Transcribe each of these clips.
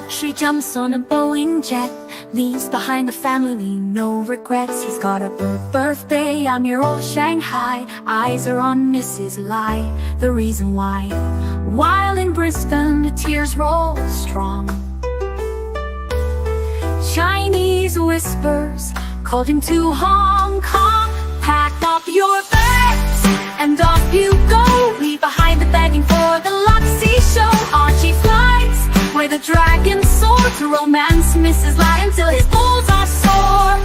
luxury, jumps on a Boeing jet, leaves behind a family, no regrets. He's got a birthday, I'm your old Shanghai. Eyes are on Mrs. Lai, the reason why. While in Brisbane, the tears roll strong. Chinese whispers called him to Hong Kong. Pack up your bags and off you go. Leave behind the begging for the Luxy show. Archie flies where the dragons soar to romance Mrs. Lai until his balls are sore.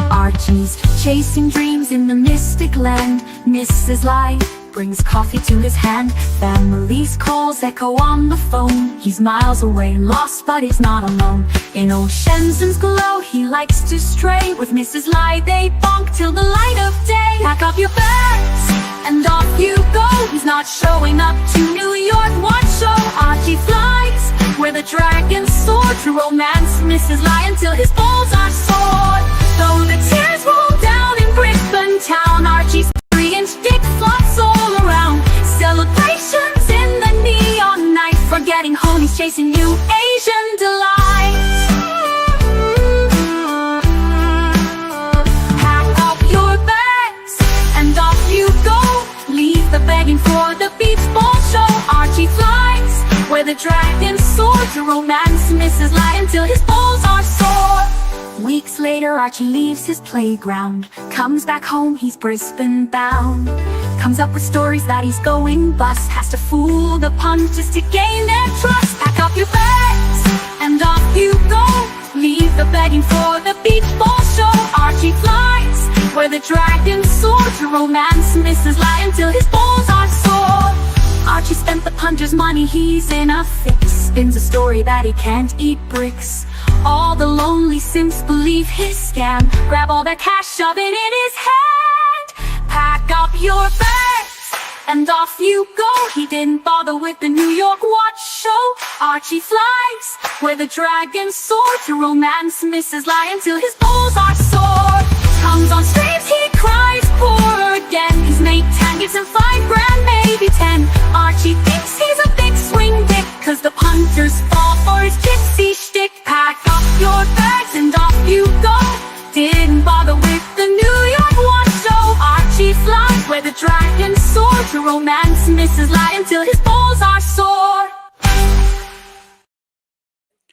Archie's chasing dreams in the mystic land. Mrs. Lai brings coffee to his hand. Family's calls echo on the phone. He's miles away, lost, but he's not alone. In old Shenzhen's glow, he likes to stray. With Mrs. Lai, they bonk till the light of day. Pack up your bags and off you go. He's not showing up to New York, what show? Archie flies where the dragons soar to romance Mrs. Lai until his balls are sore. Though the tears roll down in Brisbane town, Archie's 3-inch dick flops all around. Celebrations in the neon night, forgetting home, he's chasing new Asian delights. Pack up your bags and off you go. Leave the begging for the beach ball show. Archie flies where the dragons soar to romance Mrs. Lai until his balls are sore. Weeks later, Archie leaves his playground, comes back home, he's Brisbane bound. Comes up with stories that he's going bust, has to fool the punters to gain their trust. Pack up your bags and off you go. Leave the begging for the beach ball show. Archie flies where the dragons soar to romance Mrs. Lai until his balls are sore. Archie spent the punter's money, he's in a fix. Spins a story that he can't eat bricks. All the lonely simps believe his scam. Grab all their cash, shove it in his hand. Pack up your bags and off you go. He didn't bother with the New York watch show. Archie flies where the dragons soar to romance Mrs. Lai until his balls are sore. Comes on streams, he cries poor again. His mate 10 gives him $5 grand, maybe 10. Archie thinks he's a big swing dick, cause the punters fall for his gypsy shtick. Pack up your bags and off you go. Didn't bother with the New York watch show. Archie flies where the dragons soar to romance Mrs. Lai until his balls are sore.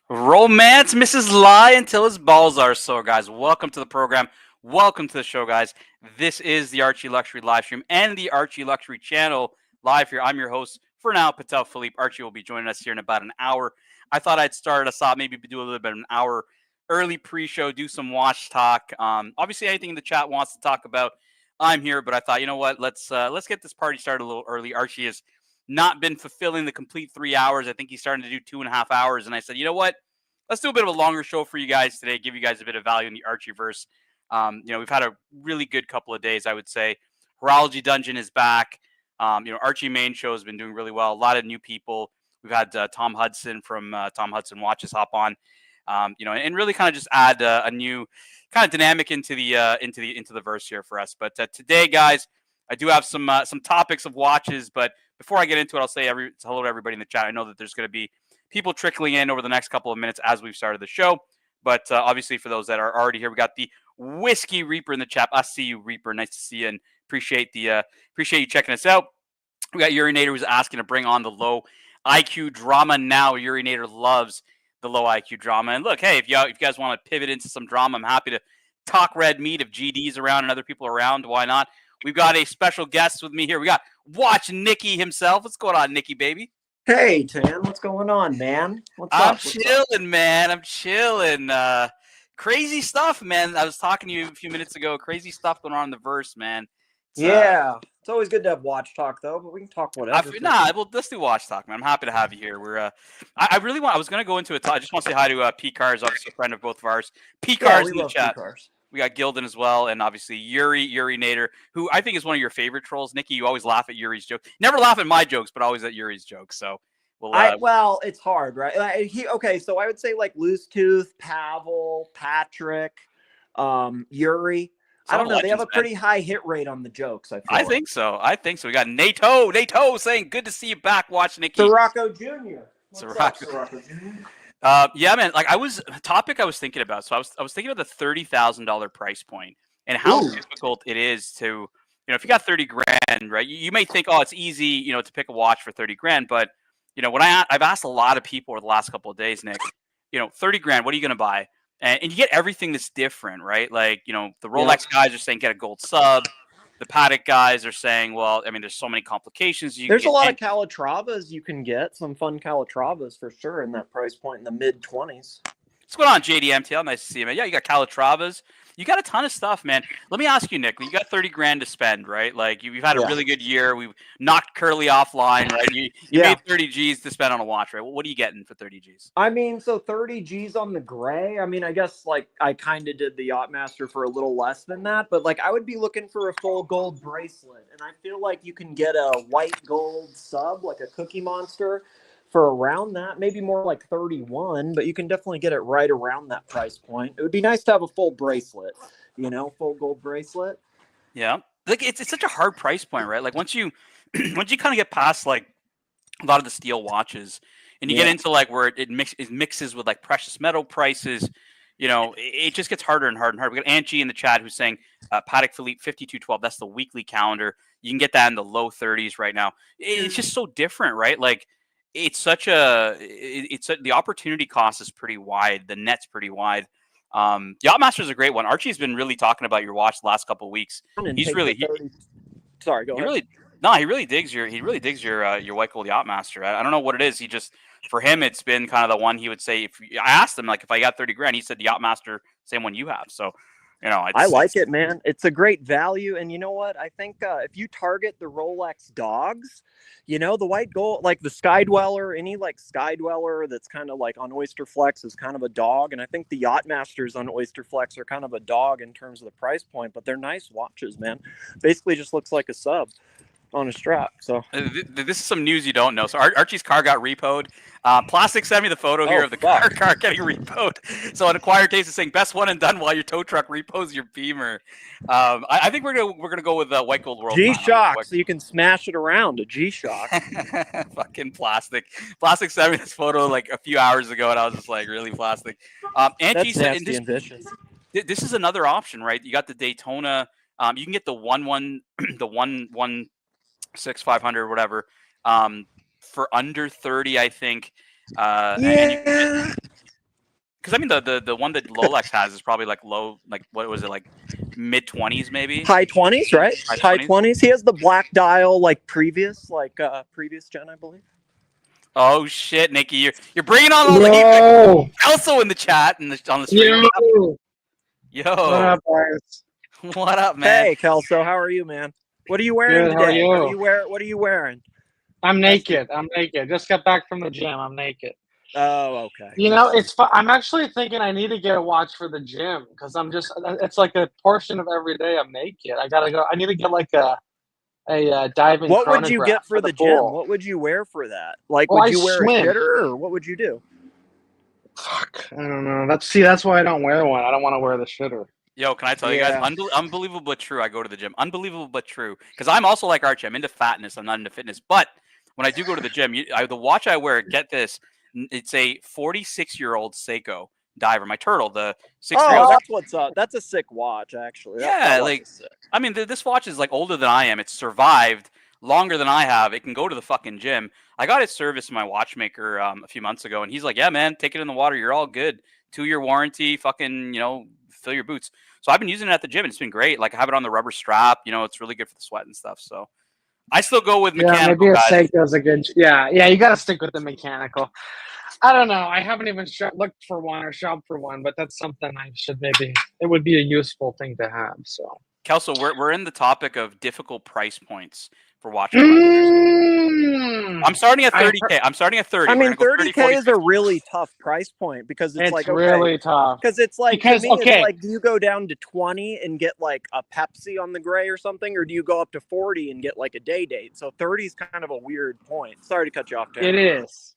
Romance Mrs. Lai until his balls are sore, guys. Welcome to the program. Welcome to the show, guys. This is the Archie Luxury live stream and the Archie Luxury channel live here. I'm your host for now, Patel Philippe. Archie will be joining us here in about an hour. I thought I'd start us off, maybe do a little bit of an hour early pre-show, do some watch talk. Obviously, anything in the chat wants to talk about, I'm here. But I thought, you know what? Let's get this party started a little early. Archie has not been fulfilling the complete 3 hours. I think he's starting to do 2.5 hours. And I said, you know what? Let's do a bit of a longer show for you guys today. Give you guys a bit of value in the Archieverse. We've had a really good couple of days, I would say. Horology Dungeon is back. Archie Main Show has been doing really well. A lot of new people. We've had Tom Hudson from Tom Hudson Watches hop on, and really kind of just add a new kind of dynamic into the verse here for us. But today, guys, I do have some topics of watches. But before I get into it, I'll say hello to everybody in the chat. I know that there's going to be people trickling in over the next couple of minutes as we've started the show. But obviously, for those that are already here, we got the Whiskey Reaper in the chat. I see you, Reaper. Nice to see you, and appreciate you checking us out. We got Urinator who's asking to bring on the low IQ drama now. Urinator loves the low IQ drama. And look, hey, if you guys want to pivot into some drama, I'm happy to talk red meat if GD's around and other people around. Why not? We've got a special guest with me here. We got Watch Nicky himself. What's going on, Nicky, baby? Hey, Tan, what's going on, man? I'm chilling, man. I'm chilling. Crazy stuff, man. I was talking to you a few minutes ago. Crazy stuff going on in the verse, man. It's always good to have watch talk, though, but we can talk whatever. Let's do watch talk, man. I'm happy to have you here. We're I was going to go into it. I just want to say hi to P Cars, obviously a friend of both of ours. P Cars in the chat. P-Cars. We got Gildan as well, and obviously Urinator, who I think is one of your favorite trolls. Nicky, you always laugh at Yuri's jokes. Never laugh at my jokes, but always at Yuri's jokes. So, well, it's hard, right? So I would say like Loose Tooth, Pavel, Patrick, Yuri. I don't know. They have a legends, man. pretty high hit rate on the jokes. I feel. think so. I think so. We got Nato saying, "Good to see you back. Watch Nikki." Sirocco Jr. What's up, Sirocco. Sirocco Jr.? Yeah, man. Like a topic I was thinking about. So I was thinking about the $30,000 price point and how Ooh. difficult it is to, if you got 30 grand, right? You may think, oh, it's easy, to pick a watch for 30 grand. But when I've asked a lot of people over the last couple of days, Nick, 30 grand, what are you going to buy? And you get everything that's different, right? Like, the Rolex guys are saying get a gold sub. The Patek guys are saying, well, I mean, there's so many complications. There's a lot of Calatravas you can get. Some fun Calatravas for sure in that price point in the mid-20s. What's going on, JDMTL? Nice to see you, man. Yeah, you got Calatravas. You got a ton of stuff, man. Let me ask you, Nick. You got 30 grand to spend, right? Like you've had a really good year. We've knocked Curly offline, right? You made 30 G's to spend on a watch, right? What are you getting for 30 G's? I mean, so 30 G's on the gray. I mean, I guess like I kind of did the Yachtmaster for a little less than that, but like I would be looking for a full gold bracelet, and I feel like you can get a white gold sub, like a Cookie Monster, for around that, maybe more like 31, but you can definitely get it right around that price point. It would be nice to have a full bracelet, full gold bracelet. Yeah. Like it's such a hard price point, right? Like once you kind of get past like a lot of the steel watches and you get into like where it mixes with like precious metal prices, it just gets harder and harder and harder. We got Archie in the chat who's saying Patek Philippe 5212, that's the weekly calendar. You can get that in the low 30s right now. It's just so different, right? Like the opportunity cost is pretty wide. The net's pretty wide. Yachtmaster is a great one. Archie's been really talking about your watch the last couple of weeks. He's really sorry, go ahead. He really digs your white gold Yachtmaster. I don't know what it is. For him it's been kind of the one he would say I asked him like if I got 30 grand, he said the Yachtmaster, same one you have. So I like it, man. It's a great value. And you know what? I think if you target the Rolex dogs, the white gold, like the Sky Dweller, any like Sky Dweller that's kind of like on Oyster Flex is kind of a dog. And I think the Yachtmasters on Oyster Flex are kind of a dog in terms of the price point, but they're nice watches, man. Basically just looks like a sub on a strap. So this is some news you don't know. So Archie's car got repoed. Plastic sent me the photo here of the car getting repoed. So an acquired taste is saying best one and done while your tow truck repos your Beamer. I think we're gonna go with white gold world. G-Shock, so you can smash it around a G-Shock. Fucking plastic. Plastic sent me this photo like a few hours ago, and I was just like, really plastic. That's nasty and vicious. This is another option, right? You got the Daytona. You can get the 116-500 whatever for under 30, I think. Because I mean the one that Rolex has is probably like low, like what was it, like mid 20s maybe? High 20s, right? High 20s. He has the black dial like previous gen, I believe. Oh shit, Nikki, you're bringing on all the heat. Also in the chat and on the stream. Yo. What up, guys? What up, man? Hey, Kelso, how are you, man? What are you wearing today? How are you? What are you wearing? I'm naked. Just got back from the gym. I'm naked. Oh, okay. It's fun. I'm actually thinking I need to get a watch for the gym because it's like a portion of every day I'm naked. I gotta go. I need to get like a diving. What would you get for the gym? What would you wear for that? Like, would you wear a shitter or what would you do? Fuck, I don't know. That's why I don't wear one. I don't want to wear the shitter. Yo, can I tell you guys, unbelievable but true, I go to the gym. Unbelievable but true. Because I'm also like Archie. I'm into fatness. I'm not into fitness. But when I do go to the gym, the watch I wear, get this, it's a 46-year-old Seiko diver. My turtle, the 6-year-old. Oh, that's what's up. That's a sick watch, actually. I mean, this watch is like older than I am. It's survived longer than I have. It can go to the fucking gym. I got it serviced my watchmaker a few months ago, and he's like, yeah, man, take it in the water. You're all good. 2-year warranty, fucking, fill your boots. So I've been using it at the gym, and it's been great. Like, I have it on the rubber strap. It's really good for the sweat and stuff. So I still go with mechanical. Yeah, maybe a Seiko's a good. Yeah, you got to stick with the mechanical. I don't know. I haven't even looked for one or shopped for one, but that's something I should maybe. It would be a useful thing to have. So, Kelso, we're in the topic of difficult price points for watches. I'm starting at 30K. I'm starting at 30. I mean, 30K is a really tough price point because it's like really tough. Because it's like it's like, do you go down to 20 and get like a Pepsi on the gray or something, or do you go up to 40 and get like a Day-Date? So 30 is kind of a weird point. Sorry to cut you off, Dan. It is.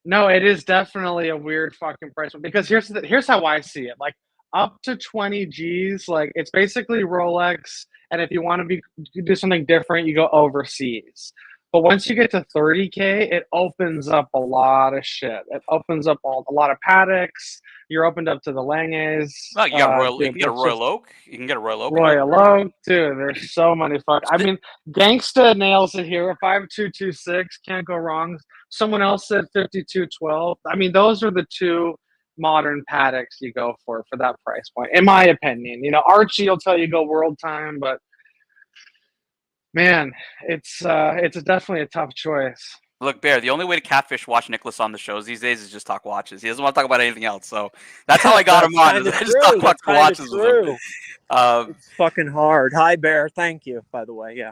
No, it is definitely a weird fucking price point because here's how I see it. Like, up to 20 G's, like it's basically Rolex. And if you want to do something different, you go overseas. But once you get to 30K, it opens up a lot of shit. It opens up a lot of Pateks. You're opened up to the Langes. Well, you got Royal. You Dude, can get a it's Royal just Oak. You can get a Royal Oak. in there. Royal Oak, dude. There's so many I mean, Gangsta nails it here. 5226 can't go wrong. Someone else said 5212. I mean, those are the two modern Pateks you go for that price point, in my opinion. You know, Archie will tell you go world time, but man, it's definitely a tough choice. Look, Bear, the only way to catfish watch Nicholas on the shows these days is just talk watches. He doesn't want to talk about anything else. So that's how I got him on. Kinda I just talk true. about That's kinda watches with him. true. Um, It's fucking hard. Hi, Bear. Thank you, by the way. Yeah.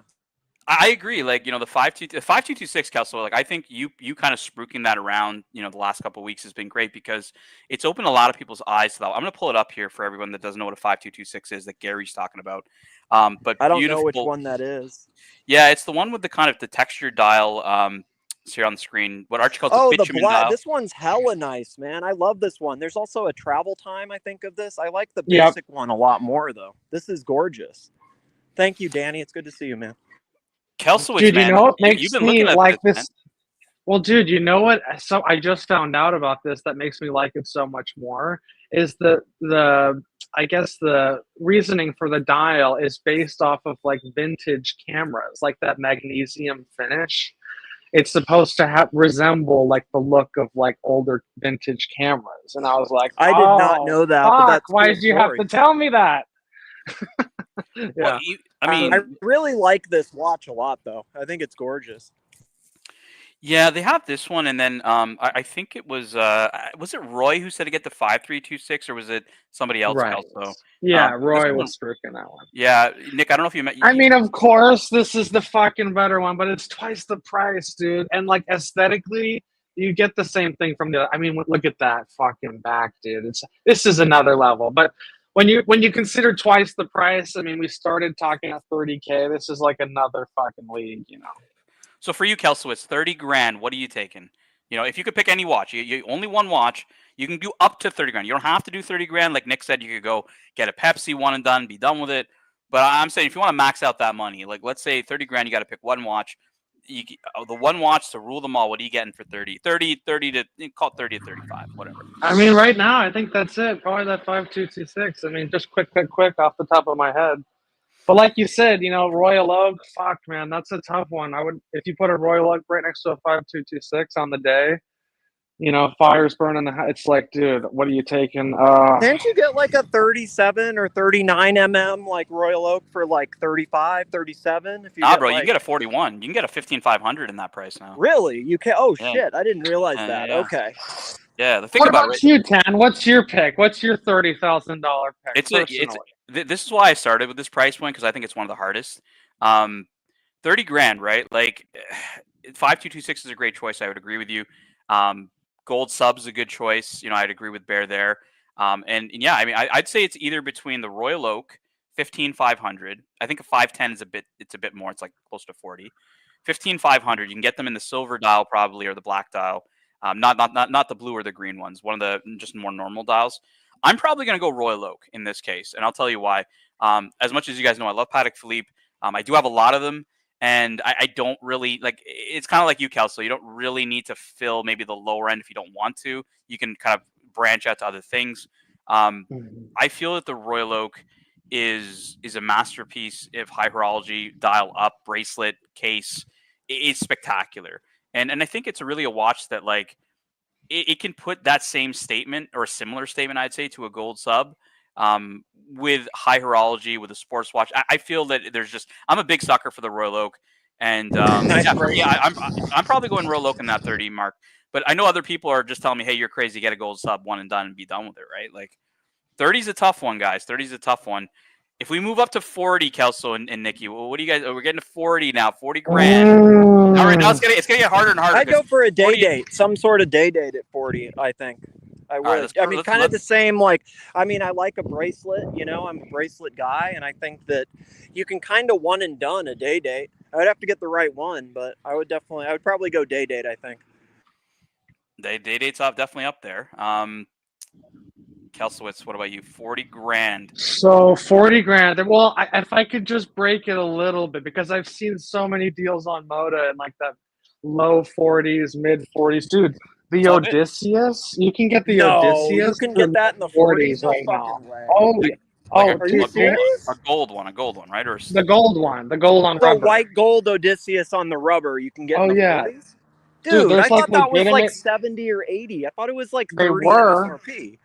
I agree. Like, you know, the 5226 Kelso, like I think you kind of spruiking that around, you know, the last couple of weeks has been great because it's opened a lot of people's eyes to that. I'm going to pull it up here for everyone that doesn't know what a 5226 is that Gary's talking about. But I don't beautiful. know which one that is. Yeah, it's the one with the kind of the textured dial. It's here on the screen. What Archie calls Oh, the the bitumen black. dial. This one's hella nice, man. I love this one. There's also a travel time, I think, of this. I like the Yep. basic one a lot more, though. This is gorgeous. Thank you, Danny. It's good to see you, man. Kelsowitz, Dude, man, you know what you've makes been me looking at like this, this? Well, dude, you know what? So I just found out about this that makes me like it so much more is the I guess the reasoning for the dial is based off of like vintage cameras, like that magnesium finish. It's supposed to resemble like the look of like older vintage cameras, and I was like, I did not know that, but fuck, that's why cool did you have story. to tell me that? Well, Yeah. I mean, I really like this watch a lot, though. I think it's gorgeous. yeah, they have this one, and then I think it was it Roy who said to get the 5326, or was it somebody else? Right. Also, Yeah, this Roy one, was freaking that one. yeah, Nick, I don't know if you met. I mean, of course, this is the fucking better one, but it's twice the price, dude. And like aesthetically, you get the same thing from the. I mean, look at that fucking back, dude. This is another level. But when you consider twice the price, I mean, we started talking at 30K. This is like another fucking league, you know. So for you, Kelso, it's 30 grand. What are you taking? You know, if you could pick any watch, you only one watch. You can do up to 30 grand. You don't have to do 30 grand. Like Nick said, you could go get a Pepsi, one and done, be done with it. But I'm saying if you want to max out that money, like let's say 30 grand, you got to pick one watch. The one watch to rule them all. What are you getting for 30 to call it 30 to 35, whatever. I mean, right now, I think that's it. Probably that 5226. I mean, just quick off the top of my head. But like you said, you know, Royal Oak, fuck, man, that's a tough one. I would, if you put a Royal Oak right next to a 5226 on the day, you know, fire's burning it's like, dude, what are you taking? Can't you get like a 37 or 39 mm like Royal Oak for like 35, 37? If you Nah, get, bro, like... you can get a 41. You can get a 15500 in that price now. Really? You can? Oh Yeah. shit! I didn't realize that. Yeah. Okay. Yeah, the thing what about about you, Tan? What's your pick? What's your $30,000 pick? This is why I started with this price point because I think it's one of the hardest. 30 grand, right? Like 5226 is a great choice. I would agree with you. Gold Sub's a good choice. You know, I'd agree with Bear there. And yeah, I mean, I'd say it's either between the Royal Oak 15500. I think a 510 is a bit more. It's like close to 40. 15500. You can get them in the silver dial probably or the black dial. Not the blue or the green ones. One of the just more normal dials. I'm probably going to go Royal Oak in this case, and I'll tell you why. As much as you guys know, I love Patek Philippe. I do have a lot of them, and I don't really like. It's kind of like you, Kelso. You don't really need to fill maybe the lower end if you don't want to. You can kind of branch out to other things. I feel that the Royal Oak is a masterpiece of high horology, dial up, bracelet, case. It's spectacular. And I think it's really a watch that like it can put that same statement or a similar statement, I'd say, to a gold sub with high horology, with a sports watch. I feel that I'm a big sucker for the Royal Oak. And I'm probably going Royal Oak in that 30 mark. But I know other people are just telling me, hey, you're crazy, get a gold sub, one and done, and be done with it, right? Like 30 is a tough one, guys. 30 is a tough one. If we move up to 40, Kelso and Nikki, what do you guys? We're getting to 40 now, 40 grand. All right, now it's gonna get harder and harder. I'd go for a day date, some sort of day date at 40. I think I would. Right, I mean, kind of the same. Like, I mean, I like a bracelet. You know, I'm a bracelet guy, and I think that you can kind of one and done a day date. I would have to get the right one, but I would probably go day date. I think day date's definitely up there. Kelsowitz, what about you? 40 grand. So 40 grand. Well, if I could just break it a little bit, because I've seen so many deals on Moda and like that low 40s, mid 40s, dude. The It's all good. Odysseus, you can get the No, Odysseus. you can for get that in the 40s 40s no right now. fucking way. Oh, Like oh, Are you a serious? gold one, right? Or the gold one, the gold on The rubber. white gold Odysseus on the rubber you can get in the 40s? Dude, there's I thought that was like legitimate. 70 or 80. I thought it was like They 30 were. MSRP.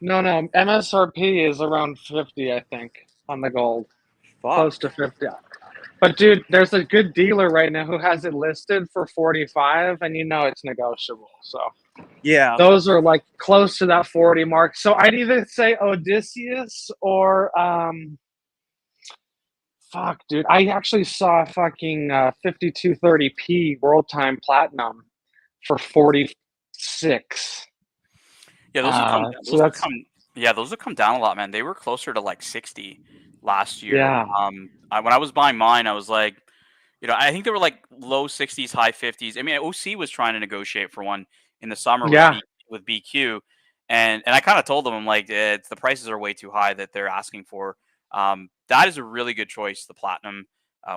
No, MSRP is around 50, I think, on the gold. Fuck. Close to 50. But dude, there's a good dealer right now who has it listed for 45, and you know it's negotiable. So Yeah. those are like close to that 40 mark. So I'd either say Odysseus or fuck, dude. I actually saw a fucking 5230p World Time Platinum for 46. Yeah, those have come down a lot, man. They were closer to like 60 last year. Yeah. When I was buying mine, I was like, I think they were like low 60s, high 50s. I mean, OC was trying to negotiate for one in the summer with BQ, and I kind of told them, I'm like, the prices are way too high that they're asking for. That is a really good choice, the Platinum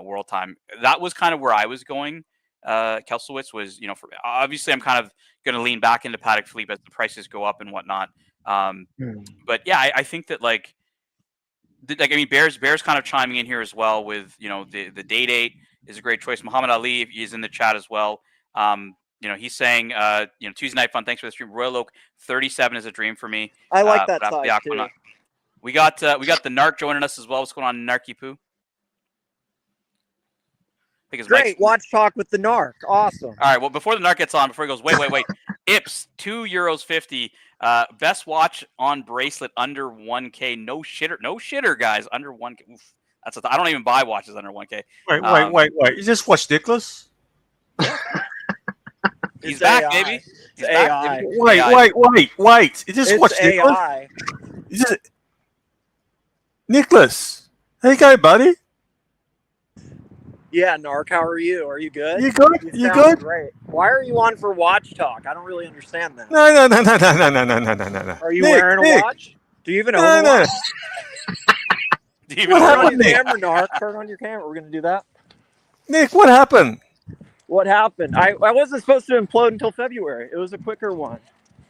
World Time. That was kind of where I was going. Kelsowitz was, obviously I'm kind of going to lean back into Patek Philippe as the prices go up and whatnot. But yeah, I think that Bear's kind of chiming in here as well with, the Day-Date is a great choice. Muhammad Ali is in the chat as well. He's saying, Tuesday night fun. Thanks for the stream. Royal Oak 37 is a dream for me. I like that size too. We got the Narc joining us as well. What's going on, Narky Poo? Great watch talk with the Narc. Awesome. All right. Well, before the Narc gets on, before he goes, wait. Ips €2.50. Best watch on bracelet under 1K. No shitter, guys. Under 1K. Oof. I don't even buy watches under 1K. Wait. Is this watch Nicholas? He's back, AI. baby. He's AI. back. Wait. Is this watch Nicholas? AI. Is it Nicholas? How you going, buddy? Yeah, Narc, how are you? Are you good? You good? You sound good? Great. Why are you on for watch talk? I don't really understand that. No. Are you wearing a watch? Do you even own a watch? What happened, Nick? Camera, Narc. Turn on your camera. We're gonna do that. Nick, what happened? What happened? I wasn't supposed to implode until February. It was a quicker one.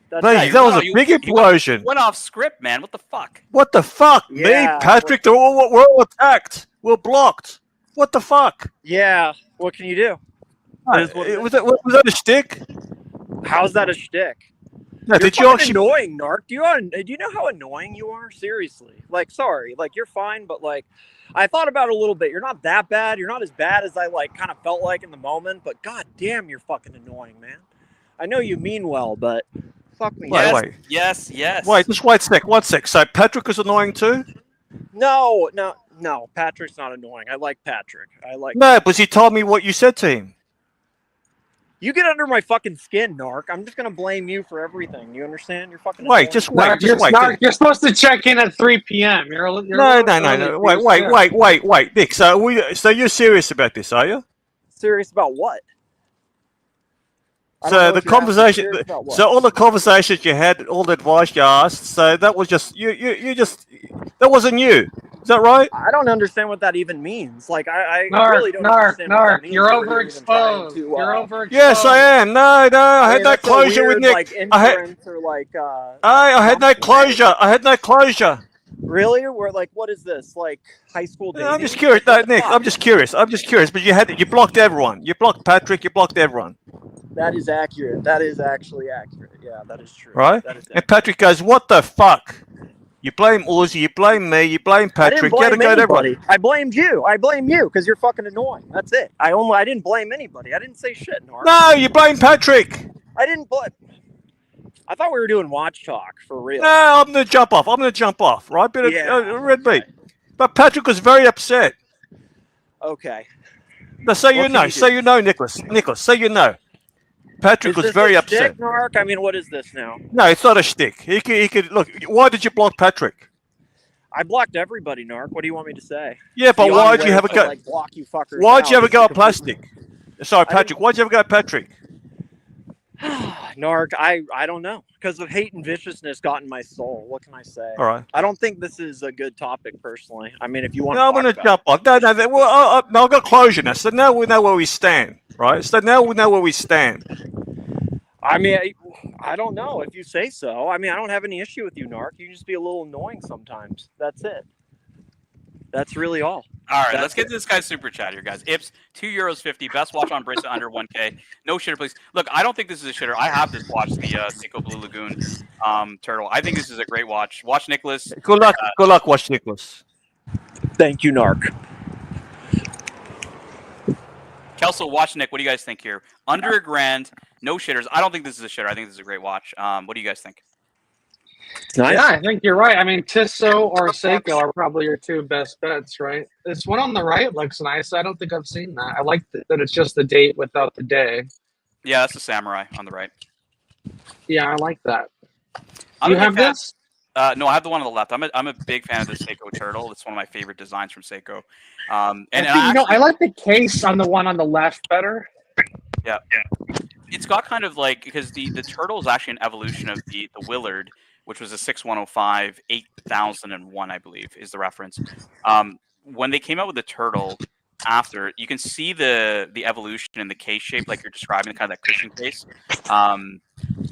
That was a big implosion. Went off script, man. What the fuck? What the fuck? Yeah, Me, Patrick, we're all attacked. We're blocked. What the fuck? Yeah. What can you do? Was that a shtick? How's that a shtick? No, You're did you actually? Annoying, Narc. Do you know how annoying you are? Seriously. Sorry. You're fine, but I thought about it a little bit. You're not that bad. You're not as bad as I kind of felt like in the moment, but god damn, you're fucking annoying, man. I know you mean well, but fuck me. Wait. Yes. Wait, just wait a sec. So Patrick is annoying too? No. Patrick's not annoying. I like Patrick. No, but he told me what you said to him. You get under my fucking skin, Narc. I'm just gonna blame you for everything. You understand? You're fucking. Wait, just wait. Narc, you're supposed to check in at 3 p.m. No. Wait, Nick. So you're serious about this, are you? Serious about what? So the conversation, all the conversations you had, all the advice you asked, so that was just you just that wasn't you. Is that right? I don't understand what that even means. I Narc, really don't understand what that means. You're overexposed. You're overexposed. Yes, I am. No, I had no closure with Nick. I had no closure. I had no closure. Really? What is this? High school dating? I'm just curious. No, Nick, I'm just curious. But you blocked everyone. You blocked Patrick. You blocked everyone. That is accurate. That is actually accurate. Yeah, that is true. Right? And Patrick goes, "What the fuck? You blame Uzi, you blame me, you blame Patrick. You gotta go to everybody." I blamed you. I blame you because you're fucking annoying. That's it. I didn't blame anybody. I didn't say shit, Narc. No, you blame Patrick. I didn't blame. I thought we were doing watch talk for real. No, I'm gonna jump off. Right? Bit of red meat. But Patrick was very upset. Okay. Now, say you know, Nicholas. Nicholas, say you know. Patrick was very upset. Shtick, Narc? I mean, what is this now? No, it's not a shtick. He could look. Why did you block Patrick? I blocked everybody, Narc. What do you want me to say? Yeah, but why did you have a go? Block you fuckers. Why'd you ever go at plastic? Sorry, Patrick. Why'd you ever go at Patrick? Narc, I don't know, because of hate and viciousness got in my soul. What can I say? All right. I don't think this is a good topic personally. I mean, if you want No, to I'm talk going to jump about on. No, well, no, I've got closure now. So now we know where we stand, right? So now we know where we stand. I mean, I don't know if you say so. I mean, I don't have any issue with you, Narc. You can just be a little annoying sometimes. That's it. That's really all. All right, That's let's get it. to this guy's super chat here, guys. Ips, €2.50. Best watch on bracelet under 1K. No shitter, please. Look, I don't think this is a shitter. I have this watch, the Seiko Blue Lagoon Turtle. I think this is a great watch. Watch Nicholas. Good luck, Watch Nicholas. Thank you, Narc. Kelso, watch Nick. What do you guys think here? Under $1,000, no shitters. I don't think this is a shitter. I think this is a great watch. What do you guys think? Nice. Yeah, I think you're right. I mean, Tissot or Seiko are probably your two best bets, right? This one on the right looks nice. I don't think I've seen that. I like that it's just the date without the day. Yeah, that's the Samurai on the right. Yeah, I like that. I'm You a big have fan- this? No, I have the one on the left. I'm a big fan of the Seiko Turtle. It's one of my favorite designs from Seiko. I like the case on the one on the left better. Yeah. It's got kind of like, because the Turtle is actually an evolution of the Willard, which was a 6105 8001, I believe, is the reference. When they came out with the Turtle after, you can see the evolution in the case shape, like you're describing, kind of that cushion case.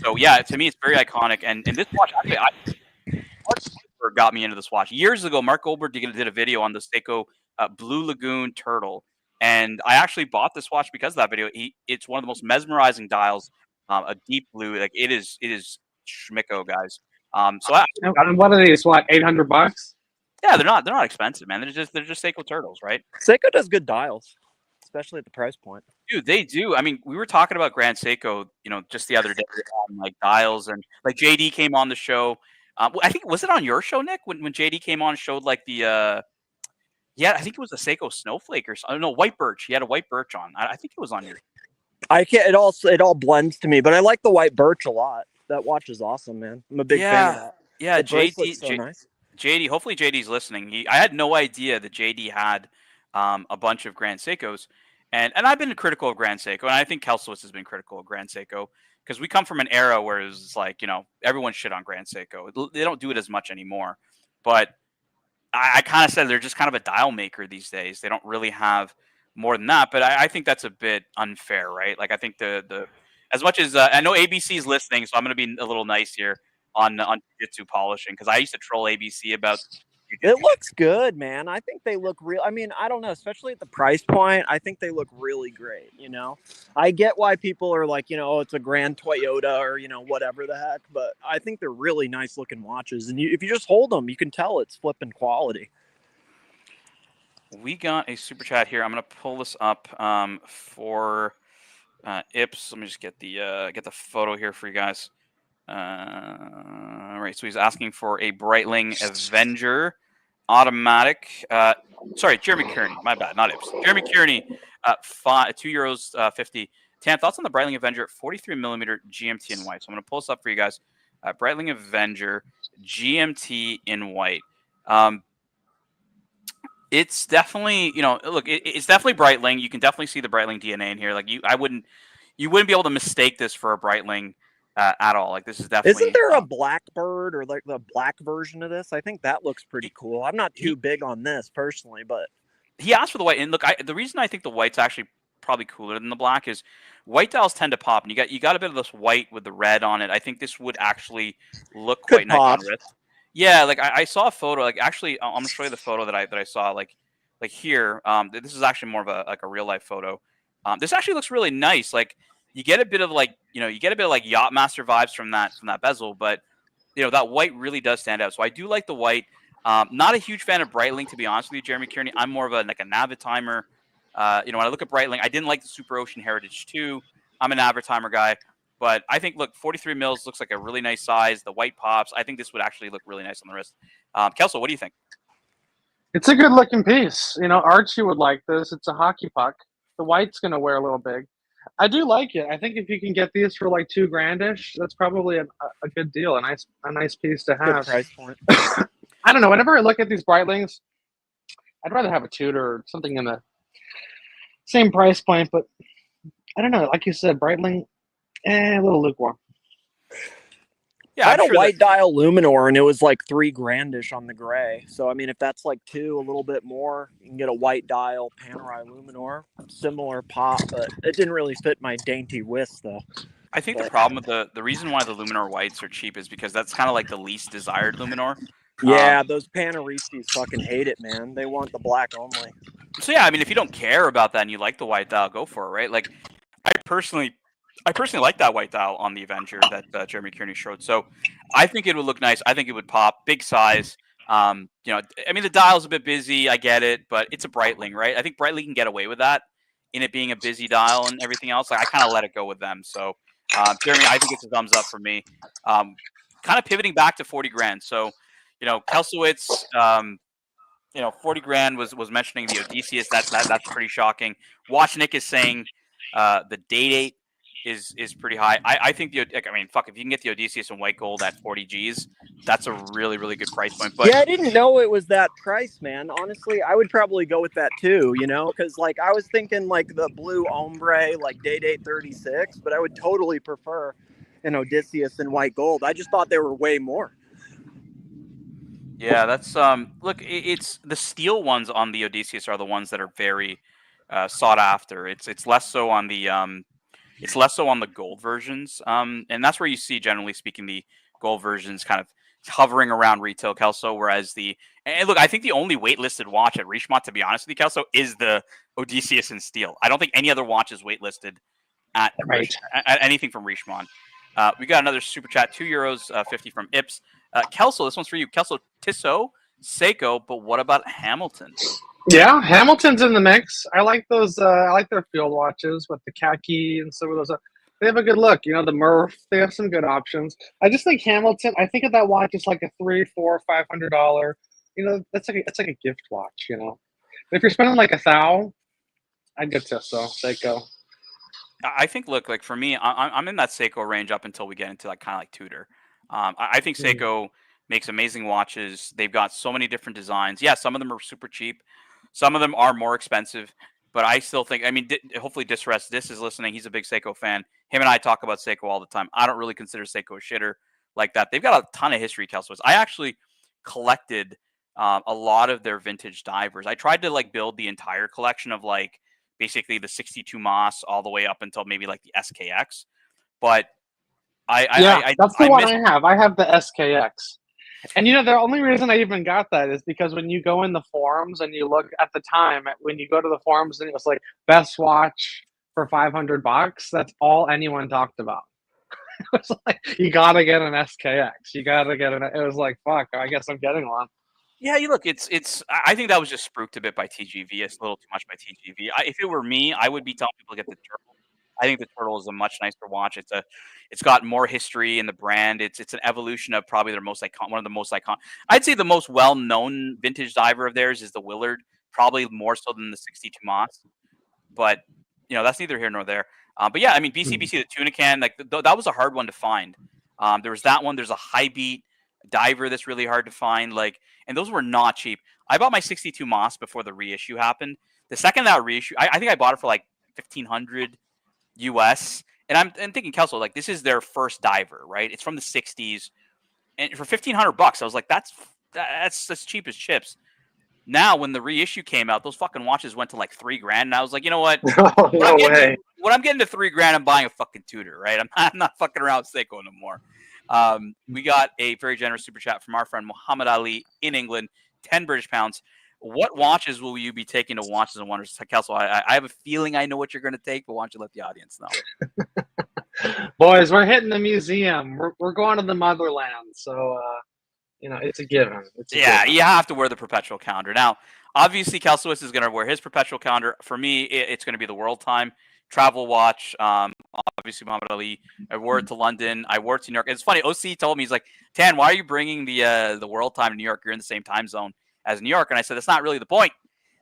So yeah, to me, it's very iconic. And this watch, actually, Mark Goldberg got me into this watch years ago. Mark Goldberg did a video on the Seiko Blue Lagoon Turtle, and I actually bought this watch because of that video. It's one of the most mesmerizing dials, a deep blue. Like it is schmicko, guys. And what are these? What, $800? Yeah, they're not expensive, man. They're just Seiko Turtles, right? Seiko does good dials, especially at the price point. Dude, they do. I mean, we were talking about Grand Seiko, just the other day, like dials, and like JD came on the show. I think, was it on your show, Nick, when JD came on and showed like the yeah, I think it was a Seiko Snowflake or something. No, White Birch. He had a White Birch on. I think it was on your. I can't. It all blends to me, but I like the White Birch a lot. That watch is awesome, man. I'm a big fan of that. Yeah, The bracelet's so nice. JD. Hopefully, JD's listening. I had no idea that JD had a bunch of Grand Seikos, and I've been critical of Grand Seiko, and I think Kelsowitz has been critical of Grand Seiko because we come from an era where it was like everyone shit on Grand Seiko. They don't do it as much anymore, but I kind of said they're just kind of a dial maker these days. They don't really have more than that, but I think that's a bit unfair, right? Like I think the as much as I know ABC is listening, so I'm going to be a little nice here on jiu-jitsu polishing because I used to troll ABC about. It looks good, man. I think they look real. I mean, I don't know, especially at the price point. I think they look really great. I get why people are like, oh, it's a Grand Toyota or whatever the heck. But I think they're really nice looking watches, and if you just hold them, you can tell it's flipping quality. We got a super chat here. I'm gonna pull this up for Ips. Let me just get the photo here for you guys. All right, so he's asking for a Breitling Avenger automatic. Sorry, Jeremy Kearney. My bad, not Ips. Jeremy Kearney, €2.50. Tam, thoughts on the Breitling Avenger at 43mm GMT in white? So I'm going to pull this up for you guys. Breitling Avenger GMT in white. It's definitely, look, it's definitely Breitling. You can definitely see the Breitling DNA in here. Like you wouldn't be able to mistake this for a Breitling at all. Like this is definitely. Isn't there a Blackbird or like the black version of this? I think that looks pretty cool. I'm not too big on this personally, but he asked for the white. And look, the reason I think the white's actually probably cooler than the black is white dials tend to pop, and you got a bit of this white with the red on it. I think this would actually look quite nice on wrist. Yeah, like I saw a photo. Like actually, I'm gonna show you the photo that I saw. Like here, this is actually more of a real life photo. This actually looks really nice. Like you get a bit of like Yachtmaster vibes from that bezel, but that white really does stand out. So I do like the white. Not a huge fan of Breitling, to be honest with you, Jeremy Kearney. I'm more of a Navitimer. When I look at Breitling, I didn't like the Super Ocean Heritage 2. I'm an Navitimer guy. But I think, look, 43 mils looks like a really nice size. The white pops. I think this would actually look really nice on the wrist. Kelso, what do you think? It's a good looking piece. Archie would like this. It's a hockey puck. The white's going to wear a little big. I do like it. I think if you can get these for like $2,000-ish, that's probably a good deal. A nice piece to have. good price point. I don't know. Whenever I look at these Breitlings, I'd rather have a Tudor or something in the same price point. But I don't know. Like you said, Breitling, a little lukewarm. Yeah, I had I'm a sure white dial Luminor, and it was like $3,000-ish on the gray. So I mean, if that's like two, a little bit more, you can get a white dial Panerai Luminor, similar pop, but it didn't really fit my dainty wrist though. I think the problem with the reason why the Luminor whites are cheap is because that's kind of like the least desired Luminor. Yeah, those Panaristas fucking hate it, man. They want the black only. So yeah, I mean, if you don't care about that and you like the white dial, go for it, right? Like, I personally like that white dial on the Avenger that Jeremy Kearney showed. So I think it would look nice. I think it would pop. Big size. You know, I mean, the dial's a bit busy. I get it, but it's a Breitling, right? I think Breitling can get away with that in it being a busy dial and everything else. Like, I kind of let it go with them. So, Jeremy, I think it's a thumbs up for me. Kind of pivoting back to 40 grand. So, you know, Kelsowitz, you know, 40 grand was mentioning the Odysseus. That's pretty shocking. Watchnik is saying the Day-Date is pretty high. I think I mean, fuck, if you can get the Odysseus in white gold at 40 G's, that's a really, really good price point. But yeah, I didn't know it was that price, man. Honestly, I would probably go with that too, you know, because like I was thinking like the blue ombre, like Day-Date 36, but I would totally prefer an Odysseus in white gold. I just thought they were way more. yeah, that's look, it's the steel ones on the Odysseus are the ones that are very sought after. It's less so on the gold versions. And that's where you see, generally speaking, the gold versions kind of hovering around retail, Kelso, whereas and look, I think the only waitlisted watch at Richemont, to be honest with you, Kelso, is the Odysseus in steel. I don't think any other watch is waitlisted at anything from Richemont. We got another super chat, €2.50 from Ips. Kelso, this one's for you. Kelso, Tissot, Seiko, but what about Hamilton? Yeah, Hamilton's in the mix. I like those. I like their field watches with the khaki and some of those. They have a good look. You know, the Murph. They have some good options. I just think Hamilton. I think of that watch as like a $300, $400, $500. You know, it's like a gift watch. You know, if you're spending like $1,000, I'd get Tissot, Seiko. I think, look, like for me, I'm in that Seiko range up until we get into like kind of like Tudor. I think Seiko makes amazing watches. They've got so many different designs. Yeah, some of them are super cheap. Some of them are more expensive. But I still think, I mean, hopefully Disrest is listening. He's a big Seiko fan. Him and I talk about Seiko all the time. I don't really consider Seiko a shitter like that. They've got a ton of history, Kelsos. I actually collected a lot of their vintage divers. I tried to like build the entire collection of like basically the 62 Moss all the way up until maybe like the SKX. But that's the one I have. I have the SKX. And you know, the only reason I even got that is because when you go in the forums and you look at the time, when you go to the forums and it was like best watch for $500, that's all anyone talked about. It was like, you gotta get an SKX. You gotta get it was like, fuck, I guess I'm getting one. Yeah, you look, I think that was just spooked a bit by TGV. It's a little too much by TGV. If it were me, I would be telling people to get the Turtle. I think the Turtle is a much nicer watch. It's got more history in the brand. It's an evolution of probably their one of the most iconic. I'd say the most well-known vintage diver of theirs is the Willard, probably more so than the 62 Moss. But you know, that's neither here nor there. But yeah, I mean, BCBC, the Tunican, like that was a hard one to find. There was that one. There's a high beat diver that's really hard to find. Like, and those were not cheap. I bought my 62 Moss before the reissue happened. The second that reissue, I think I bought it for like $1,500 US. And I'm thinking, Kelso, like this is their first diver, right? It's from the 60s. And for $1,500, I was like, that's cheap as chips. Now, when the reissue came out, those fucking watches went to like $3,000. And I was like, you know what? When I'm getting to $3,000, I'm buying a fucking Tudor, right? I'm not fucking around with Seiko no more. We got a very generous super chat from our friend Muhammad Ali in England, 10 British pounds. What watches will you be taking to Watches and Wonders? Kelso, I have a feeling I know what you're going to take, but why don't you let the audience know? Boys, we're hitting the museum. We're going to the motherland. So, you know, it's a given. Given. You have to wear the perpetual calendar. Now, obviously, Kelsowitz is going to wear his perpetual calendar. For me, it's going to be the World Time travel watch. Obviously, Muhammad Ali. I wore it to London. I wore it to New York. It's funny. OC told me, he's like, Tan, why are you bringing the World Time to New York? You're in the same time zone as New York. And I said, that's not really the point.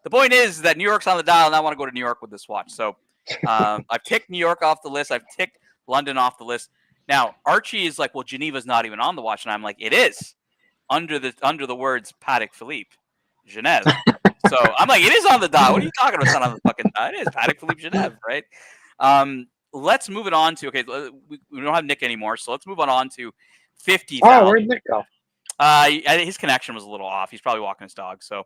The point is that New York's on the dial, and I want to go to New York with this watch. So I've ticked New York off the list. I've ticked London off the list. Now, Archie is like, well, Geneva's not even on the watch. And I'm like, it is. Under the words Patek Philippe, Genève. So I'm like, it is on the dial. What are you talking about? It's not on the fucking dial. It is Patek Philippe, Genève, right? let's move it on to we don't have Nick anymore, so let's move on to 50,000. Oh, where'd Nick go? His connection was a little off. He's probably walking his dog. So,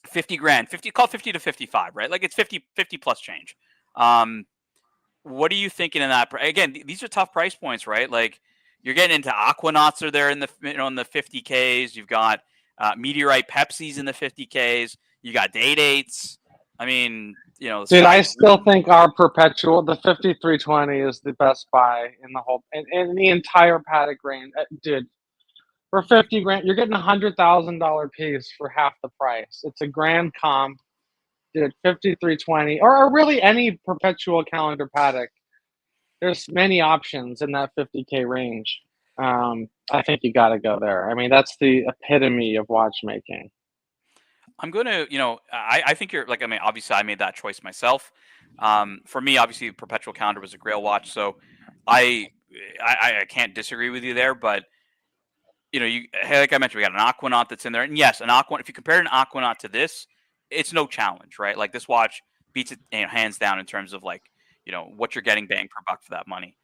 50 grand, 50 to 55, right? Like it's 50 plus change. What are you thinking in that? Again, these are tough price points, right? Like you're getting into Aquanauts are there in the in the 50Ks. You've got Meteorite Pepsis in the 50Ks. You got Day-Dates. I mean, dude, I still think our perpetual, the 5320 is the best buy in the whole, in the entire paddock range. Dude, for 50 grand, you're getting $100,000 piece for half the price. It's a grand comp. Dude, 5320, or really any perpetual calendar paddock. There's many options in that 50K range. I think you got to go there. I mean, that's the epitome of watchmaking. I'm going to, I think you're like, I mean, obviously I made that choice myself. For me, obviously perpetual calendar was a Grail watch. So I can't disagree with you there, but like I mentioned, we got an Aquanaut that's in there. And yes, an Aquanaut, if you compare an Aquanaut to this, it's no challenge, right? Like this watch beats it hands down in terms of like, what you're getting bang per buck for that money.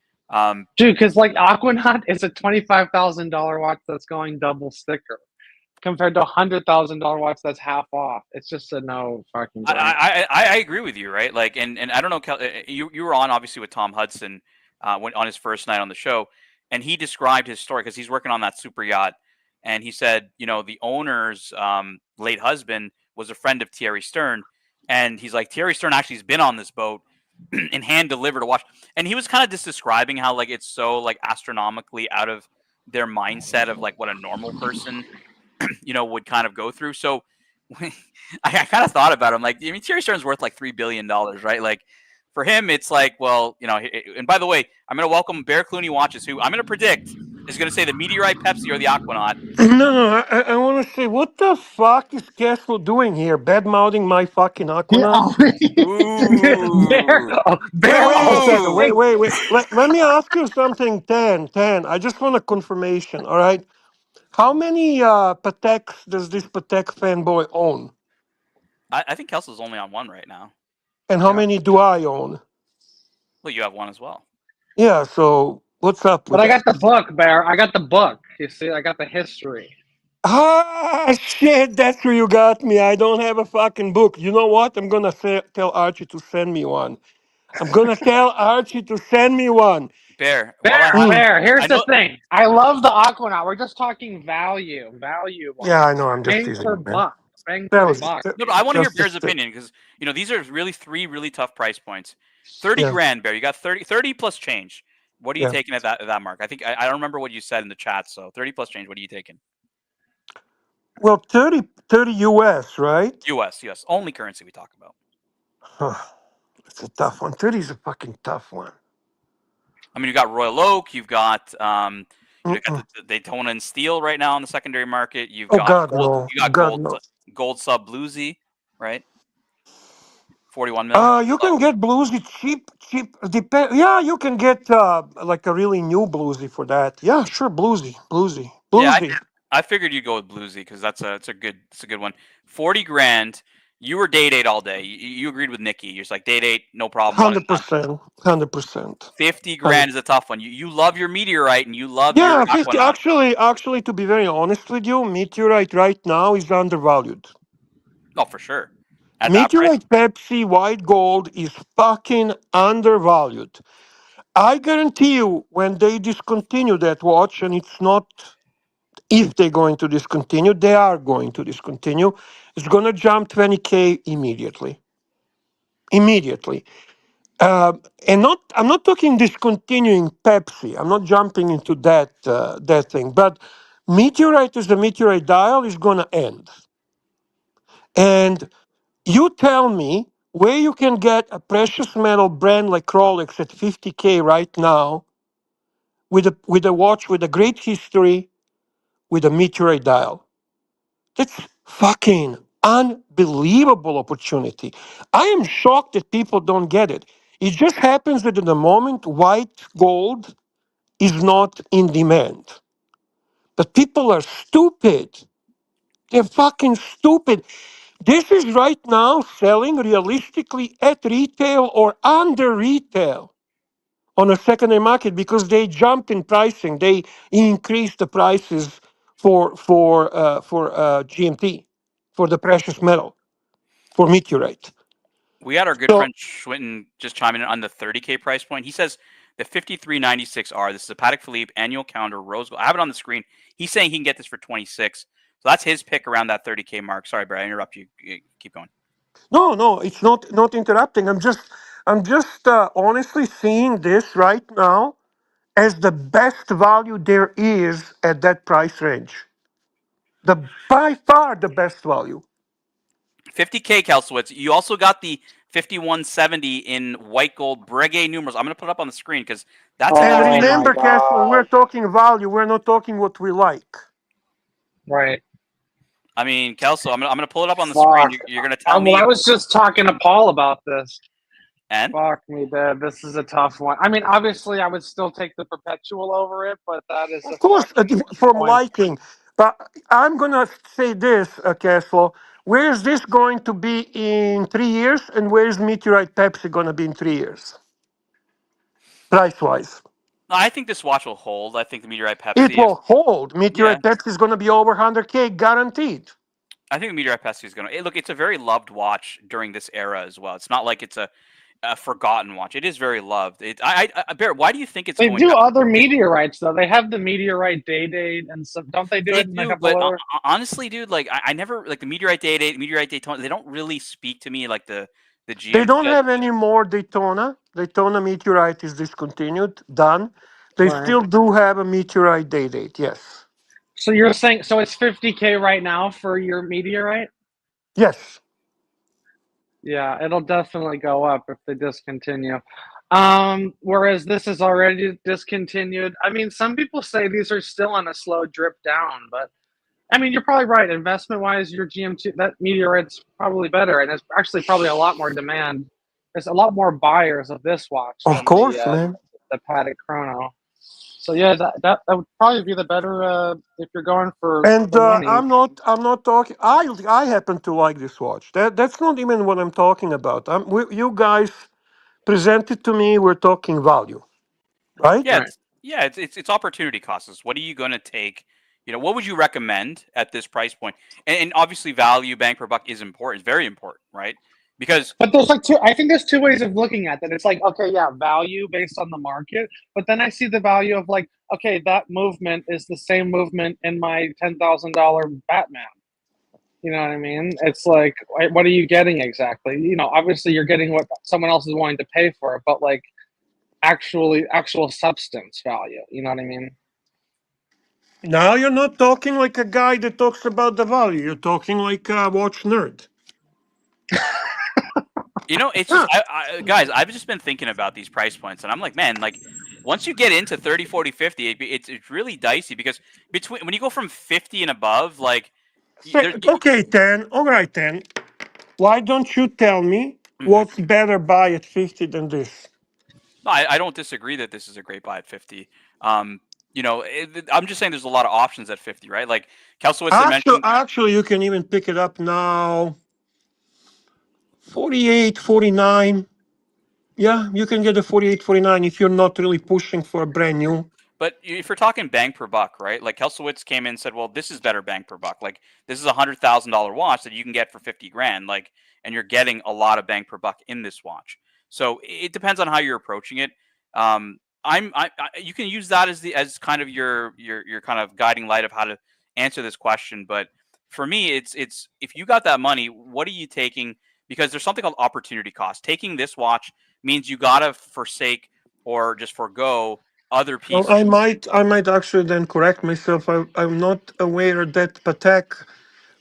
Dude, because like Aquanaut is a $25,000 watch that's going double sticker compared to a $100,000 watch that's half off. It's just a no fucking. I agree with you, right? Like, and I don't know, you were on obviously with Tom Hudson on his first night on the show, and he described his story because he's working on that super yacht, and he said, the owner's late husband was a friend of Thierry Stern, and he's like, Thierry Stern actually has been on this boat and hand delivered a watch, and he was kind of just describing how like it's so like astronomically out of their mindset of like what a normal person would kind of go through. So I kind of thought about him like, I mean, Thierry Stern's worth like $3 billion, right? Like for him, it's like, well, and by the way, I'm going to welcome Bear Clooney Watches, who I'm going to predict is going to say the Meteorite Pepsi or the Aquanaut. No, I want to say, what the fuck is Castle doing here? Bad mouthing my fucking Aquanaut? Wait. Let me ask you something, 10. I just want a confirmation, all right? How many Pateks does this Patek fanboy own? I think Kelso's only on one right now. And how many do I own? Well, you have one as well. Yeah, so what's up with But I got the book, Bear. I got the book. You see, I got the history. Ah, shit, that's where you got me. I don't have a fucking book. You know what? I'm going to tell Archie to send me one. I'm going to tell Archie to send me one. Bear, here's the thing. I love the Aquanaut. We're just talking value. Yeah, I know. I'm just bang teasing per you, man. buck. Bang per buck. No, but I want to hear Bear's opinion because, these are really three really tough price points. 30 grand, Bear. You got 30 plus change. What are you taking at that mark? I think I don't remember what you said in the chat. So 30 plus change. What are you taking? Well, 30 US, right? US. Only currency we talk about. It's a tough one. 30 is a fucking tough one. I mean, you got Royal Oak. You've got you got the Daytona and Steel right now on the secondary market. You've got gold sub bluesy, right? 41 mil. You can get bluesy cheap. Yeah, you can get like a really new bluesy for that. Yeah, sure, bluesy. Yeah, I figured you'd go with bluesy because it's a good one. 40 grand. You were Day-Date all day. You agreed with Nikki. You're just like Day-Date, no problem. 100%. 50 grand is a tough one. You love your Meteorite and you love your 50. Actually, to be very honest with you, Meteorite right now is undervalued. Oh, for sure. Meteorite Pepsi white gold is fucking undervalued. I guarantee you, when they discontinue that watch, and it's not if they're going to discontinue, they are going to discontinue. It's going to jump 20K immediately. And I'm not talking discontinuing Pepsi. I'm not jumping into that thing. But Meteorite as the Meteorite dial is going to end. And you tell me where you can get a precious metal brand like Rolex at 50K right now with a watch with a great history with a Meteorite dial. That's fucking unbelievable opportunity. I am shocked that people don't get it. It just happens that in the moment, white gold is not in demand. But people are stupid. They're fucking stupid. This is right now selling realistically at retail or under retail on a secondary market because they jump in pricing. They increase the prices for GMT, for the precious metal, for meteorite. We had our good So friend Schwinton just chiming in on the 30K price point. He says the 5396R, this is a Patek Philippe annual calendar rose gold. I have it on the screen. He's saying he can get this for 26. So that's his pick around that 30K mark. Sorry, Brad, I interrupt you. Keep going. no, it's not interrupting. I'm just honestly seeing this right now as the best value there is at that price range. The by far the best value. 50K Kalsowitz. You also got the 5170 in white gold Breguet numerals. I'm going to put it up on the screen because that's a And huge Oh name. my remember, Castle, we're god! talking value. We're not talking what we like. Right. I mean, Kelso, I'm gonna pull it up on the screen. Fuck. You're gonna tell Well, me I was just talking to Paul about this. and Fuck me, dude. This is a tough one. I mean, obviously, I would still take the perpetual over it, but that is a Of course, fucking tough from point. liking. But I'm going to say this, Castle. Where is this going to be in 3 years? And where is Meteorite Pepsi going to be in 3 years? Price wise. no, I think this watch will hold. I think the Meteorite It Pepsi, will hold. yeah, Meteorite Pepsi is going to be over 100K guaranteed. I think the Meteorite Pepsi is gonna. Look, it's a very loved watch during this era as well. It's not like it's a forgotten watch. It is very loved. Barrett, why do you think it's They going do down? other meteorites though. They have the meteorite Day-Date and some. Don't they do They it in a do, couple but other? honestly, dude, like I never like the Meteorite Day-Date, Meteorite Daytona. They don't really speak to me like the They GMT don't does. have any more Daytona. Daytona Meteorite is discontinued, done. They Right. still do have a Meteorite Day-Date, yes. So you're saying so it's 50K right now for your meteorite? Yes. Yeah, it'll definitely go up if they discontinue. Whereas this is already discontinued. I mean, some people say these are still on a slow drip down, but I mean, you're probably right. Investment wise, your GM2, that meteorite's probably better, and there's actually probably a lot more demand. There's a lot more buyers of this watch Of than course, man. the Patek Chrono. So yeah, that would probably be the better if you're going for And the money. I'm not talking. I happen to like this watch. That's not even what I'm talking about. You guys presented to me. We're talking value, right? Yeah, Right. it's opportunity costs. What are you going to take? You know, what would you recommend at this price point? And obviously, value bang per buck is important. It's very important, right? Because But there's like two. I think there's two ways of looking at that. It's like, okay, yeah, value based on the market, but then I see the value of like, okay, that movement is the same movement in my $10,000 Batman. You know what I mean? It's like, what are you getting exactly? You know, obviously you're getting what someone else is willing to pay for it, but like actual substance value. You know what I mean? Now you're not talking like a guy that talks about the value. You're talking like a watch nerd. you know, it's just Yeah. guys, I've just been thinking about these price points, and I'm like, man, like once you get into 30, 40, 50, it's really dicey because between when you go from 50 and above, like there. Okay, then. All right, then. Why don't you tell me Mhm. what's better buy at 50 than this? No, I don't disagree that this is a great buy at 50. Um, you know, I'm just saying there's a lot of options at 50, right? Like Kelsowitz had mentioned. Actually, you can even pick it up now. 48, 49. Yeah, you can get a 48, 49 if you're not really pushing for a brand new. But if you're talking bang per buck, right? Like Kelsowitz came in and said, "Well, this is better bang per buck. Like this is $100,000 watch that you can get for 50 grand. Like, and you're getting a lot of bang per buck in this watch. So it depends on how you're approaching it. You can use that as kind of your kind of guiding light of how to answer this question. But for me, it's if you got that money, what are you taking? Because there's something called opportunity cost. Taking this watch means you gotta forsake or just forego other Well, pieces. I might actually then correct myself. I'm not aware that Patek.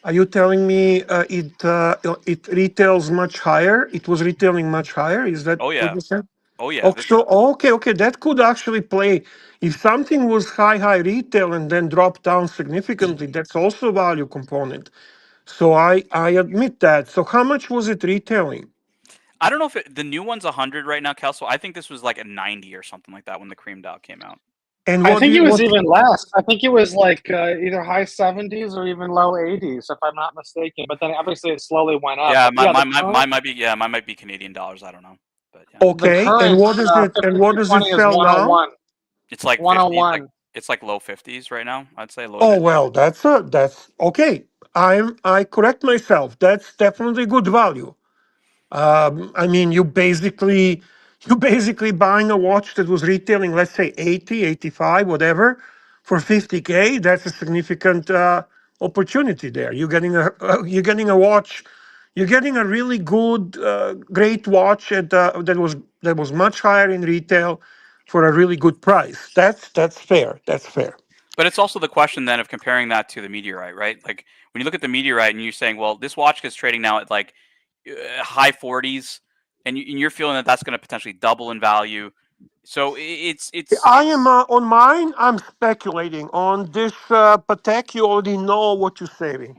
Are you telling me it retails much higher? It was retailing much higher. Is that Oh what yeah. you said? Oh yeah. Oh, so okay, that could actually play. If something was high retail and then dropped down significantly, that's also a value component. So I admit that. So how much was it retailing? I don't know if the new one's 100 right now, Kelso. I think this was like a 90 or something like that when the cream dial came out. And I think it was what? even less. I think it was like either high 70s or even low 80s, if I'm not mistaken. But then obviously it slowly went up. Yeah, But mine might be Canadian dollars. I don't know, but yeah, the Okay, and current what is it? And what does it 5320 is sell now? 101. it's like 50, like 101. it's like low 50s right now. I'd say low. Oh well, that's okay. I correct myself. That's definitely good value. I mean, you basically buying a watch that was retailing, let's say 80, 85, whatever, for 50K. That's a significant opportunity there. You're getting a watch. You're getting a really good, great watch that was much higher in retail for a really good price. That's fair. That's fair. But it's also the question then of comparing that to the meteorite, right? Like when you look at the meteorite and you're saying, well, this watch is trading now at like high 40s, and you're feeling that that's going to potentially double in value. So I am on mine. I'm speculating on this Patek. You already know what you're saving.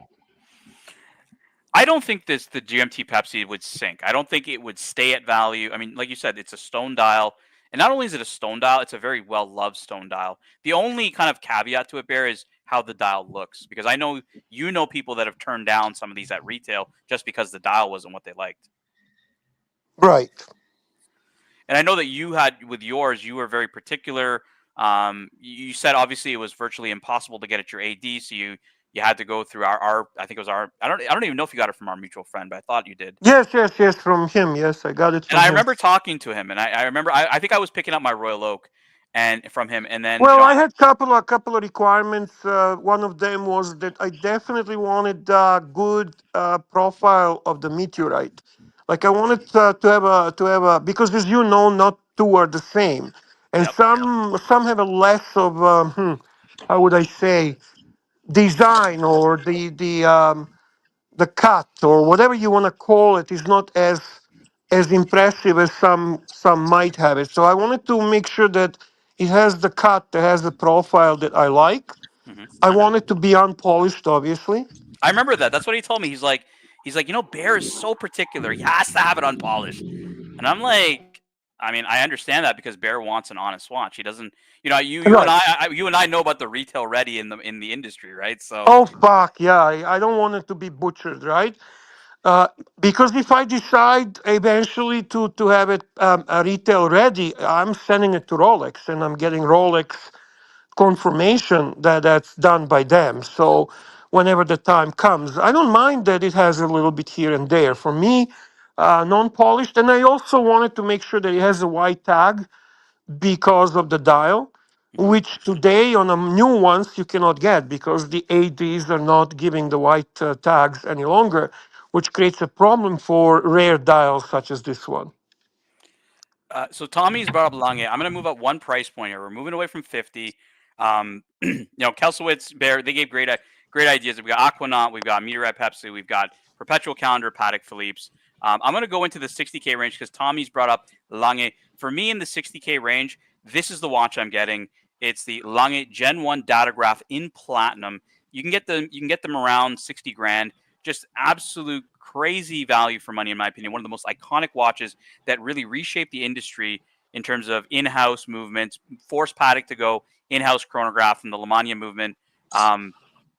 I don't think the GMT Pepsi would sink. I don't think it would stay at value. I mean, like you said, it's a stone dial. And not only is it a stone dial, it's a very well loved stone dial. The only kind of caveat to it, Bear, is how the dial looks. Because I know you know people that have turned down some of these at retail just because the dial wasn't what they liked. Right. And I know that you had with yours, you were very particular. You said obviously it was virtually impossible to get at your AD, so you had to go through our I think it was our I don't even know if you got it from our mutual friend, but I thought you did. Yes, from him. Yes, I got it And from I him. remember talking to him, and I remember I think I was picking up my Royal Oak and from him, and then Well, I had a couple of requirements. One of them was that I definitely wanted a good profile of the meteorite. Like I wanted to have a because as you know, not two are the same, and yep. some have a less of how would I say design or the cut or whatever you want to call it is not as impressive as some might have it. So I wanted to make sure that it has the cut, that has the profile that I like. Hmm. I want it to be unpolished, obviously. I remember that. That's what he told me. He's like, Bear is so particular. He has to have it unpolished. And I'm like, I mean, I understand that because Bear wants an honest watch. He doesn't, Right. you and I know about the retail ready in the industry, right? So Oh fuck yeah! I don't want it to be butchered, right? Uh, because if I decide eventually to have it retail ready, I'm sending it to Rolex, and I'm getting Rolex confirmation that that's done by them. So whenever the time comes, I don't mind that it has a little bit here and there. For me, non-polished, and I also wanted to make sure that it has a white tag because of the dial, mhm. which today on the new ones you cannot get because the ADs are not giving the white tags any longer, which creates a problem for rare dials such as this one. So Tommy's brought up Lange. I'm going to move up one price point here. We're moving away from 50. Kelsowitz, Bear, they gave great ideas. We've got Aquanaut, we've got Meteorite Pepsi, we've got Perpetual Calendar, Patek Philippe's. I'm going to go into the 60K range because Tommy's brought up Lange. For me, in the 60K range, this is the watch I'm getting. It's the Lange Gen 1 Datograph in platinum. You can get them around 60 grand. Just absolute crazy value for money, in my opinion. One of the most iconic watches that really reshaped the industry in terms of in-house movements, forced Patek to go in-house chronograph from the Lemania movement.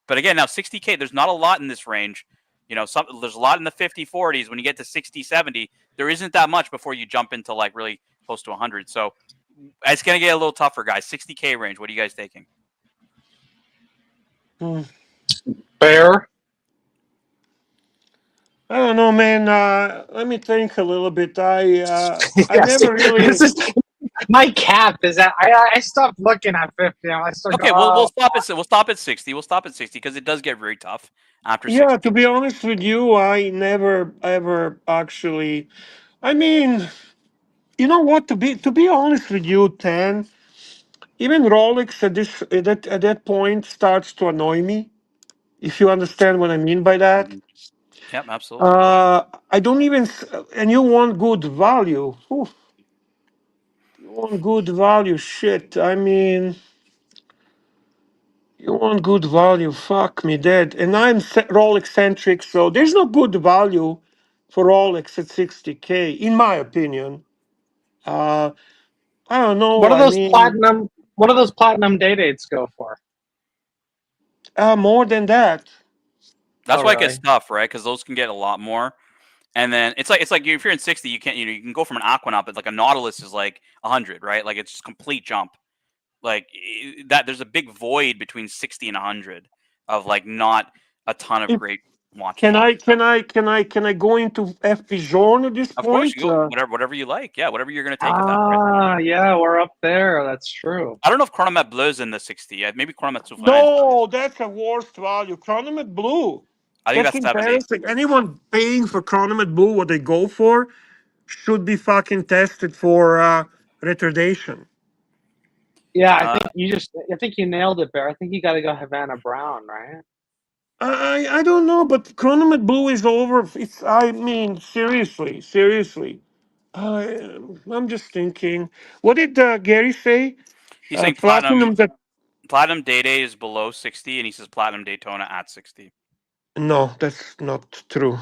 But again, now 60K, there's not a lot in this range. There's a lot in the 50, 40s. When you get to 60, 70, there isn't that much before you jump into like really close to 100. So it's going to get a little tougher, guys. 60K range. What are you guys taking? Bear. I don't know, man. Let me think a little bit. I Yes, never really. this is my cap. Is that I stopped looking at 50. I started. Okay, we'll stop at 60. We'll stop at 60 because it does get very tough after 60. Yeah, to be honest with you, I never ever actually. I mean, you know what? To be honest with you, Tan, even Rolex at that point starts to annoy me. If you understand what I mean by that. Mhm. Yep, absolutely. I don't even. And you want good value. Oof, you want good value. Shit. I mean. You want good value? Fuck me dead. And I'm Rolex centric, so there's no good value for Rolex at 60K, in my opinion. I don't know. What are I those mean, platinum What do those platinum day-dates go for? More than that. That's Oh, why it gets really? tough, right? Because those can get a lot more. And then it's like if you're in 60, you can't you can go from an Aquanaut, but like a Nautilus is like 100, right? Like it's just complete jump. Like that, there's a big void between 60 and 100 of like not a ton of If, great watches. can I go into FP zone at this Of course, point? you go whatever you like. Yeah, whatever you're gonna take at that price. Ah, yeah, we're up there. That's true. I don't know if Chronomet Bleu's in the 60. Yeah, maybe Chronomet Souverain. No, that's a worst value. Chronomet Blue. I think That's that's 70. embarrassing. Anyone paying for Chronomet Blue, what they go for, should be fucking tested for retardation. Yeah, I think you nailed it, Bear. I think you got to go Havana Brown, right? I don't know, but Chronomet Blue is over. It's I mean seriously. I'm just thinking. What did Gary say? He's saying Platinum. That Platinum Day-Date is below 60, and he says Platinum Daytona at 60. no, that's not true.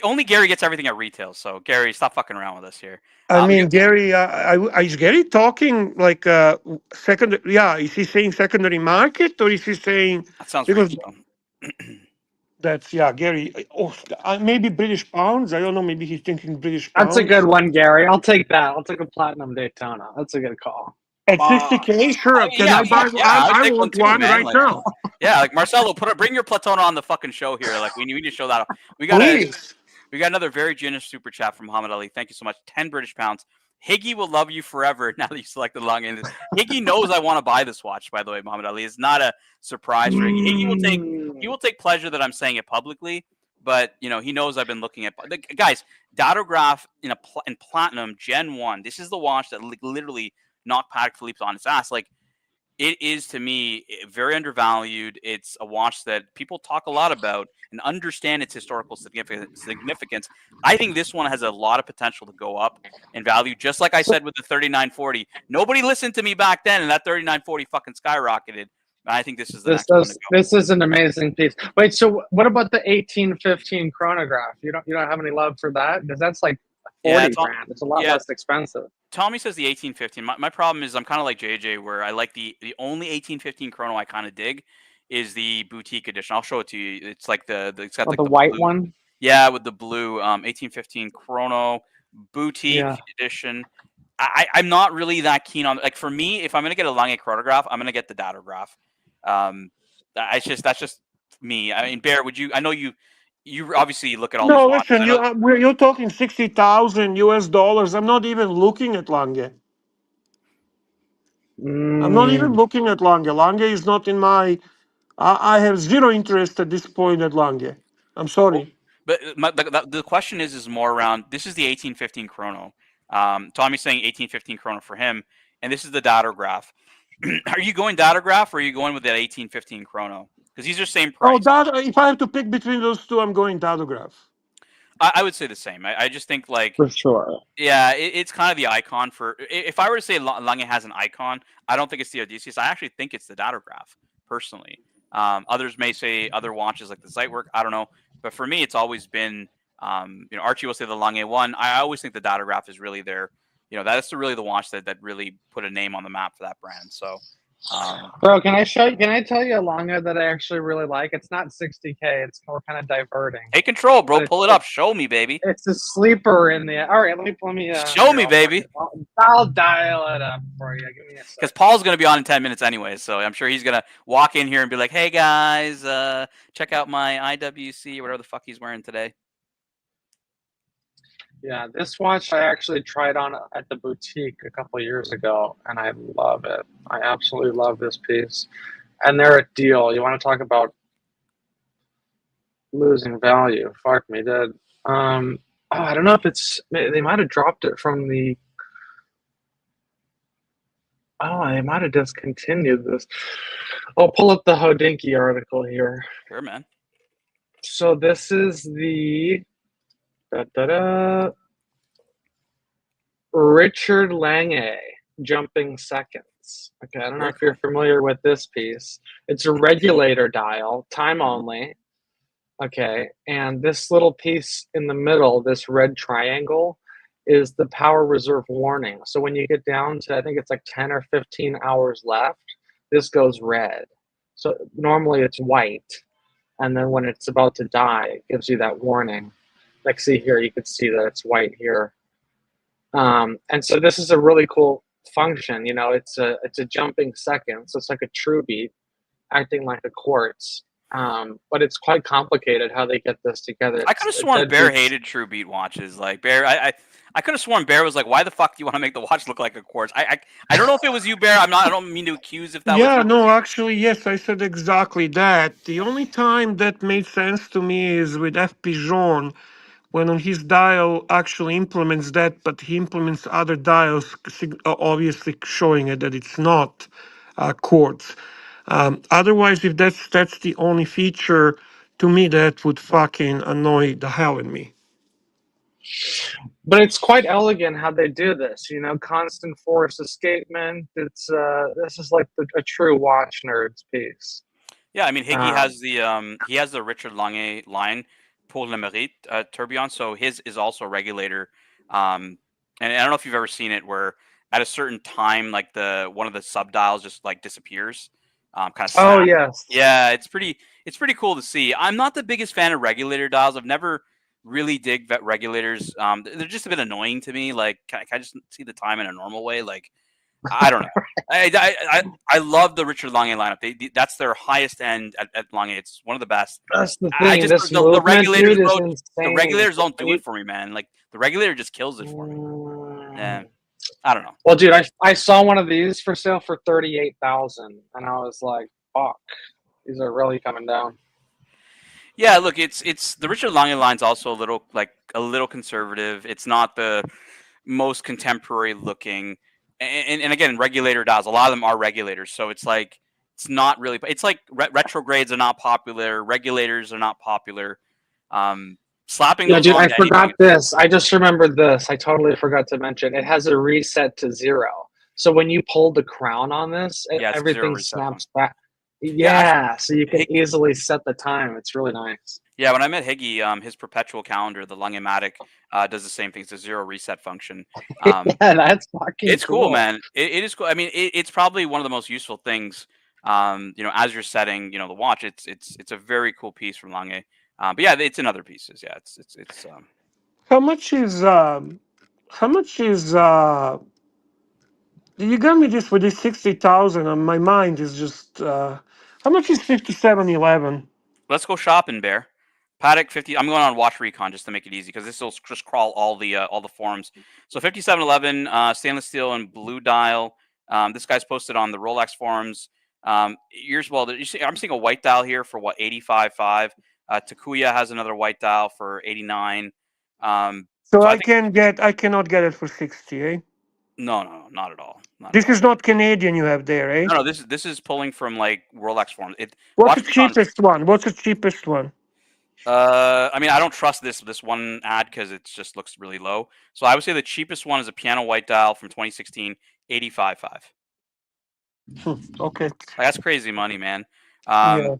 Only Gary gets everything at retail, so Gary, stop fucking around with us here. I mean, Gary, is Gary talking like secondary? Yeah, is he saying secondary market or is he saying That sounds because retail. that's Gary? Oh, maybe British pounds. I don't know. Maybe he's thinking British pounds. That's a good one, Gary. I'll take that. I'll take a Platinum Daytona. That's a good call. At 60K, sure. Can I buy? I want one man. right Like, now. Yeah, like Marcelo, bring your Platona on the fucking show here. Like we need to show that off. We got another very generous super chat from Muhammad Ali. Thank you so much. 10 British pounds. Higgy will love you forever now that you selected Lange. Higgy knows I want to buy this watch, by the way, Muhammad Ali. It's not a surprise for Higgy. He will take pleasure that I'm saying it publicly, but you know, he knows I've been looking at guys, Datograph in platinum Gen 1. This is the watch that literally knocked Patek Philippe's on its ass. Like it is to me very undervalued. It's a watch that people talk a lot about and understand its historical significance. I think this one has a lot of potential to go up in value, just like I said with the 3940. Nobody listened to me back then, and that 3940 fucking skyrocketed. I think this is the next one to go. This is an amazing piece. Wait, so what about the 1815 chronograph? You don't have any love for that? Because that's like 40 grand. It's a lot less expensive. Tommy says the 1815. My problem is I'm kind of like JJ, where I like the only 1815 chrono I kind of dig is the boutique edition. I'll show it to you. It's like it's got like the white blue one. Yeah, with the blue 1815 chrono boutique edition. I'm not really that keen on, like, for me, if I'm gonna get a Lange chronograph, I'm gonna get the Datograph. That's just me. I mean, Bear, would you? I know you obviously look at all these watches. No, listen, you're talking $60,000 US. I'm not even looking at Lange. I'm not even looking at Lange. Lange is not in my. I have zero interest at this point at Lange. I'm sorry. But the question is more around. This is the 1815 chrono. Tommy's saying 1815 chrono for him, and this is the Datograph. Are you going Datograph or are you going with that 1815 chrono? Because these are same price. Oh, if I have to pick between those two, I'm going Datograph. I would say the same. I just think, like, for sure. Yeah, it's kind of the icon for. If I were to say Lange has an icon, I don't think it's the Odysseus. I actually think it's the Datograph, personally. Others may say other watches like the Zeitwerk. I don't know, but for me, it's always been. Archie will say the Lange one. I always think the Datograph is really their. That's really the watch that really put a name on the map for that brand. So. Bro, can I tell you a Lange that I actually really like? It's not 60K. It's more kind of diverting. Hey, Control, bro, pull it up. Show me, baby. It's a sleeper in the. All right, let me. Show me, baby. I'll dial it up for you. Give me a second. Because Paul's gonna be on in 10 minutes anyway, so I'm sure he's gonna walk in here and be like, "Hey guys, check out my IWC or whatever the fuck he's wearing today." Yeah, this watch I actually tried on at the boutique a couple of years ago, and I love it. I absolutely love this piece. And they're a deal. You want to talk about losing value? Fuck me, dead. I don't know if they might have dropped it from the. Oh, they might have discontinued this. I'll pull up the Hodinkee article here. Sure, man. So this is the. Richard Lange, Jumping Seconds. Okay, I don't know if you're familiar with this piece. It's a regulator dial, time only. Okay, and this little piece in the middle, this red triangle, is the power reserve warning. So when you get down to, I think it's like 10 or 15 hours left, this goes red. So normally it's white. And then when it's about to die, it gives you that warning. Like, see here, you can see that it's white here. And so this is a really cool function. You know, it's a jumping second. So it's like a true beat acting like a quartz. But it's quite complicated how they get this together. I could have sworn Bear hated True Beat watches. Like Bear, I could have sworn Bear was like, "Why the fuck do you want to make the watch look like a quartz?" I don't know if it was you, Bear. I don't mean to accuse if that was. Yeah, no, actually, yes, I said exactly that. The only time that made sense to me is with F. Pigeon, when on his dial actually implements that, but he implements other dials, obviously showing it that it's not quartz. Otherwise, if that's the only feature, to me, that would fucking annoy the hell in me. But it's quite elegant how they do this. You know, constant force escapement. It's this is like a true watch nerd's piece. Yeah, I mean Higgy has the Richard Lange line pour le mérite tourbillon, so his is also a regulator. And I don't know if you've ever seen it where at a certain time, like one of the subdials just like disappears. Kind of Oh yes. Yeah, it's pretty cool to see. I'm not the biggest fan of regulator dials. I've never really dig vet regulators. They're just a bit annoying to me. Like, can I just see the time in a normal way? Like, I don't know. I love the Richard Lange lineup. That's their highest end at Lange. It's one of the best. That's the thing. The regulators don't do it for me, man. Like the regulator just kills it for me. Yeah. I don't know. Well, dude, I saw one of these for sale for $38,000, and I was like, "Fuck, these are really coming down." Yeah, look, it's the Richard Lange line's also a little conservative. It's not the most contemporary looking, and again, regulator dials. A lot of them are regulators, so it's like it's not really. It's like retrogrades are not popular. Regulators are not popular. Slapping. Yeah, dude, I forgot this. I just remembered this. I totally forgot to mention. It has a reset to 0. So when you pull the crown on this, everything snaps back. Yeah, so you can easily set the time. It's really nice. Yeah, when I met Higgy, his perpetual calendar, the Lange-matic, does the same thing. It's a 0 reset function. Yeah, that's fucking It's cool, man. It is cool. I mean, it's probably one of the most useful things. You know, as you're setting, the watch, it's a very cool piece from Lange. But yeah, it's in other pieces. Yeah, it's. How much is you got me this with this 60,000, and my mind is just how much is 5711? Let's go shopping, Bear. Paddock 50. I'm going on Watch Recon just to make it easy because this will just crawl all the forums. So 5711 stainless steel and blue dial. This guy's posted on the Rolex forums. I'm seeing a white dial here for what 85.5. Takuya has another white dial for 89. So I cannot get it for 60, eh? No, not at all. This is not Canadian you have there, eh? No, this is pulling from like Rolex forums. What's the cheapest one? What's the cheapest one? I mean, I don't trust this one ad because it just looks really low. So I would say the cheapest one is a piano white dial from 2016, 85.5. Okay. That's crazy money, man. Yeah.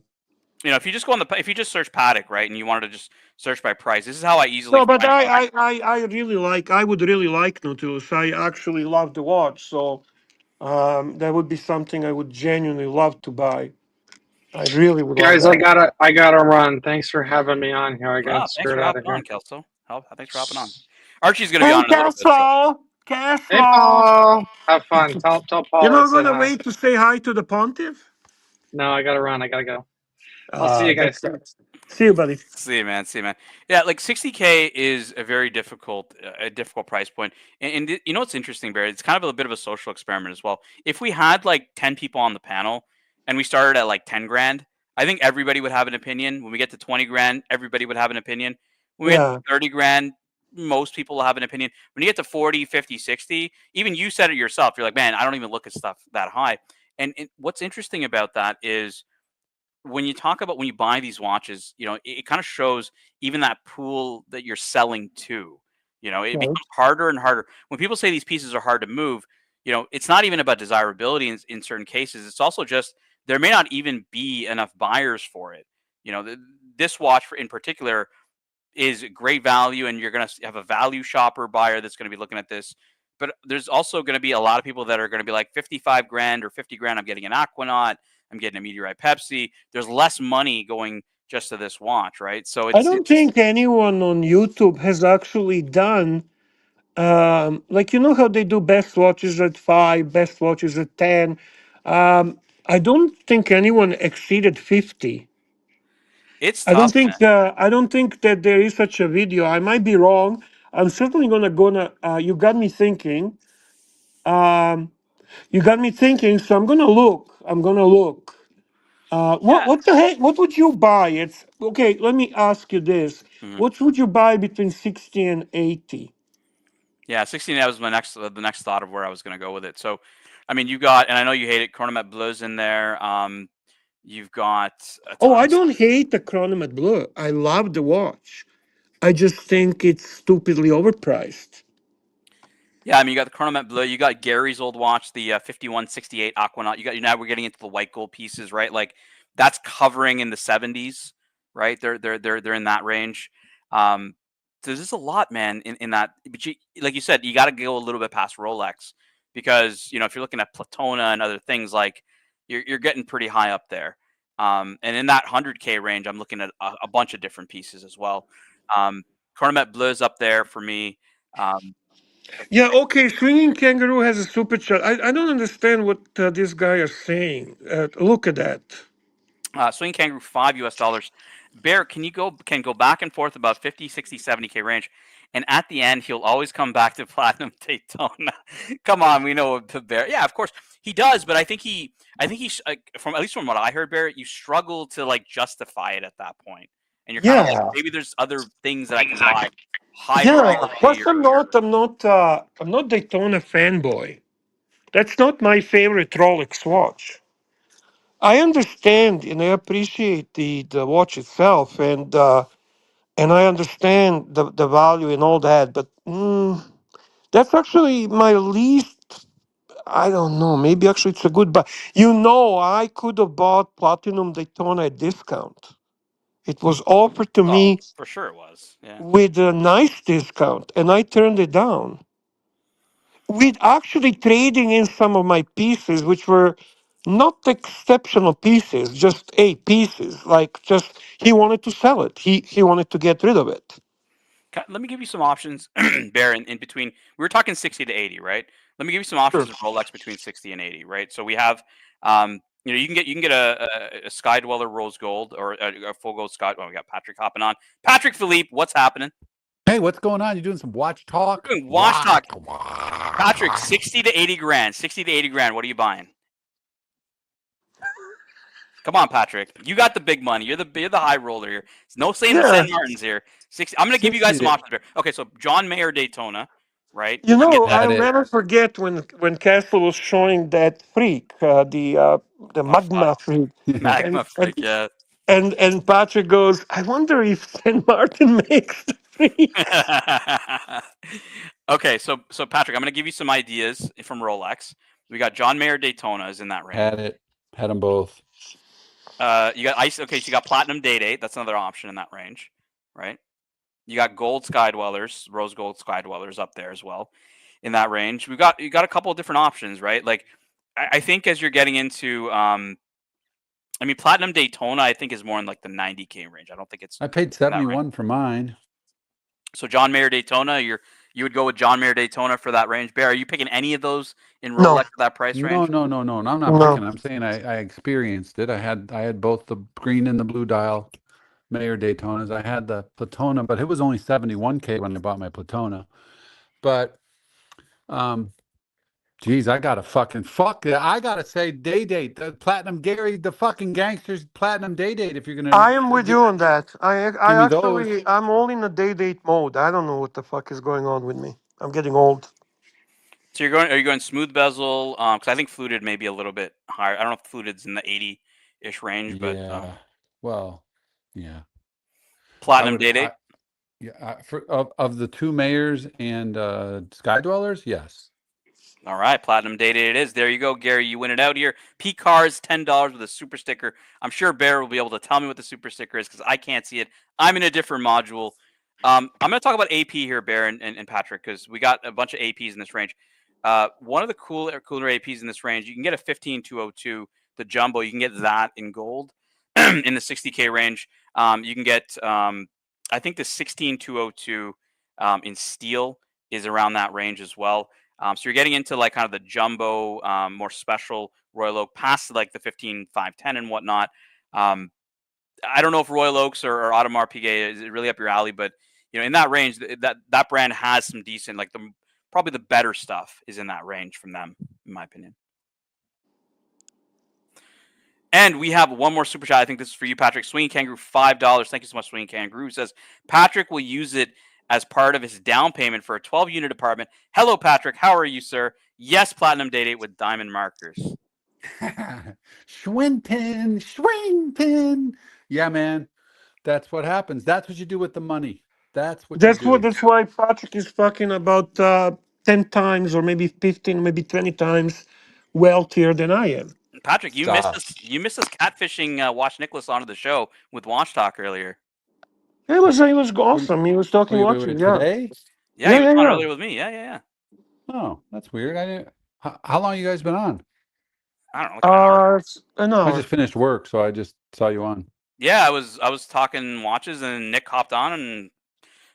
If you just go if you just search Paddock, right, and you wanted to just search by price, this is how I easily. No, but I would really like Nautilus. I actually love the watch, so that would be something I would genuinely love to buy. I really would. Guys, I gotta run. Thanks for having me on here. I got screwed out of here. Kelso. Thanks for hopping on. Archie's gonna be on in a little bit. Hey, Paul. Have fun. Tell Paul. You're not gonna wait to say hi to the Pontiff? No, I gotta run. I gotta go. I'll see you guys. See you, buddy. See you, man. Yeah, like 60K is a very difficult price point. And you know what's interesting, Barry? It's kind of a bit of a social experiment as well. If we had like 10 people on the panel and we started at like 10 grand, I think everybody would have an opinion. When we get to 20 grand, everybody would have an opinion. When we get to 30 grand, most people will have an opinion. When you get to 40, 50, 60, even you said it yourself. You're like, man, I don't even look at stuff that high. And what's interesting about that is when you talk about when you buy these watches, it kind of shows even that pool that you're selling to. It becomes harder and harder. When people say these pieces are hard to move, it's not even about desirability in certain cases. It's also just there may not even be enough buyers for it. This watch in particular, is great value, and you're going to have a value shopper buyer that's going to be looking at this. But there's also going to be a lot of people that are going to be like 55 grand or 50 grand. I'm getting an Aquanaut. I'm getting a Meteorite Pepsi. There's less money going just to this watch, right? So I don't think anyone on YouTube has actually done like, you know how they do best watches at 5, best watches at 10. I don't think anyone exceeded 50. it's I don't tough, man. think I don't think that there is such a video. I might be wrong. I'm certainly gonna. You got me thinking. Um, you got me thinking. So I'm gonna look. I'm gonna look. Yeah. What the heck? What would you buy? It's okay. Let me ask you this: Mhm. what would you buy between 60 and 80? Yeah, 16. That was my next the next thought of where I was going to go with it. So, I mean, you got, and I know you hate it, Chronomet Blues in there. You've got a Oh, I ton. don't hate the Chronomet Blue. I love the watch. I just think it's stupidly overpriced. Yeah, I mean, you got the Chronomet Bleu. You got Gary's old watch, the 5168 Aquanaut. You got, now we're getting into the white gold pieces, right? Like that's covering in the 70s, right? They're in that range. So there's just a lot, man, in that. But you, like you said, you got to go a little bit past Rolex because if you're looking at Platona and other things, like you're getting pretty high up there. And in that 100K range, I'm looking at a bunch of different pieces as well. Chronomet Bleu's up there for me. Um, Yeah, okay. Swinging Kangaroo has a super chat. I don't understand what this guy is saying. Look at that. Swing Kangaroo, $5 US. Bear, can go back and forth about 50, 60, 70K range. And at the end, he'll always come back to Platinum Daytona. Come on, we know the Bear. Yeah, of course he does, but I think he's from, at least from what I heard, Bear, you struggle to like justify it at that point, and you're kind of like, Yeah, maybe there's other things that I can buy higher yeah. up. Plus, I'm not Daytona fanboy. That's not my favorite Rolex watch. I understand and I appreciate the watch itself, and I understand the value and all that, but that's actually my least. I don't know. Maybe actually it's a good buy. I could have bought Platinum Daytona at discount. It was offered to Oh, me for sure it was. Yeah. with a nice discount, and I turned it down. With actually trading in some of my pieces, which were not exceptional pieces, just A pieces. Like just he wanted to sell it. He wanted to get rid of it. Let me give you some options, Bear, in between. We were talking 60 to 80, right? Let me give you some Sure. options of Rolex between 60 and 80, right? So we have, you can get a Sky Dweller Rose Gold or a full gold Sky. Oh, we got Patrick hopping on. Patrick Philippe, what's happening? Hey, what's going on? You doing some watch talk? We're doing watch talk. Patrick, 60 to 80 grand. 60 to 80 grand. What are you buying? Come on, Patrick. You got the big money. You're the high roller here. There's no saying the Yeah. San Martins here. 60. I'm gonna give you guys 60 some to options here. Okay, so John Mayer Daytona, right? You You get know, that. I'll Had it. never forget when Castle was showing that freak, the Oh fuck. magma freak, and Magma and freak, yeah. and Patrick goes, I wonder if St. Martin makes the freaks. Okay, so Patrick, I'm gonna give you some ideas from Rolex. We got John Mayer Daytonas in that range. Had it. Had them both. You got ice. Okay, so you got Platinum Day-Date. That's another option in that range, right? You got Gold Sky Dwellers, Rose Gold Sky Dwellers up there as well in that range. You got a couple of different options, right? Like I think as you're getting into I mean, Platinum Daytona, I think is more in like the 90K range. I don't think it's I paid in that range. 71 for mine. So John Mayer Daytona, you would go with John Mayer Daytona for that range. Bear, are you picking any of those in No, Rolex for that price No, range? no, no, no. I'm not no. picking. I'm saying I experienced it. I had both the green and the blue dial Mayor Daytonas. I had the Platona, but it was only 71K when I bought my Platona. But geez, I gotta I gotta say Day-Date, the Platinum Gary, the fucking gangsters Platinum Day-Date. If you're gonna I am with you on that. give me those. I'm all in a day-date mode. I don't know what the fuck is going on with me. I'm getting old. So are you going smooth bezel? Because I think fluted may be a little bit higher. I don't know if fluted's in the 80-ish range, but Yeah. Well, yeah. I Platinum would. Day-Date. Of the two mayors and Sky Dwellers, yes. All right, Platinum Day-Date it is. There you go, Gary. You win it out here. P Cars, $10 with a super sticker. I'm sure Bear will be able to tell me what the super sticker is because I can't see it. I'm in a different module. I'm going to talk about AP here, Bear and Patrick, because we got a bunch of APs in this range. One of the cooler APs in this range, you can get a 15202, the jumbo. You can get that in gold in the 60K range. You can get, I think the 16202 in steel is around that range as well. So you're getting into like kind of the jumbo, more special Royal Oak, past like the 15510 and whatnot. I don't know if Royal Oaks or Audemars Piguet is really up your alley, but in that range, that brand has some decent, like probably the better stuff is in that range from them, in my opinion. And we have one more super chat. I think this is for you, Patrick. Swinging Kangaroo, $5. Thank you so much, Swinging Kangaroo. Says Patrick will use it as part of his down payment for a 12-unit apartment. Hello, Patrick. How are you, sir? Yes, Platinum Day-Date with diamond markers. Swing pin. Yeah, man. That's what happens. That's what you do with the money. That's what you do. That's why Patrick is fucking about 10 times or maybe 15, maybe 20 times wealthier than I am. Patrick, you missed us. You missed us catfishing Watch Nicholas onto the show with Watch Talk earlier. It was awesome. He was talking watching. Yeah. Today? Yeah, he was on earlier with me. Yeah. Oh, that's weird. I didn't. How long you guys been on? I don't know. Like an hour. I just finished work, so I just saw you on. Yeah, I was talking watches, and Nick hopped on, and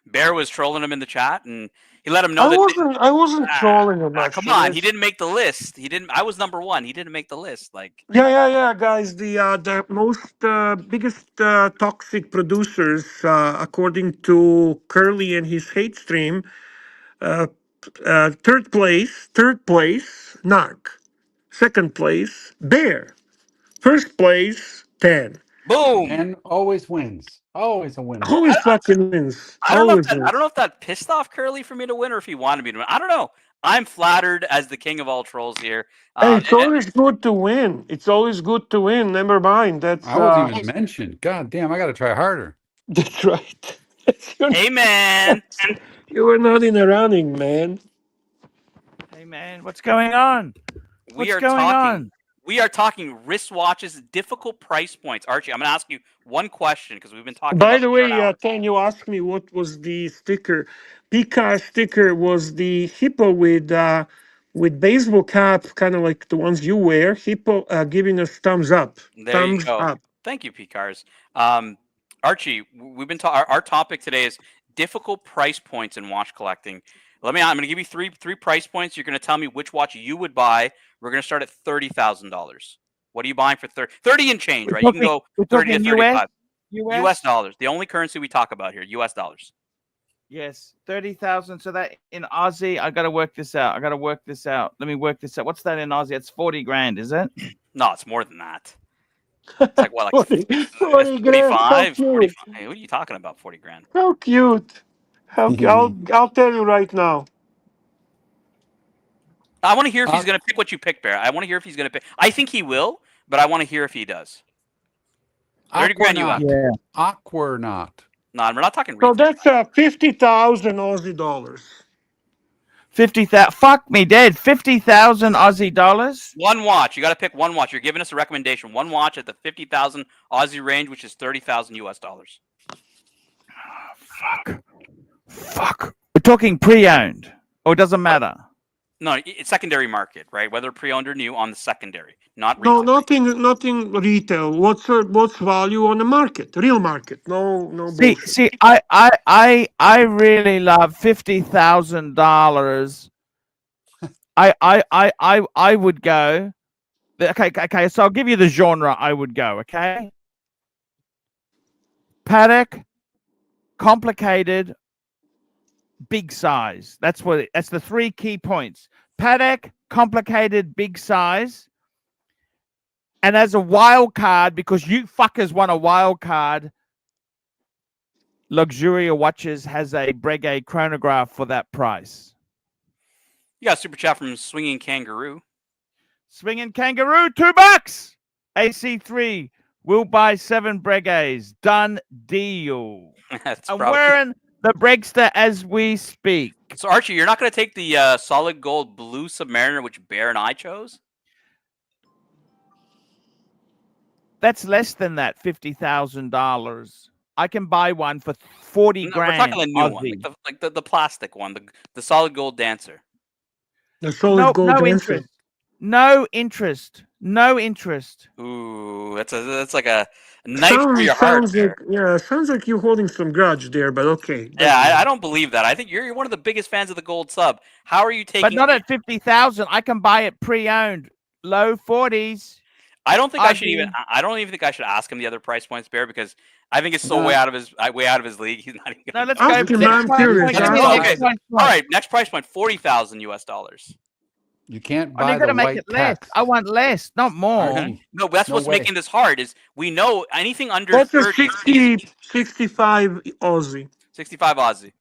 Bear was trolling him in the chat, and he let him know I wasn't trolling him. Come on, he didn't make the list. He didn't. I was number one. He didn't make the list. Like. Yeah, guys. The most biggest toxic producers, according to Curly and his hate stream, third place, Narc. Second place, Bear. First place, 10. Boom! And always wins. Always a winner. Always fucking wins. I don't know if that pissed off Curly for me to win or if he wanted me to win. I don't know. I'm flattered as the king of all trolls here. Hey, it's always good to win. It's always good to win. Never mind. I wasn't even mentioned. God damn, I got to try harder. That's right. Hey, man. You were not in the running, man. Hey, man. What's going on? We are talking wristwatches, difficult price points. Archie, I'm going to ask you one question because we've been talking By about the way, Ken, you asked me what was the sticker. Picard sticker was the hippo with baseball cap, kind of like the ones you wear. Hippo giving us thumbs up. There you go. Thank you, Picars. Archie, we've been our topic today is difficult price points in watch collecting. I'm going to give you three price points. You're going to tell me which watch you would buy. We're going to start at $30,000. What are you buying for 30 and change, right? You can go 30 to 35. US dollars. The only currency we talk about here, US dollars. Yes, 30,000. So that in Aussie, I got to work this out. Let me work this out. What's that in Aussie? It's 40 grand, is it? No, it's more than that. It's like what, like 40 grand. 45? What are you talking about? 40 grand. How cute. I'll tell you right now. I want to hear if he's going to pick what you picked, Bear. I want to hear if he's going to pick. I think he will, but I want to hear if he does. 30 grand US. Yeah. Aquanaut. No, we're not talking. So that's 50,000 Aussie dollars. 50,000. Fuck me dead. 50,000 Aussie dollars. One watch. You got to pick one watch. You're giving us a recommendation. One watch at the 50,000 Aussie range, which is 30,000 US dollars. Fuck. We're talking pre-owned, or it doesn't matter. No, it's secondary market, right? Whether pre-owned or new on the secondary, not retail. No, nothing retail. What's value on the market? Real market. No bullshit. See, I really love $50,000. I would go. Okay. So I'll give you the genre I would go. Okay. Patek, complicated, big size. That's the three key points. Patek, complicated, big size. And as a wild card, because you fuckers want a wild card, Luxuria Watches has a Breguet chronograph for that price. You got a super chat from Swinging Kangaroo. Swinging Kangaroo, $2. AC3 will buy 7 Breguets. Done deal. I'm wearing the Bregster as we speak. So Archie, you're not going to take the solid gold blue Submariner, which Bear and I chose? That's less than that, $50,000. I can buy one for 40 No, grand. we're talking the new one, Aussie. like the plastic one, the solid gold dancer. The solid gold no answer. interest. No interest. No interest. Ooh, that's like a knife through your heart. Sounds like, yeah, sounds like you're holding some grudge there, but okay. Yeah, I don't believe that. I think you're one of the biggest fans of the gold sub. How are you taking? But not at 50,000. I can buy it pre-owned, low 40s. I don't think I should Aussie. even. I don't even think I should ask him the other price points, Bear, because I think it's so No. way out of his league. He's not even. No, let's Ask go. him, Next I'm price curious. point, give me Ask the him. next Okay. price All point. right, next price point, $40,000 US. You can't Oh, you buy got to the make white it less. tax. I want less, not more. Archie, No, that's No what's way. making this hard. Is we know anything under That's a 30 is 60, 65 Aussie. 65 Aussie.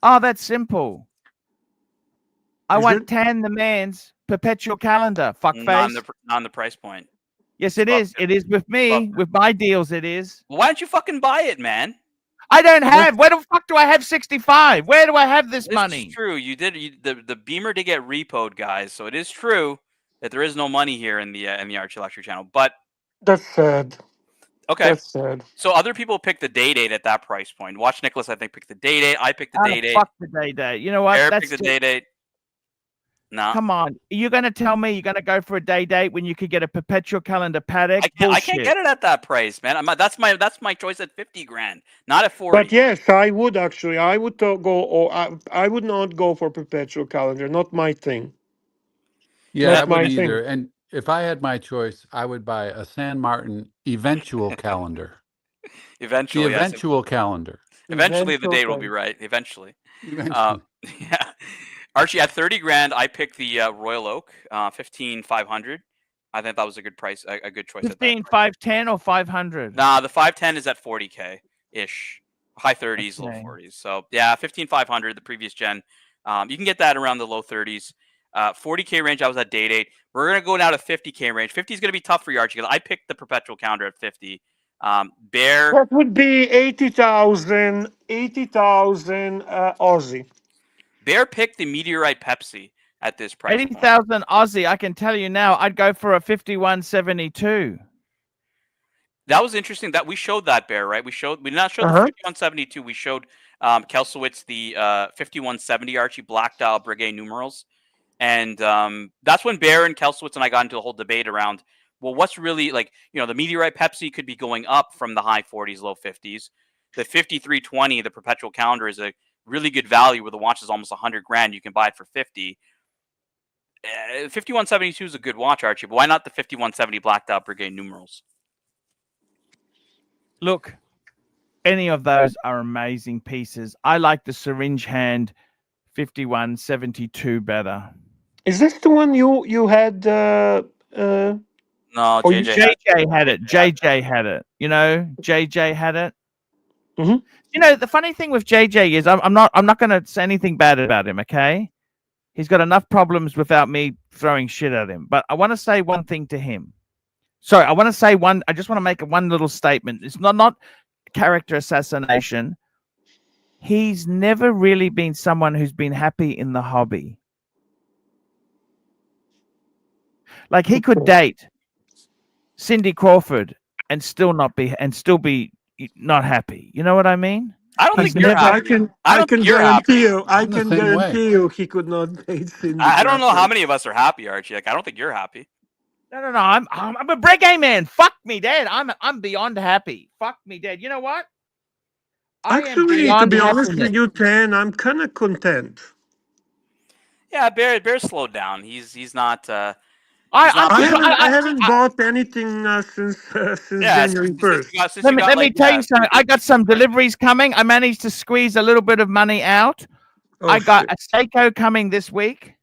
Oh, that's simple. I Is want it? 10 the man's perpetual calendar. Not Fuckface. on the price point. Yes, it is. It is with me. With my deals, it is. Well, why don't you fucking buy it, man? I don't have. Where the fuck do I have 65? Where do I have this money? It's true. The Beamer did get repoed, guys. So it is true that there is no money here in the Archie Luxury channel. But That's sad. okay, That's sad. so other people pick the Day-Date at that price point. Watch Nicholas, I think, pick the Day-Date. I picked the Oh, Day-Date. fuck the Day-Date. You know what? Eric That's picked the just- Day-Date. No, Come on. You're going to tell me you're going to go for a Day-Date when you could get a perpetual calendar Patek? I can't get it at that price, man. That's my choice at 50 grand, not at 40. But yes, I would actually. I would go. Or I would not go for perpetual calendar. Not my thing. Yeah, Not I my wouldn't thing. either. And if I had my choice, I would buy a San Martin eventual calendar. Eventually, The yes. eventual calendar. Eventually, the Eventual date will calendar. be right. Eventually. Eventually. Yeah. Archie, at 30 grand, I picked the Royal Oak, 15,500. I think that was a good price, a good choice. 15, 510 or 500? Nah, the 510 is at 40K ish, high 30s, Okay. low 40s. So yeah, 15,500, the previous gen. You can get that around the low 30s. 40K range, I was at Day-Date. We're gonna go now to 50K range. 50 is gonna be tough for you, Archie, because I picked the perpetual calendar at 50. Bear. That would be 80,000 Aussie. Bear picked the Meteorite Pepsi at this price. 80,000 Aussie. I can tell you now, I'd go for a 5172. That was interesting that we showed that, Bear, right? We did not show the 5172. We showed Kelsowitz the 5170 Archie black dial Breguet numerals. And that's when Bear and Kelsowitz and I got into a whole debate around, well, what's really like, the Meteorite Pepsi could be going up from the high 40s, low 50s. The 5320, the perpetual calendar, is a really good value where the watch is almost 100 grand. You can buy it for 50. 5172 is a good watch, Archie, but why not the 5170 blacked out Breguet numerals? Look, any of those are amazing pieces. I like the syringe hand 5172 better. Is this the one you had? No, Oh, JJ had it. JJ had it. JJ had it. Mhm. The funny thing with JJ is I'm not going to say anything bad about him. Okay, he's got enough problems without me throwing shit at him. But I want to say one thing to him. Sorry, I just want to make one little statement. It's not character assassination. He's never really been someone who's been happy in the hobby. Like he could date Cindy Crawford and still be not happy. You know what I mean? I don't think you're happy. I can guarantee you. I I'm the can same guarantee you he could not date Cindy. I don't know Crawford. how many of us are happy, Archie. Like, I don't think you're happy. No. I'm a Breguet man. Fuck me dead. I'm beyond happy. Fuck me dead. You know what? I am Actually, to beyond be honest happiness. with you, Tan, I'm kind of content. Yeah, Bear slowed down. He's not. I haven't bought anything since January 1st. Let me tell you something. I got some deliveries coming. I managed to squeeze a little bit of money out. Oh, I got shit. a Seiko coming this week.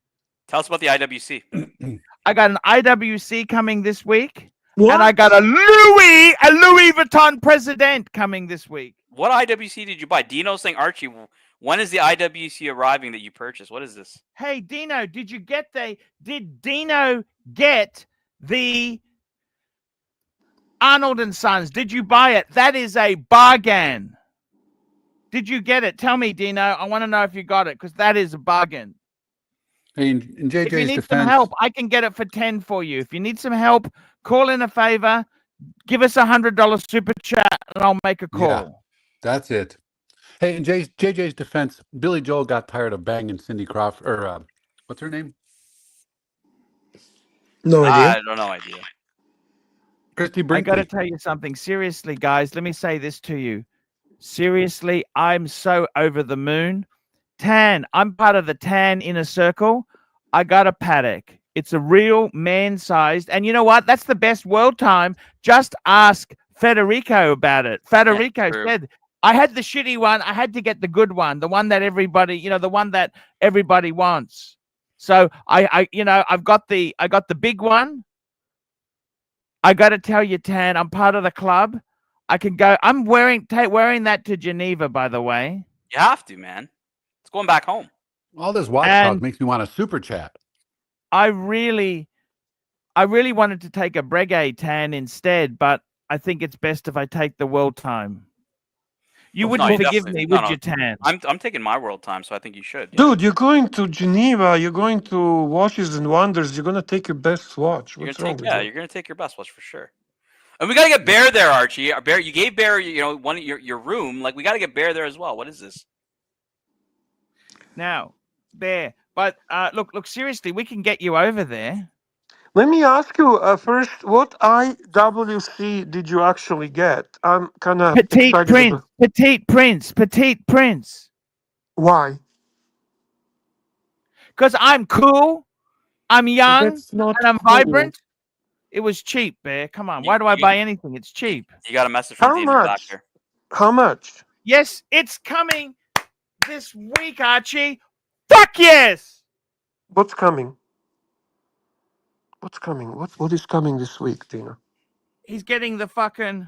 Tell us about the IWC. I got an IWC coming this week. What? And I got a Louis Vuitton President coming this week. What IWC did you buy? Dino's saying, Archie, when is the IWC arriving that you purchased? What is this? Hey, Dino, did Dino get the Arnold and Sons? Did you buy it? That is a bargain. Did you get it? Tell me, Dino. I want to know if you got it because that is a bargain. Hey, in JJ's If you need defense, some help, I can get it for 10 for you. If you need some help, call in a favor. Give us $100 super chat, and I'll make a call. Yeah, that's it. Hey, in JJ's defense, Billy Joel got tired of banging Cindy Crawford, or what's her name? No idea. I don't know idea. Christy I Brinkley. got to tell you something. Seriously, guys, let me say this to you. Seriously, I'm so over the moon. Tan, I'm part of the Tan inner circle. I got a Patek. It's a real man-sized. And you know what? That's the best world time. Just ask Federico about it. Federico said, I had the shitty one. I had to get the good one, the one that everybody, the one that everybody wants. So I've got the big one. I got to tell you, Tan, I'm part of the club. I can go. I'm wearing that to Geneva, by the way. You have to, man. It's going back home. All this watch talk makes me want to super chat. I really wanted to take a Breguet Tan instead, but I think it's best if I take the world time. You wouldn't forgive me, would you, Tan? I'm taking my world time, so I think you should. Yeah. Dude, you're going to Geneva. You're going to Watches and Wonders. You're gonna take your best watch. What's wrong with you? You're gonna take your best watch for sure. And we gotta get Bear there, Archie. Bear, you gave Bear, one of your room. Like, we gotta get Bear there as well. What is this? Now, Bear, but look, seriously, we can get you over there. Let me ask you first, what IWC did you actually get? I'm kind of excited. Petite Prince. Why? Because I'm cool, I'm young, and I'm vibrant. It was cheap, Bear. Come on. Why do I buy anything? It's cheep. You got a message from David back there. How much? Yes, it's coming this week, Archie. Fuck yes! What's coming? What's coming? What is coming this week, Tina? He's getting the fucking...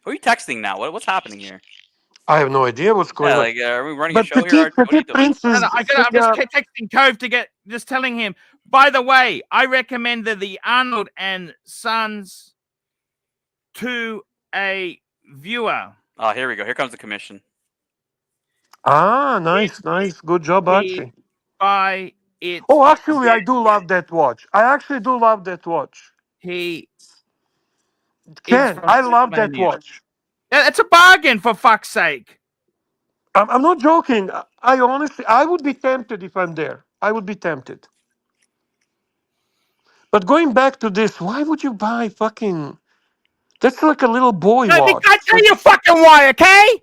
Who are you texting now? What's happening here? I have no idea what's going on. Like, are we running a show here? Petite Prince is... I'm just texting Cove just telling him, by the way, I recommended the Arnold and Sons to a viewer. Oh, here we go. Here comes the commission. Ah, nice. Good job, Archie. Buy it. Oh, actually, I do love that watch. I actually do love that watch. I love that watch. It's a bargain, for fuck's sake. I'm not joking. I honestly, I would be tempted if I'm there. I would be tempted. But going back to this, why would you buy fucking... That's like a little boy watch. I tell you fucking why, okay?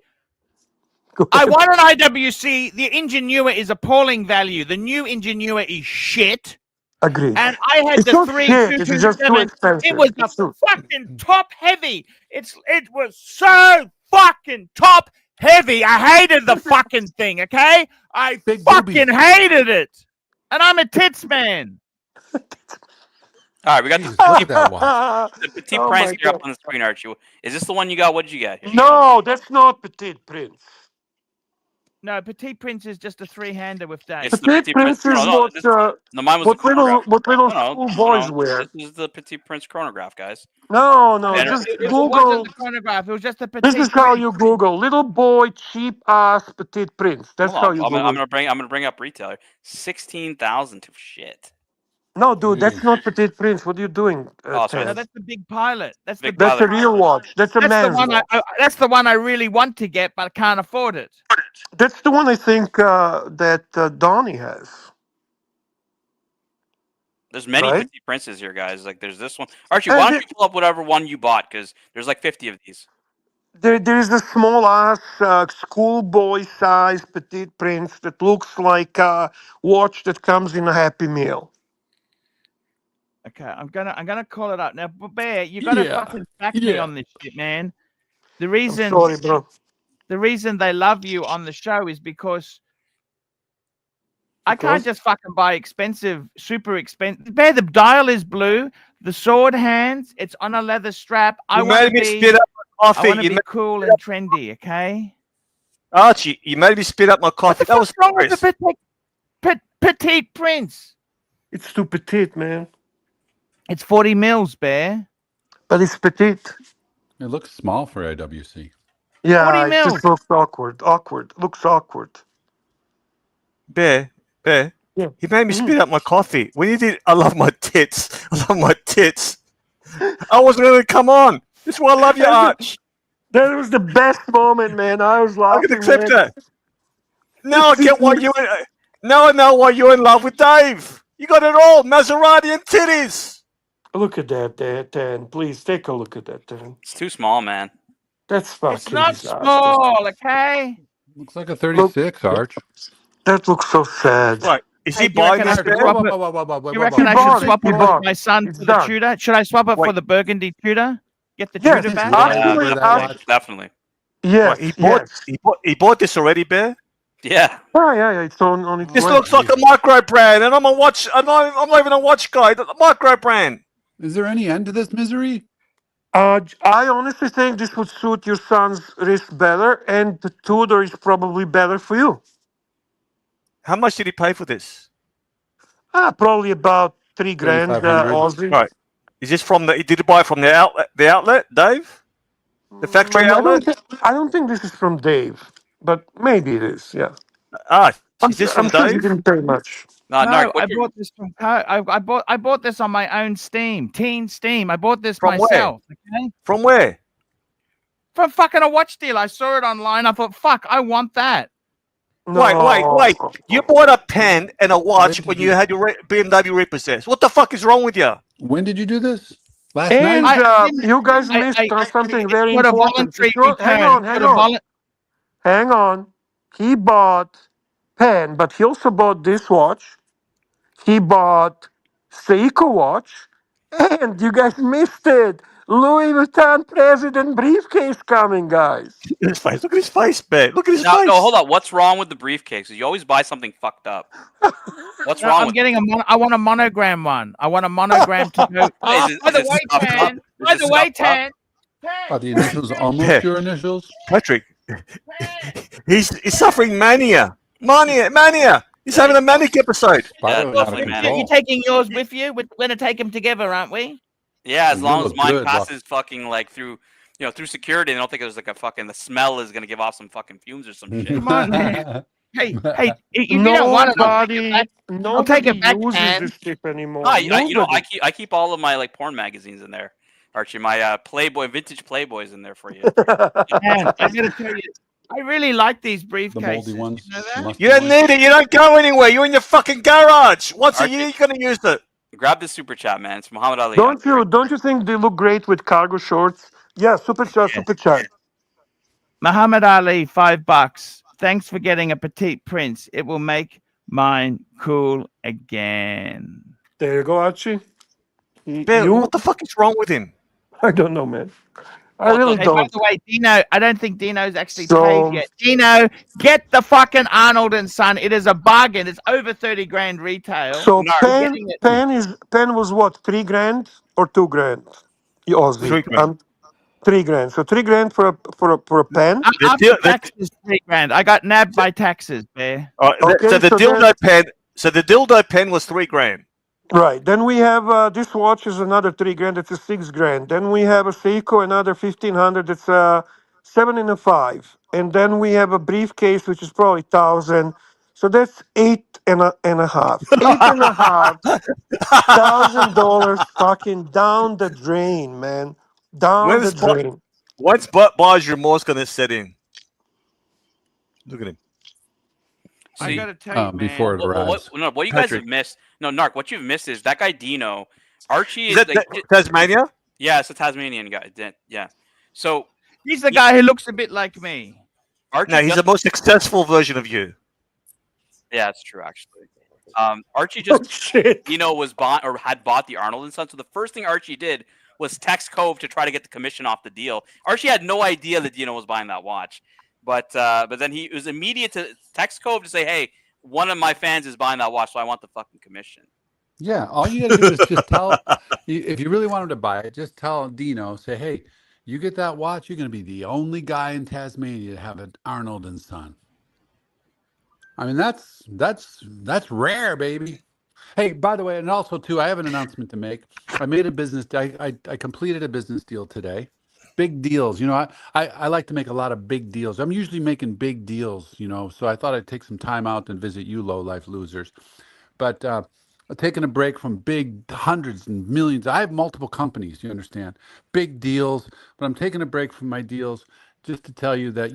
I want an IWC. The Ingenua is appalling value. The new Ingenua is shit. Agreed. And I had the 3227. It was the fucking top heavy. It was so fucking top heavy. I hated the fucking thing, okay? I fucking hated it. And I'm a tits man. All right, we got the Petite Prince here up on the screen, Archie. Is this the one you got? What did you get? No, that's not Petite Prince. No, Petite Prince is just a three-hander with that. It's Petite Prince is what little school boys wear. This is the Petite Prince chronograph, guys. No, just Google. It wasn't the chronograph. It was just the Petite This is how you Google little boy cheap ass Petite Prince. That's how you Google. I'm gonna bring up retailer. 16,000 to shit. No, dude, that's not Petite Prince. What are you doing? No, that's the big pilot. That's a real watch. That's a man's watch. That's the one I really want to get, but I can't afford it. That's the one I think that Donnie has. There's many Petite Princes here, guys. Like, there's this one. Archie, why don't you pull up whatever one you bought? Because there's like 50 of these. There is a small ass schoolboy size Petite Prince that looks like a watch that comes in a Happy Meal. Okay, I'm gonna call it up now. But Bear, you gotta fucking back me on this shit, man. The reason, sorry, bro. The reason they love you on the show is because I can't just fucking buy super expensive. Bear, the dial is blue, the sword hands, it's on a leather strap. I want to be cool and trendy, okay? Archie, you made me spit up my coffee. That was wrong with the Petite Prince. It's too petite, man. It's 40 mils, Bear. But it's petite. It looks small for AWC. Yeah, it just looks awkward. Looks awkward. Bear. Yeah. He made me spit out my coffee. When he did, I love my tits. I love my tits. I wasn't going to come on. This is why I love you, Arch. That was the best moment, man. I was I laughing. can accept man. that. Now I get why you. Now I know why you're in love with Dave. You got it all, Maserati and titties. Look at that, Dan. Please take a look at that, Dan. It's too small, man. That's fucking It's not disaster. small, okay? Looks like a 36, Arch. That looks so sad. Right? Is Hey, he do you buying reckon I this should bear? swap it? You reckon I bought should it, swap he it with bought my it. son It's for the done. Tudor? Should I swap it Wait. for the burgundy Tudor? Get the Yes, Tudor back? Why actually, wear that I- watch? Definitely. Yes, Right, he bought this already, Bear. Yeah. yeah. It's on its This way. looks like a micro brand, and I'm not even a watch guy. A micro brand. Is there any end to this misery? I honestly think this would suit your son's wrist better, and the Tudor is probably better for you. How much did he pay for this? Probably about $3 grand 3,500. Aussie. Right. Is this from the? Did you buy it from the outlet? The outlet, Dave? The factory outlet? I don't think this is from Dave, but maybe it is. Yeah, Ah, is this from I'm sure he Dave? didn't pay much. Narc, No, what I you- bought this from I bought this on my own Teen Steam. I bought this From where? myself. Okay? From where? From fucking a watch deal. I saw it online. I thought, fuck, I want that. Wait. You bought a pen and a watch when you had your BMW repossessed. What the fuck is wrong with you? When did you do this? Last And night? you guys I- missed I- something very What a important. voluntary Hang return. on. Hang on. He bought pen, but he also bought this watch. He bought Seiko watch, and you guys missed it. Louis Vuitton President briefcase coming, guys. Look at his face. Look at his face, man. Look at his No, face. hold on. What's wrong with the briefcase? You always buy something fucked up. What's No, wrong I'm with getting I want a monogram one. I want a monogram to go. Is it- By the is it way, scuffed up? Tan. Is By it the way, scuffed up? Tan. Are the initials almost Yeah. your initials? Patrick, he's suffering mania. Mania. He's having a manic episode. Spider was out of definitely, man. control. You're taking yours with you. We're going to take them together, aren't we? Yeah, as You long as look mine good, passes fucking like through, through security. I don't think there's like a fucking the smell is gonna give off some fucking fumes or some shit. Come on, man. Hey, if you don't want it, I'll take it back. Nobody take it back, uses Dan. this shit anymore. I keep all of my like porn magazines in there, Archie. My Playboy, vintage Playboys in there for you. Man, I gotta tell you, I really like these The briefcases. moldy ones. You know that? musty You don't ones. need it. You don't go anywhere. You're in your fucking garage. Once a year, you're gonna use it. Grab this super chat, man. It's Muhammad Ali. Don't you think they look great with cargo shorts? Yeah, super chat. Muhammad Ali, $5. Thanks for getting a petite prince. It will make mine cool again. There you go, Archie. Ben, what the fuck is wrong with him? I don't know, man. I really Hey, by don't. the way, Dino, I don't think Dino's actually So- paid yet. Dino, get the fucking Arnold and Son. It is a bargain. It's over 30 grand retail. So No, getting it. pen was what, 3 grand or 2 grand? Aussie. 3 grand. 3 grand. So 3 grand for a pen. The After deal- the- taxes, 3 grand. I got nabbed by taxes, Bear. Okay, so the so dildo pen. So the dildo pen was 3 grand. Right. Then we have this watch is another 3 grand. It's a 6 grand. Then we have a Seiko, another 1,500. It's a 7 and a 5. And then we have a briefcase, which is probably 1,000. So that's 8.5. $8.5 fucking down the drain, man. Down When's the drain. Once buyer's remorse gonna set in? Look at him. I See, gotta tell you, man. Before it arrives. what you guys Patrick. have missed? No, Narc. What you've missed is that guy Dino. Archie Is is that like, Tasmania? yeah, it's a Tasmanian guy. Yeah. So He's the guy who looks a bit like me. Archie. No, he's the most successful version of you. Yeah, it's true actually. Archie Oh, just shit. Dino was bought or had bought the Arnold and Son. So the first thing Archie did was text Cove to try to get the commission off the deal. Archie had no idea that Dino was buying that watch, but then he was immediate to text Cove to say, "Hey, one of my fans is buying that watch, so I want the fucking commission." Yeah, all you gotta do is just tell if you really want him to buy it, just tell Dino, say, hey, you get that watch, you're gonna be the only guy in Tasmania to have an Arnold and Son. I mean, that's rare, baby. Hey, by the way, and also too, I have an announcement to make. I made a business. I completed a business deal today. Big deals, I like to make a lot of big deals. I'm usually making big deals, so I thought I'd take some time out and visit you, low life losers. But taking a break from big hundreds and millions. I have multiple companies, you understand, big deals, but I'm taking a break from my deals just to tell you that,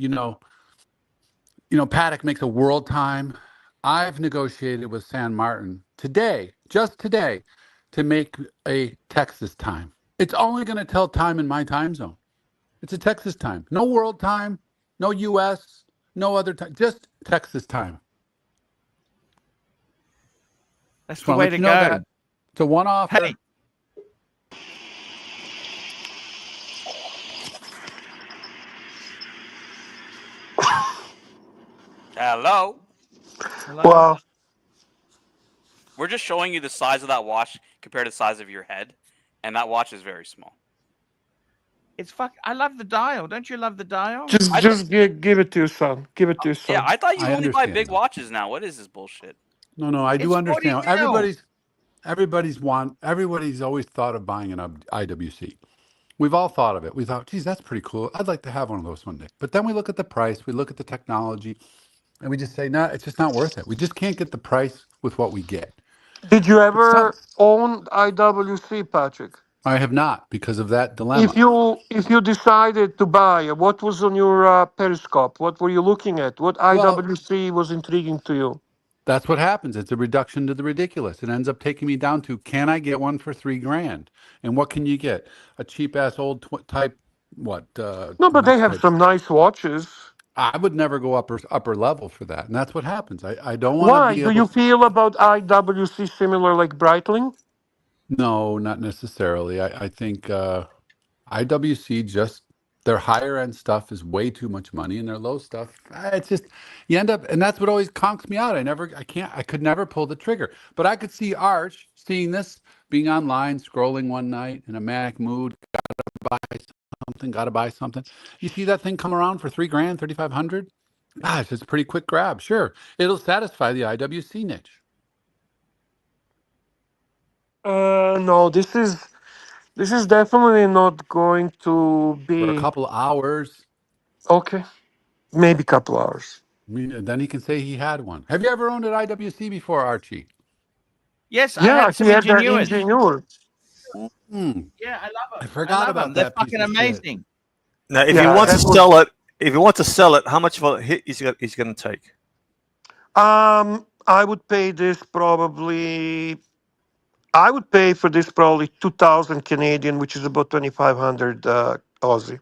Paddock makes a world time. I've negotiated with San Martin today, just today, to make a Texas time. It's only going to tell time in my time zone. It's a Texas time. No world time, no US, no other time, just Texas time. That's Just the wanna way let to you know go. that. It's a one-off. Hey, Hello. hello. Well, We're just showing you the size of that watch compared to the size of your head, and that watch is very small. It's I love the dial. Don't you love the dial? just give it to your son. Give it to your Yeah, son. I thought you I only buy understand big that. watches now. What is this bullshit? No, I do It's 40 understand. mil. Everybody's always thought of buying an IWC. We've all thought of it. We thought, geez, that's pretty cool. I'd like to have one of those one day. But then we look at the price, we look at the technology, and we just say, no, it's just not worth it. We just can't get the price with what we get. Did you But some, ever own IWC, Patrick? I have not because of that dilemma. If you decided to buy, what was on your periscope? What were you looking at? What Well, IWC was intriguing to you? that's what happens. It's a reduction to the ridiculous. It ends up taking me down to, can I get one for $3,000? And what can you get? A cheap ass old type, No, but they not have type. some nice watches. I would never go upper level for that, and that's what happens. I don't want to Why? be Do able. you feel about IWC similar like Breitling? No, not necessarily. I think IWC just their higher end stuff is way too much money, and their low stuff, it's just you end up, and that's what always conks me out. I could never pull the trigger. But I could see Arch seeing this, being online, scrolling one night in a manic mood, gotta buy something. You see that thing come around for $3,000, 3,500. Gosh, it's a pretty quick grab. Sure, it'll satisfy the IWC niche. No, this is definitely not going to For a be couple of hours. okay. Maybe a couple hours. Then he can say he had one. Have you ever owned an IWC before, Archie? Yes, I Yeah, had some he had that Ingenuity. Ingenieur. Yeah, I love them. I forgot love about them. They're that piece fucking of shit. amazing. Now, if Yeah, he wants to that was- sell it, how much of a hit he's going to take? I would pay this probably. I would pay for this probably 2,000 Canadian, which is about 2,500 Aussie.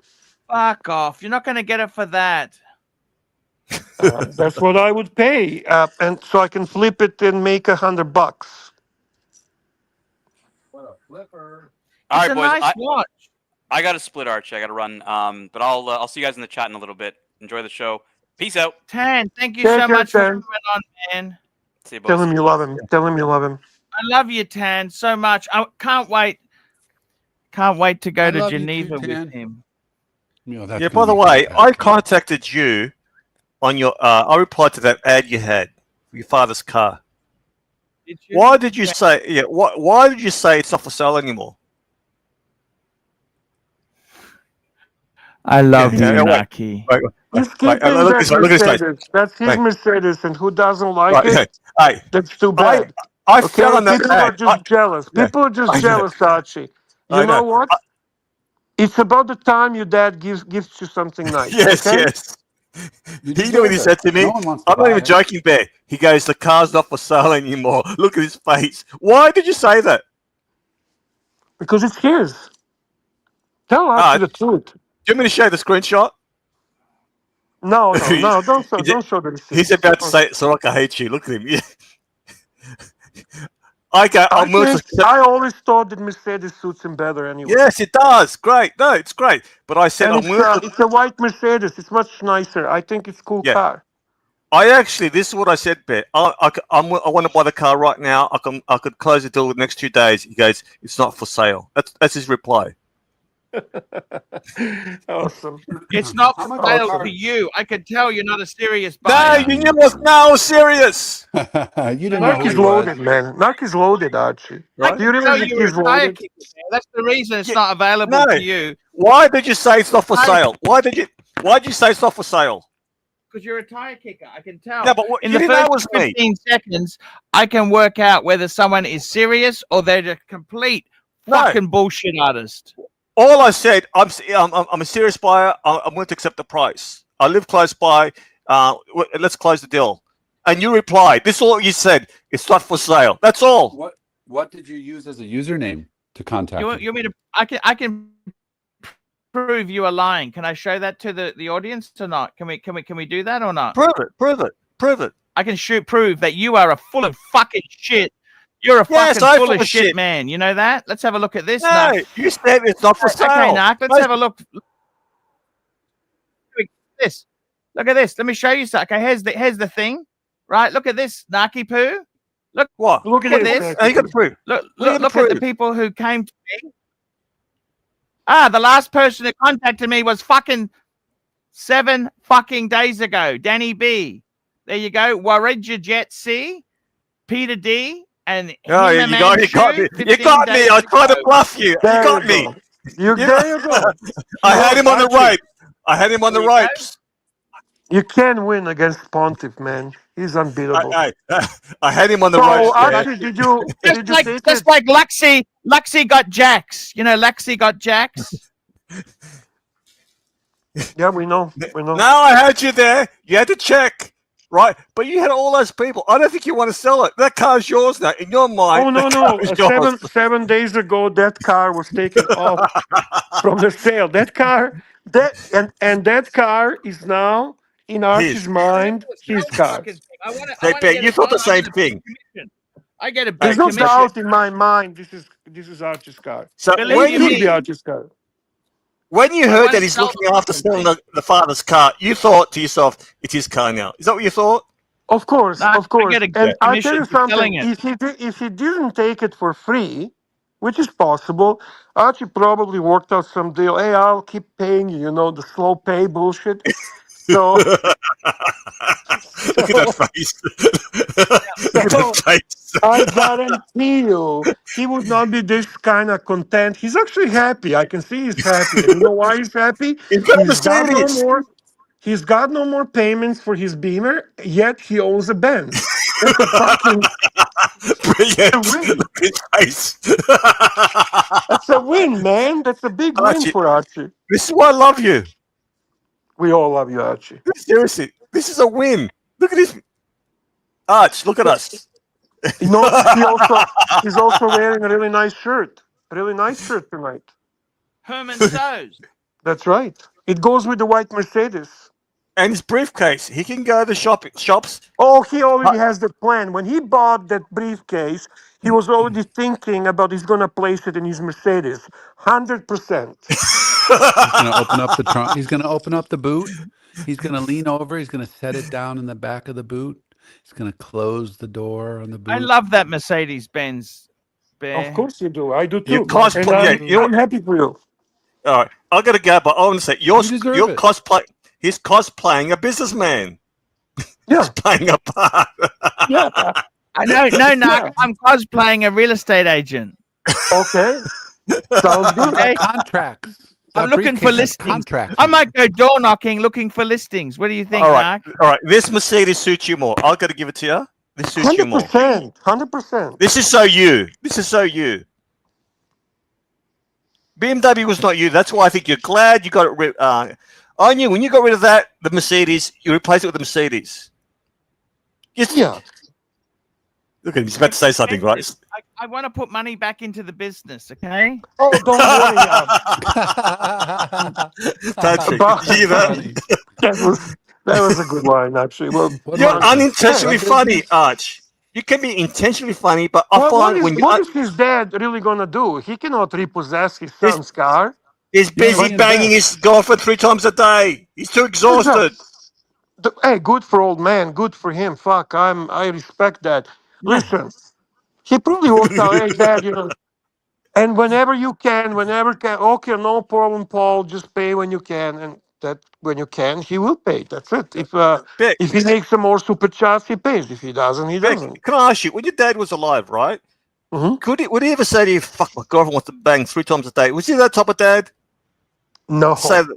Fuck off. You're not going to get it for that. That's what I would pay, and so I can flip it and make $100. What a flipper. All It's right, a boys. nice watch. I got to split, Archie. I got to run. But I'll see you guys in the chat in a little bit. Enjoy the show. Peace out. Tan, thank you Take so care, much for Tan. coming on, man. See you, boys. Tell him you love him. Tell him you love him. I love you, Tan, so much. I can't wait. Can't wait to go I to love you Geneva too, Tan. with him. That's Yeah. gonna By the be way, I fantastic. contacted you on your. I replied to that ad you had for your father's car. Did you? Why did you say? Yeah. Why did you say it's not for sale anymore? I love Yeah, you, yeah, Naki. Wait, He's wait, keeping look that at his face. Mercedes. That's his Right. Mercedes, and who doesn't like Right. it? Hey, That's too bad. I Okay, fell on that people are ad. just jealous. Yeah. People are just I know. jealous, Archie. You I know know. what? It's about the time your dad gives you something nice. Yes, okay? yes. You He knew what he deserve said it. to me. No one wants to I'm not buy even it. joking, Bear. He goes, the car's not for sale anymore. Look at his face. Why did you say that? Because it's his. Tell Archie the truth. Do you want me to show you the screenshot? No. Don't show the receipts. He's about to say, Sorok, I hate you. Look at him. Yeah. I'm willing to. I always thought that Mercedes suits him better anyway. Yes, it does. Great. No, it's great. But I said, And I'm willing to. it's a white Mercedes. It's much nicer. I think it's a cool Yeah. car. This is what I said, Bear. I want to buy the car right now. I could close the deal the next 2 days. He goes, it's not for sale. That's his reply. Awesome. It's not How for much sale are for you. I could tell you're not a serious No, buyer. you knew it was no serious. You didn't know Mark who is he was. loaded, man. Mark is loaded, Archie. Right? Do you really Tell think you're he's a tire loaded? kicker, man. That's the reason it's Yeah, not available no. to you. Why did you say it's not for sale? Why did you say it's not for sale? because you're a tire kicker. I can tell. Yeah, but what, In you the didn't know first it was me. 15 seconds, I can work out whether someone is serious or they're a complete fucking bullshit artist. All I said, I'm a serious buyer. I'm willing to accept the price. I live close by. Let's close the deal. And you replied. This is all you said. It's not for sale. That's all. What did you use as a username to contact You him? want me to? I can prove you are lying. Can I show that to the audience or not? Can we do that or not? Prove it. Prove it. Prove it. I can prove that you are a full of fucking shit. You're a fucking full of shit man. You know that? Let's have a look at this. No, you said it's not for sale. Okay, Narc, let's have a look. This. Look at this. Let me show you something. Okay, here's the thing. Right? Look at this, Narky Poo. Look what? Look at this. How you got to prove? Look at the people who came to me. The last person who contacted me was fucking 7 fucking days ago. Danny B. There you go. Waridja Jet C, Peter D, and No, you got me. You got me. I tried to bluff you. You got me. There you go. I had him on the right. I had him on the ropes. You can win against Pontiff, man. He's unbeatable. I had him on the So, ropes. Archie, did you take just it? like Luxie got Jax. You know, Luxie got Jax. Yeah, we know. Now I had you there. You had to check, right? But you had all those people. I don't think you want to sell it. That car's yours now. In your mind, Oh no, that car is yours. 7 days ago, that car was taken off from the sale. That car, that car is now in Archie's mind. His car. You thought the same thing. I get a big There's no commission. doubt in my mind. This is Archie's car. So Believe when you It me. will be Archie's car. you I heard wanna that he's sell looking the after fucking selling the father's car, you thought to yourself, it's his car now. Is that what you thought? Of course, Nah, of course. I get a And good I'll tell you commission for selling something. it. If he didn't take it for free, which is possible, Archie probably worked out some deal. Hey, I'll keep paying you, the slow pay bullshit. So, Look at that face. Look at that face. I guarantee you, he would not be this kind of content. He's actually happy. I can see he's happy. And you know why he's happy? He's got a He's got no Mercedes. more. He's got no more payments for his Beamer, yet he owns a Benz. That's a fucking Brilliant. win. Look at his face. That's a win, man. That's a big win Archie. for Archie. This is why I love you. We all love you, Archie. Seriously, this is a win. Look at this. Arch, look at us. He's also wearing a really nice shirt. A really nice shirt tonight. Herman So's. That's right. It goes with the white Mercedes. And his briefcase. He can go to the shops. Oh, he already has the plan. When he bought that briefcase, he was already thinking about he's going to place it in his Mercedes. 100%. He's going to open up the trunk. He's going to open up the boot. He's going to lean over. He's going to set it down in the back of the boot. He's going to close the door on the boot. I love that Mercedes Benz. Bear. Of course you do. I do too. You cosplay. And I'm happy for you. All right, I got to go, but I want to say your deserve it. cosplay. He's cosplaying a businessman. Yeah. He's playing a part. Yeah. I know, no, I'm cosplaying a real estate agent. Okay. Sounds good. Okay? Contracts. I'm That looking for briefcase has listings. Contracts. I might go door knocking looking for listings. What do you think, All right, Mark? all right. This Mercedes suits you more. I've got to give it to you. This suits you more. 100%. 100%. This is so you. This is so you. BMW was not you. That's why I think you're glad you got it rid. I knew when you got rid of that, the Mercedes, you replaced it with the Mercedes. Yeah. Look at him. He's about to say something, right? I want to put money back into the business, okay? Oh, don't worry. Patrick, did you hear that? That was a good line, actually. Well, You're Mark- unintentionally Yeah, funny, Arch. You can be intentionally funny, but I find when what is his dad really going to do? He cannot repossess his son's car. he's busy Yeah, banging his girlfriend 3 times a day. He's too exhausted. Hey, good for old man. Good for him. Fuck, I respect that. Listen, he probably worked out, hey, dad, and whenever can, okay, no problem, Paul, just pay when you can, and that when you can, he will pay. That's it. Vic, If he makes some more super chats, he pays. If he doesn't, he Vic, doesn't. can I ask you, when your dad was alive, right? Mhm. Would he ever say to you, fuck, my girlfriend wants to bang 3 times a day? Was he that type of dad? No, Say that.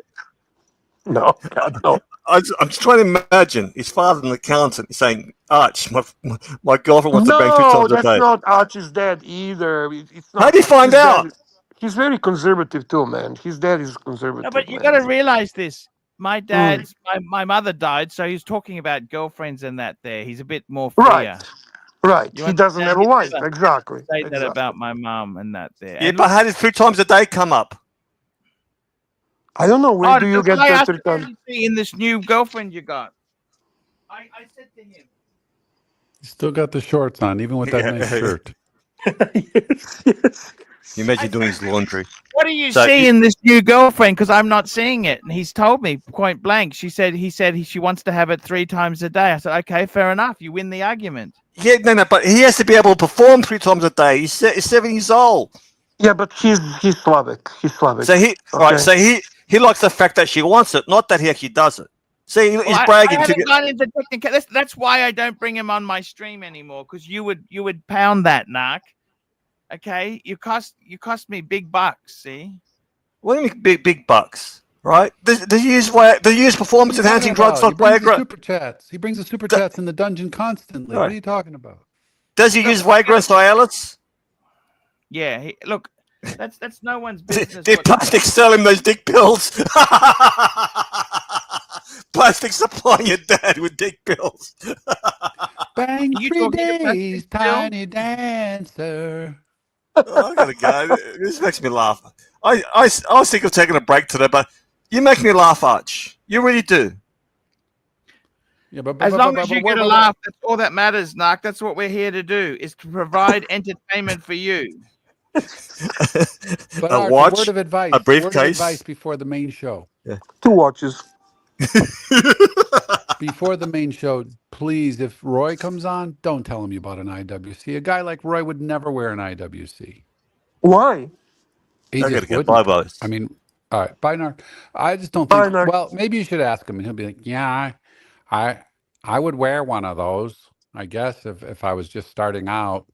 no, God, no. I'm just trying to imagine his father, an accountant, saying, "Arch, my girlfriend wants to bang 3 No, times a that's day." not Archie's dad either. It's How not. do you find His dad out? he's very conservative too, man. His dad is No, conservative, but you man. got to realize this. My Mm. dad's my mother died, so he's talking about girlfriends and that. There, he's a bit more Right, freer. right. You He doesn't understand? have a He'd wife. never Exactly, say that exactly. about my mum and that. There. Yeah, And but look, how did 3 times a day come up? I don't know where oh, do you that's what get I the asked 3 him, what times. do you see in this new girlfriend you got? I said to him, You still got the shorts on, even with that nice shirt. Yes, yes. You imagine I doing said, his laundry. what do you So see in this new girlfriend? Because I'm not seeing it. And he's told me point blank. She said she wants to have it 3 times a day. I said, okay, fair enough. You win the argument. yeah, no, but he has to be able to perform 3 times a day. He's 7 years old. Yeah, but he's Slavic. He's Slavic. So he Okay. So he likes the fact that she wants it, not that he actually does it. See, he's Well, I bragging to haven't get. gone into technical. That's why I don't bring him on my stream anymore. Because you would pound that, Narc. Okay, you cost me big bucks. See. What do you mean big bucks? Right? Does he use performance What are you enhancing talking drugs about? He like brings the Viagra? super chats. He brings the super chats in the dungeon constantly. What Right. are you talking about? Does he Look, use Viagra and Cialis? Yeah. Look, that's no one's business. Did plastic sell him those dick pills? Plastic supplying your dad with dick pills. Bang Are you 3 talking to Plastic days, still? tiny dancer. Oh, I gotta go. This makes me laugh. I was thinking of taking a break today, but you make me laugh, Arch. You really do. Yeah, but As long as you get a laugh, that's all that matters, Narc. That's what we're here to do, is to provide entertainment for you. But A Archie, watch, word of advice. a Word of briefcase. advice before the main show. 2 watches. Before the main show, please, if Roy comes on, don't tell him you bought an IWC. A guy like Roy would never wear an IWC. Why? He I just gotta get wouldn't. Bobos. I mean, all right, bye, Narc. I just don't Bye, think. Narc. Well, maybe you should ask him, and he'll be like, "Yeah, I would wear one of those. I guess if I was just starting out."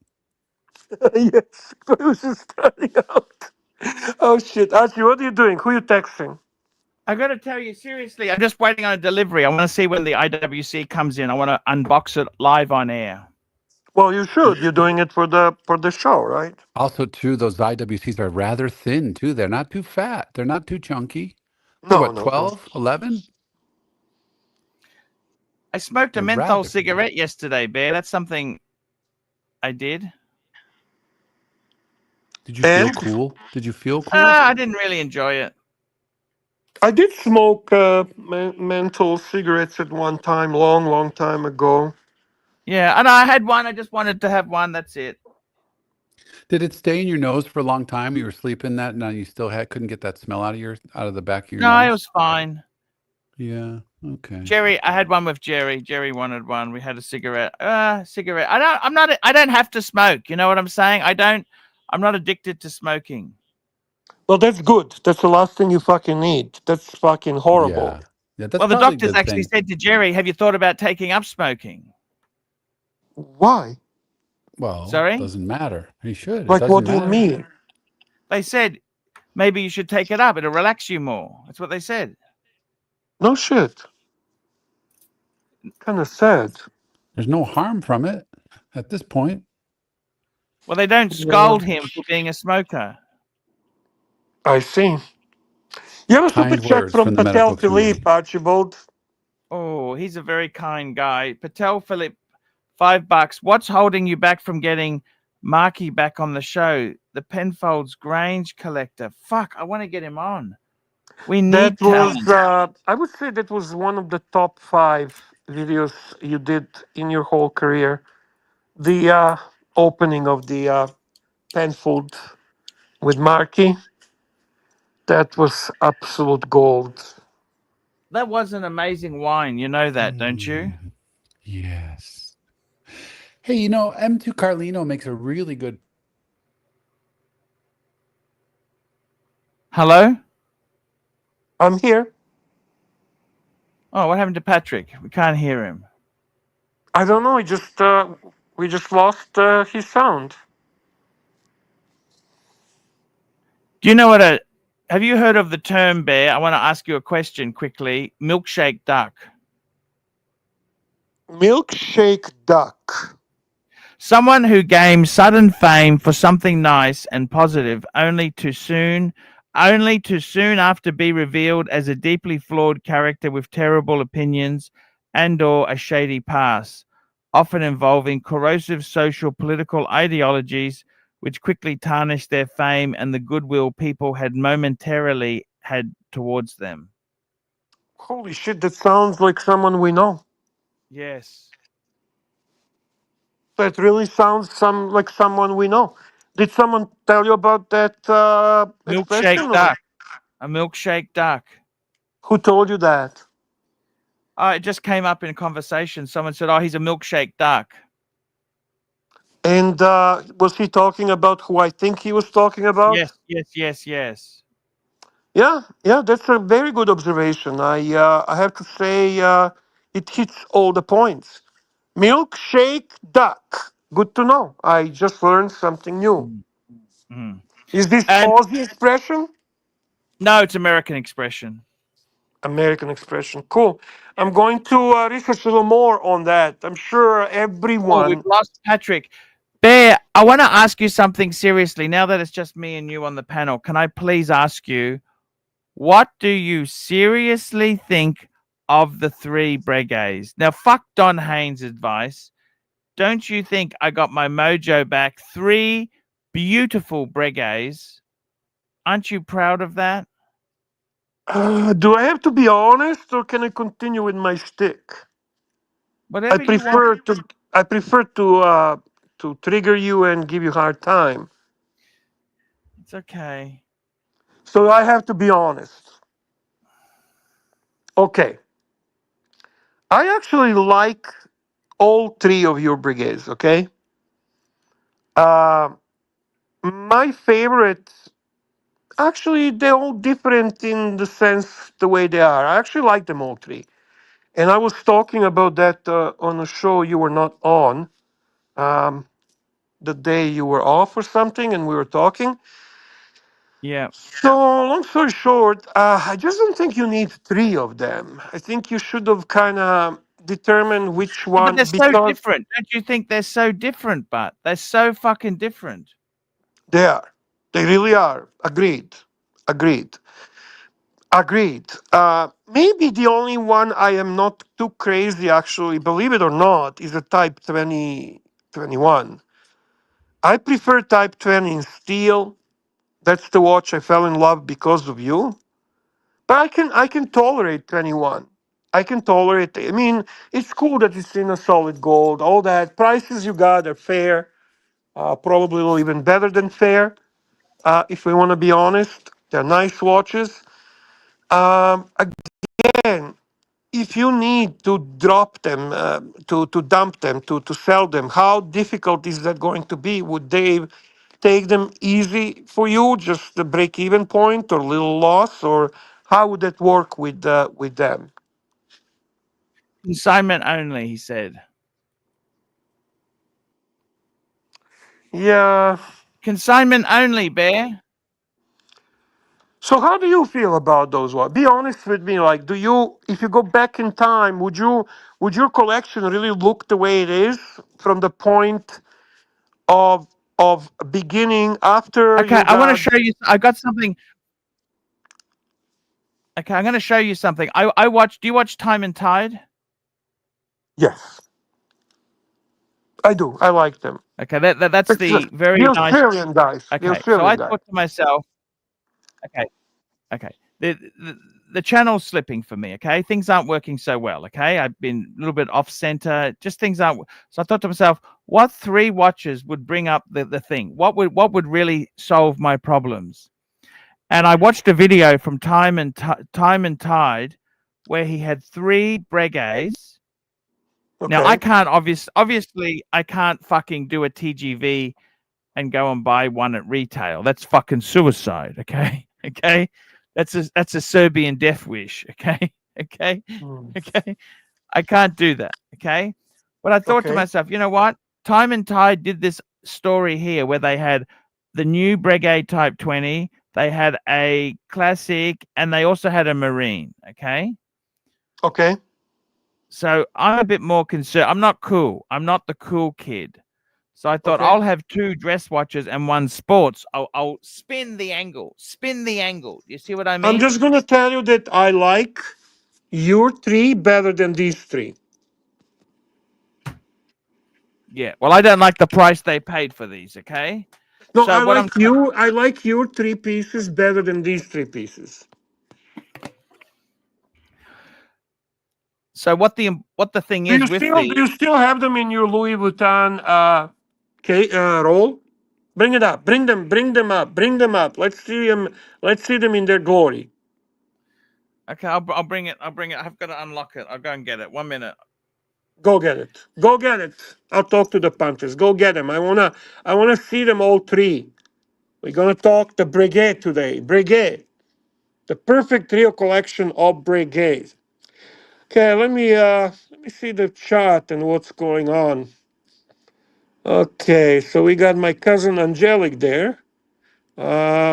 Yes, but it was just starting out. Oh shit, Archie, what are you doing? Who are you texting? I got to tell you seriously, I'm just waiting on a delivery. I want to see when the IWC comes in. I want to unbox it live on air. Well, you should. You're doing it for the show, right? Also, too, those IWCs are rather thin too. They're not too fat. They're not too chunky. They're No, what, no, no. 12, 11? I smoked a They're menthol rather cigarette yesterday, Bear. That's something I did. Did you feel And cool? Did you feel cool? I didn't really enjoy it. I did smoke menthol cigarettes at one time, long time ago. Yeah, and I had one. I just wanted to have one. That's it. Did it stay in your nose for a long time? You were sleeping that night, you still couldn't get that smell out of the back of your No, nose? it was fine. Yeah. Okay. Jerry, I had one with Jerry. Jerry wanted one. We had a cigarette. Cigarette. I don't have to smoke. You know what I'm saying? I'm not addicted to smoking. Well, that's good. That's the last thing you fucking need. That's fucking horrible. Yeah, that's Well, the probably a doctors good actually thing. said to Jerry, "Have you thought about taking up smoking?" Why? Well, Sorry? doesn't matter. He should. It Like, doesn't what do you matter. mean? They said maybe you should take it up. It'll relax you more. That's what they said. No shit. Kind of sad. There's no harm from it at this point. Well, they don't Yeah. scold him for being a smoker. I see. You have a Kind super chat words from from the Patel medical community. Philippe, Archibald. Oh, he's a very kind guy. Patel Philip, $5. What's holding you back from getting Marky back on the show? The Penfolds Grange collector. Fuck, I want to get him on. We need That was, talent. I would say that was one of the top 5 videos you did in your whole career. The opening of the Penfold with Marky, that was absolute gold. That was an amazing wine. You know that, don't you? Yes. Hey, you know, M2 Carlino makes a really good. Hello? I'm here. Oh, what happened to Patrick? We can't hear him. I don't know. We just lost his sound. Do you know what Have you heard of the term, Bear? I want to ask you a question quickly. Milkshake duck. Milkshake duck. Someone who gains sudden fame for something nice and positive, only too soon after be revealed as a deeply flawed character with terrible opinions and/or a shady past, often involving corrosive social political ideologies which quickly tarnish their fame and the goodwill people had momentarily had towards them. Holy shit, that sounds like someone we know. Yes. That really sounds like someone we know. Did someone tell you about that Milkshake expression? Or duck. A milkshake duck. who told you that? It just came up in a conversation. Someone said, "Oh, he's a milkshake duck." And was he talking about who I think he was talking about? Yes. Yeah, that's a very good observation. I have to say it hits all the points. Milkshake duck. Good to know. I just learned something new. Mhm. Is this And Aussie expression? no, it's American expression. American expression. Cool. I'm going to research a little more on that. I'm sure Oh, we've everyone. lost Patrick. Bear, I want to ask you something seriously. Now that it's just me and you on the panel, can I please ask you, what do you seriously think of the three Breguets? Now, fuck Don Haynes' advice. Don't you think I got my mojo back? 3 beautiful Breguets. Aren't you proud of that? Do I have to be honest, or can I continue with my shtick? I Whatever you want. prefer to. I prefer to trigger you and give you a hard time. It's okay. So I have to be honest. Okay. I actually like all three of your brigades. Okay. Uh, my favorite. Actually, they're all different in the sense the way they are. I actually like them all three, and I was talking about that on a show you were not on. Um, the day you were off or something, and we were talking. Yeah. So, long story short, I just don't think you need three of them. I think you should have kind of determined which Yeah, but one they're so because different. Don't you think they're so different? But they're so fucking different. they are. They really are. Agreed. Agreed. Agreed. Maybe the only one I am not too crazy, actually, believe it or not, is a Type 2021. I prefer Type 20 in steel. That's the watch I fell in love because of you. But I can tolerate 21. I can tolerate. I mean, it's cool that it's in a solid gold. All that prices you got are fair. Probably a little even better than fair. If we want to be honest, they're nice watches. Again, if you need to drop them, to dump them, to sell them, how difficult is that going to be? Would they take them easy for you, just the break-even point or little loss, or how would that work with them? Consignment only, he said. Yeah. Consignment only, Bear. So how do you feel about those ones? Be honest with me. Like, do you, if you go back in time, would your collection really look the way it is from the point of beginning after Okay, you I want to got? show you. I got something. Okay, I'm going to show you something. I watch. Do you watch Time and Tide? Yes, I do. I like them. Okay, that's It's the the very nice. Australian guys. The Okay, so I Australian guys. thought to myself, okay, the channel's slipping for me. Okay, things aren't working so well. Okay, I've been a little bit off center. Just things aren't. So I thought to myself, what 3 watches would bring up the thing? What would really solve my problems? And I watched a video from Time and Tide, where he had 3 Breguets. Okay. Now I can't obviously I can't fucking do a TGV and go and buy one at retail. That's fucking suicide. Okay, okay. That's a Serbian death wish. Okay, okay, Mm. okay. I can't do that. Okay, but I thought to Okay. myself, you know what? Time and Tide did this story here where they had the new Breguet Type 20, they had a classic, and they also had a marine. Okay. Okay. So I'm a bit more concerned. I'm not cool. I'm not the cool kid. So I thought Okay. I'll have 2 dress watches and 1 sports. I'll spin the angle. Spin the angle. You see what I I'm mean? just gonna tell you that I like your 3 better than these 3. Yeah. Well, I don't like the price they paid for these. Okay. No, So what I'm I like your 3 pieces better than these 3 pieces. so what the thing is with Do these. you still have them in your Louis Vuitton roll? Bring it up. Bring them up. Bring them up. Let's see them in their glory. Okay, I'll bring it. I'll bring it. I've got to unlock it. I'll go and get it. 1 minute. Go get it. Go get it. I'll talk to the punters. Go get them. I wanna see them all 3. We're gonna talk the Breguet today. Breguet, the perfect trio collection of Breguet. Okay, let me see the chart and what's going on. Okay, so we got my cousin Angelic there.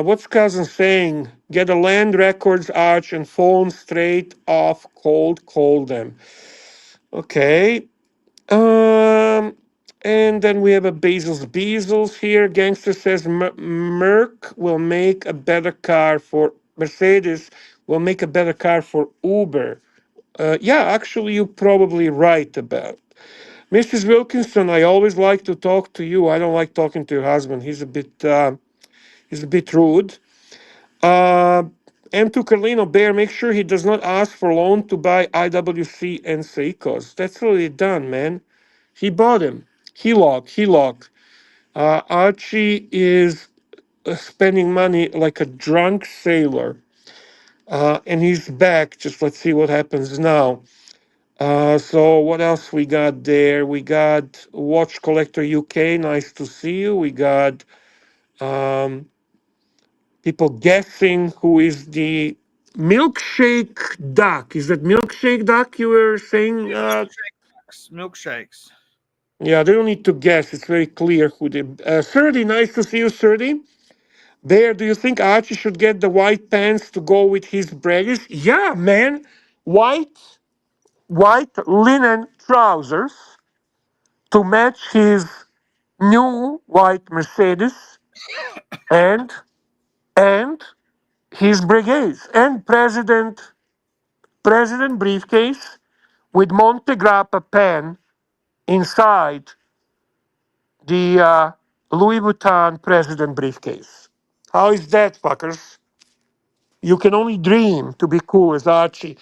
What's cousin saying? Get a land records arch and phone straight off. Call them. Okay. Um, and then we have a Bezos here. Gangster says Merc will make a better car for Mercedes. Will make a better car for Uber. Yeah, actually, you're probably right about. Mrs. Wilkinson, I always like to talk to you. I don't like talking to your husband. He's a bit rude. Uh, M2 Carlino Bear, make sure he does not ask for loan to buy IWC and Seikos. That's already done, man. He bought him. He locked. Archie is spending money like a drunk sailor. And he's back. Just let's see what happens now. So what else we got there? We got Watch Collector UK. Nice to see you. We got um, people guessing who is the milkshake duck. Is that milkshake duck you were saying? Milkshakes. Yeah, they don't need to guess. It's very clear who the. Surdy, nice to see you, Surdy. Bear, do you think Archie should get the white pants to go with his braggers? Yeah, man. White, white linen trousers to match his new white Mercedes and and his brigades and president briefcase with Monte Grappa pen inside the Louis Vuitton president briefcase. How is that, fuckers? You can only dream to be cool as Archie.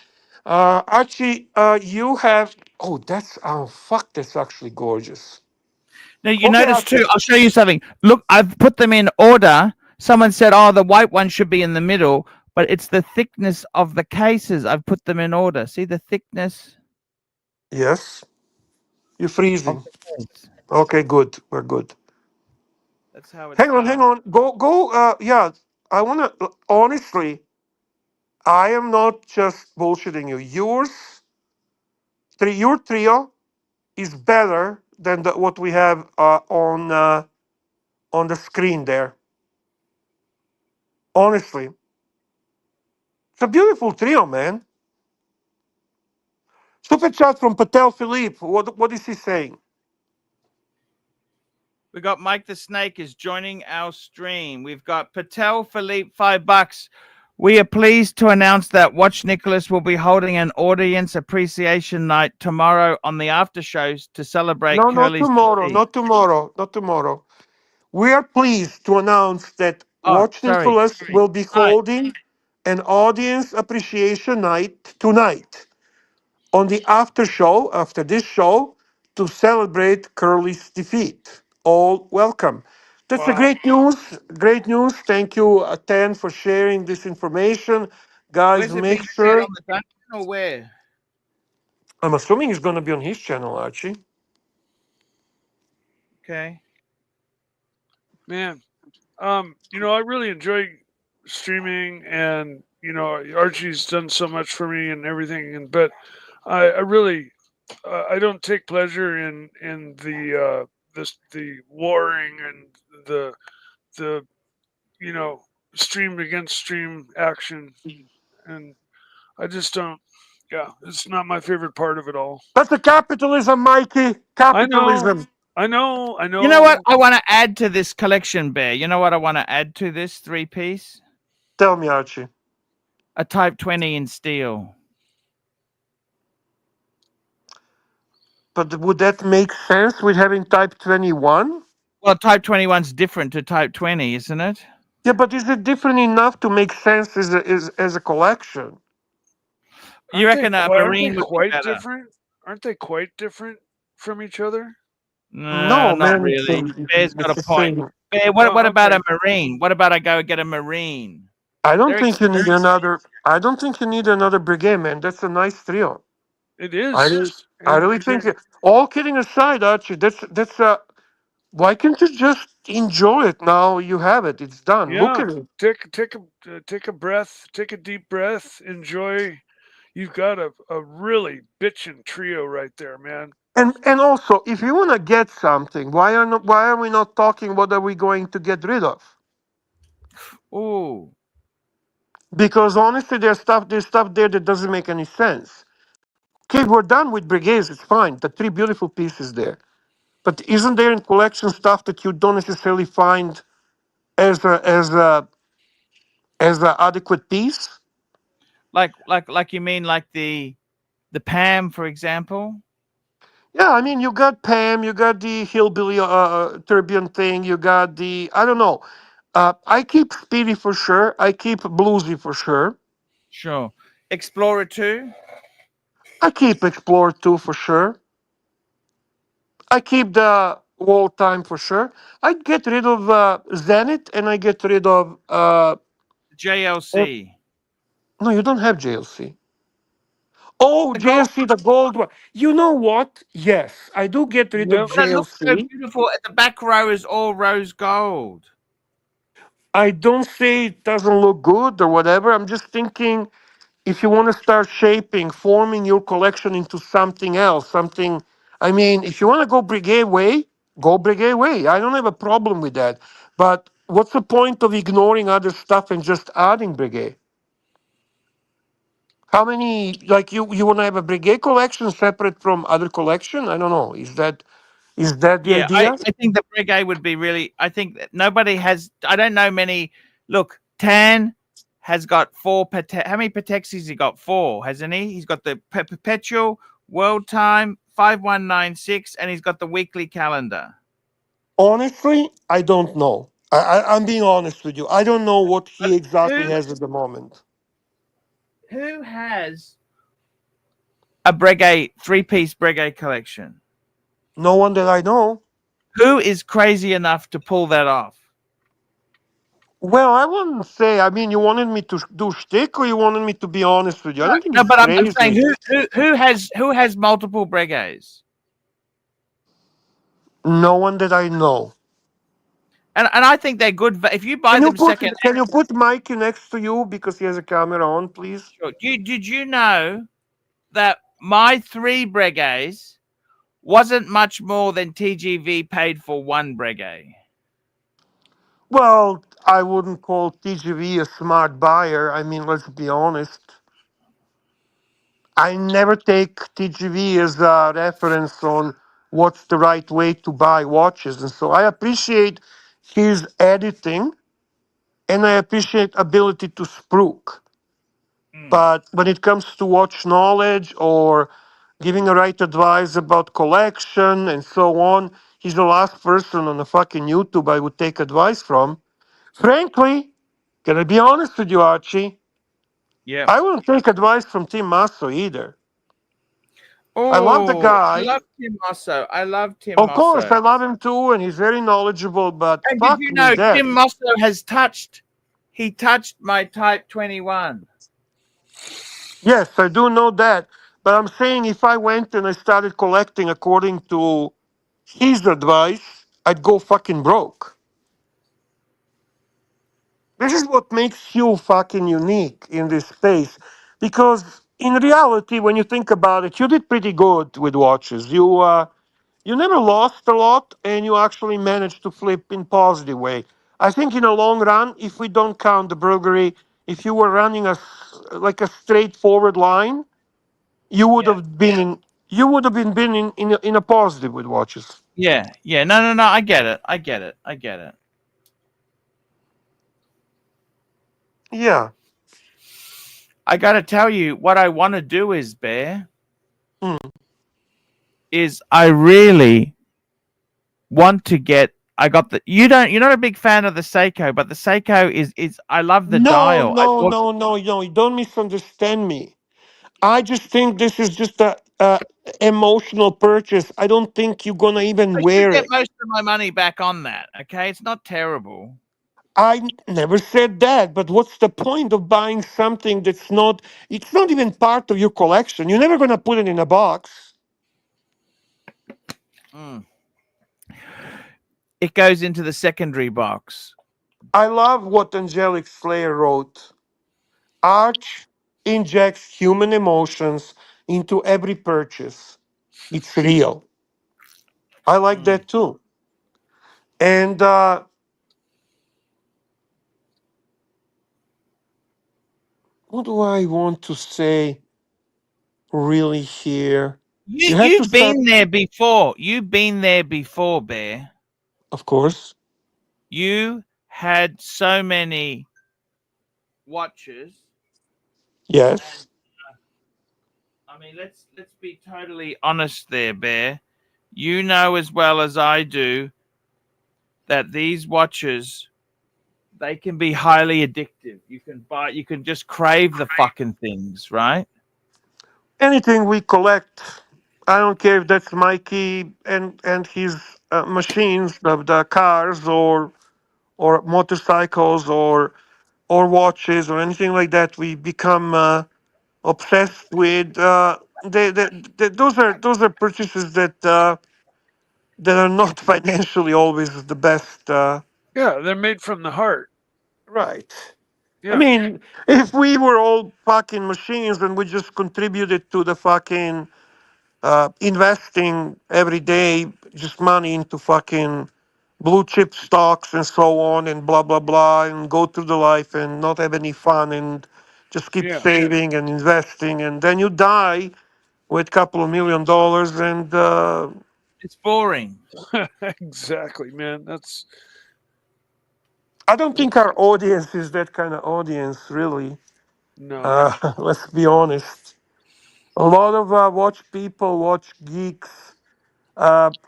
Archie, you have. Oh, fuck, that's actually gorgeous. Now you Okay, notice Archie. too. I'll show you something. Look, I've put them in order. Someone said, "Oh, the white one should be in the middle," but it's the thickness of the cases. I've put them in order. See the thickness Yes, you're of freezing. the case. Okay, good. We're good. That's how it's Hang done. on. Go. Yeah, I wanna. Honestly, I am not just bullshitting you. Your trio is better than what we have on the screen there. Honestly, it's a beautiful trio, man. Super chat from Patel Philippe. What is he saying? We got Mike the Snake is joining our stream. We've got Patel Philippe, $5. We are pleased to announce that Watch Nicholas will be holding an audience appreciation night tomorrow on the after shows to celebrate No, not Curly's tomorrow. defeat. Not tomorrow. Not tomorrow. We are pleased to announce that Oh, Watch sorry. Nicholas will be Right. holding an audience appreciation night tonight on the after show, after this show, to celebrate Curly's defeat. All welcome. That's a Wow. great news. Great news. Thank you, Ten, for sharing this information. Guys, Where's it being make shared sure. on the dungeon or where? I'm assuming it's going to be on his channel, Archie. Okay. Man, I really enjoy streaming, and Archie's done so much for me and everything, but I really I don't take pleasure in the warring and the stream against stream action, and I just don't. Yeah, it's not my favorite part of it all. That's the capitalism, Mikey. I know, Capitalism. I You know what know. I want to add to this collection, Bear? You know what I want to add to this three-piece? Tell me, Archie. A Type 20 in steel. But would that make sense with having Type 21? Well, Type 21's different to Type 20, isn't it? Yeah, but is it different enough to make sense as a collection? You reckon a Aren't they Marine would be quite better? different? Aren't they quite different from each other? No, No, not man. really. Bear's got It's a the point. same. Bear, what Oh, about okay. a Marine? What about I go get a Marine? I don't They're think you need expensive. another. I don't think you need another Breguet, man. That's a nice trio. It I is, really, I and really think. All kidding aside, Archie, that's a. Why can't you just enjoy it now? You have it. It's done. Look yeah. at it. Take a breath, take a deep breath, enjoy. You've got a really bitchin' trio right there, man. And also, if you want to get something, why are we not talking? What are we going to get rid of? Ooh. Because honestly, there's stuff there that doesn't make any sense. Okay, we're done with Breguets. It's fine. The three beautiful pieces there. But isn't there in collection stuff that you don't necessarily find as a adequate piece? Like you mean like the Pam, for example? Yeah, I mean, you got Pam, you got the hillbilly turbion thing, you got the I don't know. I keep Speedy for sure. I keep Bluesy for sure. Sure. Explorer 2? I keep Explorer 2 for sure. I keep the Wall Time for sure. I get rid of Zenith and I get rid of. JLC. No, you don't have JLC. Oh, The gold. JLC, the gold one. You know what? Yes, I do get rid of Yep. But it looks so JLC. beautiful. The back row is all rose gold. I don't say it doesn't look good or whatever. I'm just thinking if you want to start shaping, forming your collection into something else, something. I mean, if you want to go Breguet way, go Breguet way. I don't have a problem with that. But what's the point of ignoring other stuff and just adding Breguet? How many like you want to have a Breguet collection separate from other collection? I don't know. Is that the Yeah, I, idea? I think the Breguet would be really. I think that nobody has. I don't know many. Look, Tan has got four. How many Patexes he got? Four, hasn't he? He's got the Perpetual, World Time, 5196, and he's got the weekly calendar. Honestly, I don't know. I'm being honest with you. I don't know what But he exactly who has at the moment. who has a Breguet three-piece Breguet collection? No one that I know. Who is crazy enough to pull that off? Well, I wouldn't say. I mean, you wanted me to do shtick, or you wanted me to be honest with you. I don't think No, it's but I'm saying crazy. who has multiple Breguets? No one that I know. And I think they're good. If you buy Can you them put second, Can you put Mikey next to you because he has a camera on, please? did you know that my three Breguets wasn't much more than TGV paid for one Breguet? Well, I wouldn't call TGV a smart buyer. I mean, let's be honest. I never take TGV as a reference on what's the right way to buy watches, and so I appreciate his editing and I appreciate ability to spruik. But when it comes to watch knowledge or giving a right advice about collection and so on, he's the last person on the fucking YouTube I would take advice from. Frankly, can I be honest with you, Archie? Yeah. I wouldn't take advice from Tim Masso either. I love the Oh, I guy. love Tim Mosso. I love Tim Of course, Mosso. I love him too, and he's very knowledgeable, but And did fuck you me know dead. Tim Mosso has touched? He touched my Type 21. Yes, I do know that. But I'm saying if I went and I started collecting according to his advice, I'd go fucking broke. This is what makes you fucking unique in this space. Because in reality, when you think about it, you did pretty good with watches. You never lost a lot, and you actually managed to flip in positive way. I think in the long run, if we don't count the Breguet, if you were running like a straightforward line, you would Yeah. have been in a positive with watches. Yeah. Yeah. No. I get it. I get it. I get it. Yeah. I got to tell you, what I want to do is, Bear, Mm. is I really want to get. I got the. You're not a big fan of the Seiko, but the Seiko is. I love the No, dial. I no, bought. no, no, no. You don't misunderstand me. I just think this is just a emotional purchase. I don't think you're gonna even I should wear get it. most of my money back on that. Okay, it's not terrible. I never said that, but what's the point of buying something that's not, it's not even part of your collection. You're never going to put it in a box. Mm. It goes into the secondary box. I love what Angelic Slayer wrote. Arch injects human emotions into every purchase. It's real. I like Mm. that too. And what do I want to say really here? You have to You've start, been there before. You've been there before, Bear. of course. You had so many watches. Yes. I mean, let's be totally honest there, Bear. You know as well as I do that these watches, they can be highly addictive. You can just crave the fucking things, right? Anything we collect, I don't care if that's Mikey and his machines, the cars or motorcycles or watches or anything like that. We become obsessed with. Those are purchases that are not financially always the best. Yeah, they're made from the heart. Right. I Yeah, mean, if we were all fucking machines and we just contributed to the fucking investing every day just money into fucking blue chip stocks and so on and blah blah blah and go through the life and not have any fun and just keep yeah, saving and investing and then you die with a couple of $1 million and It's boring. exactly, man. That's I don't think our audience is that kind of audience really. no. Let's be honest. A lot of watch people, watch geeks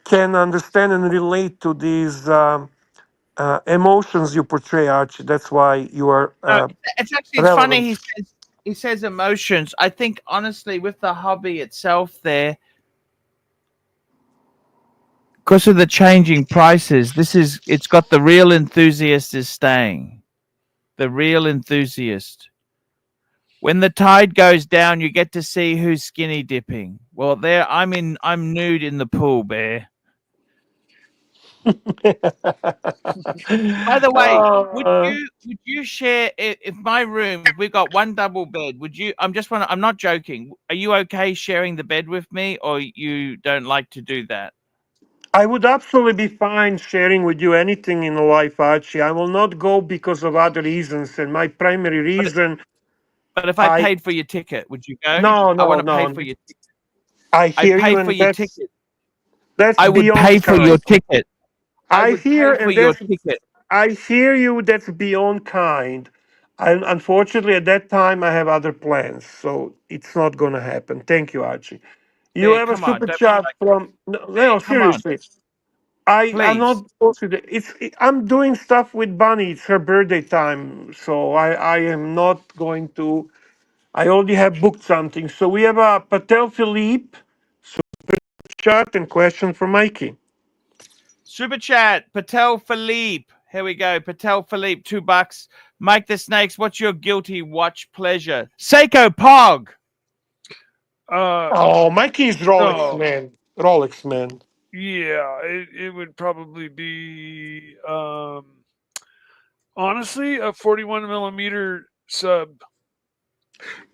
can understand and relate to these emotions you portray, Archie. That's why you are No, it's funny. relevant. He says emotions. I think honestly, with the hobby itself, there, because of the changing prices, it's got the real enthusiast is staying. The real enthusiast. When the tide goes down, you get to see who's skinny dipping. Well, I'm nude in the pool, Bear. By the way, Uh, would you share if my room, if we've got one double bed, would you I'm not joking. Are you okay sharing the bed with me, or you don't like to do that? I would absolutely be fine sharing with you anything in life, Archie. I will not go because of other reasons. And my primary But reason, but if I I paid for your ticket, would you go? no, I want no, to pay no. for your I I'd hear pay you, for and your ticket. that's I would beyond pay for your kind. ticket. I I would hear, pay for and your that's ticket. I hear you. That's beyond kind. Unfortunately, at that time, I have other plans, so it's not going to happen. Thank you, Archie. You Bear, have a come on, super don't be chat like from no, Bear, no come on, seriously. I'm please. not bullshit. I'm doing stuff with Bunny. It's her birthday time, so I am not going to. I already have booked something. So we have a Patel Philippe chat and question for Mikey. Super chat, Patel Philippe. Here we go. Patel Philippe, $2. Mike the Snakes, what's your guilty watch pleasure? Seiko Pog. Uh, Oh, Mikey is Rolex no. man. Rolex man. Yeah, it would probably be honestly a 41 millimeter sub.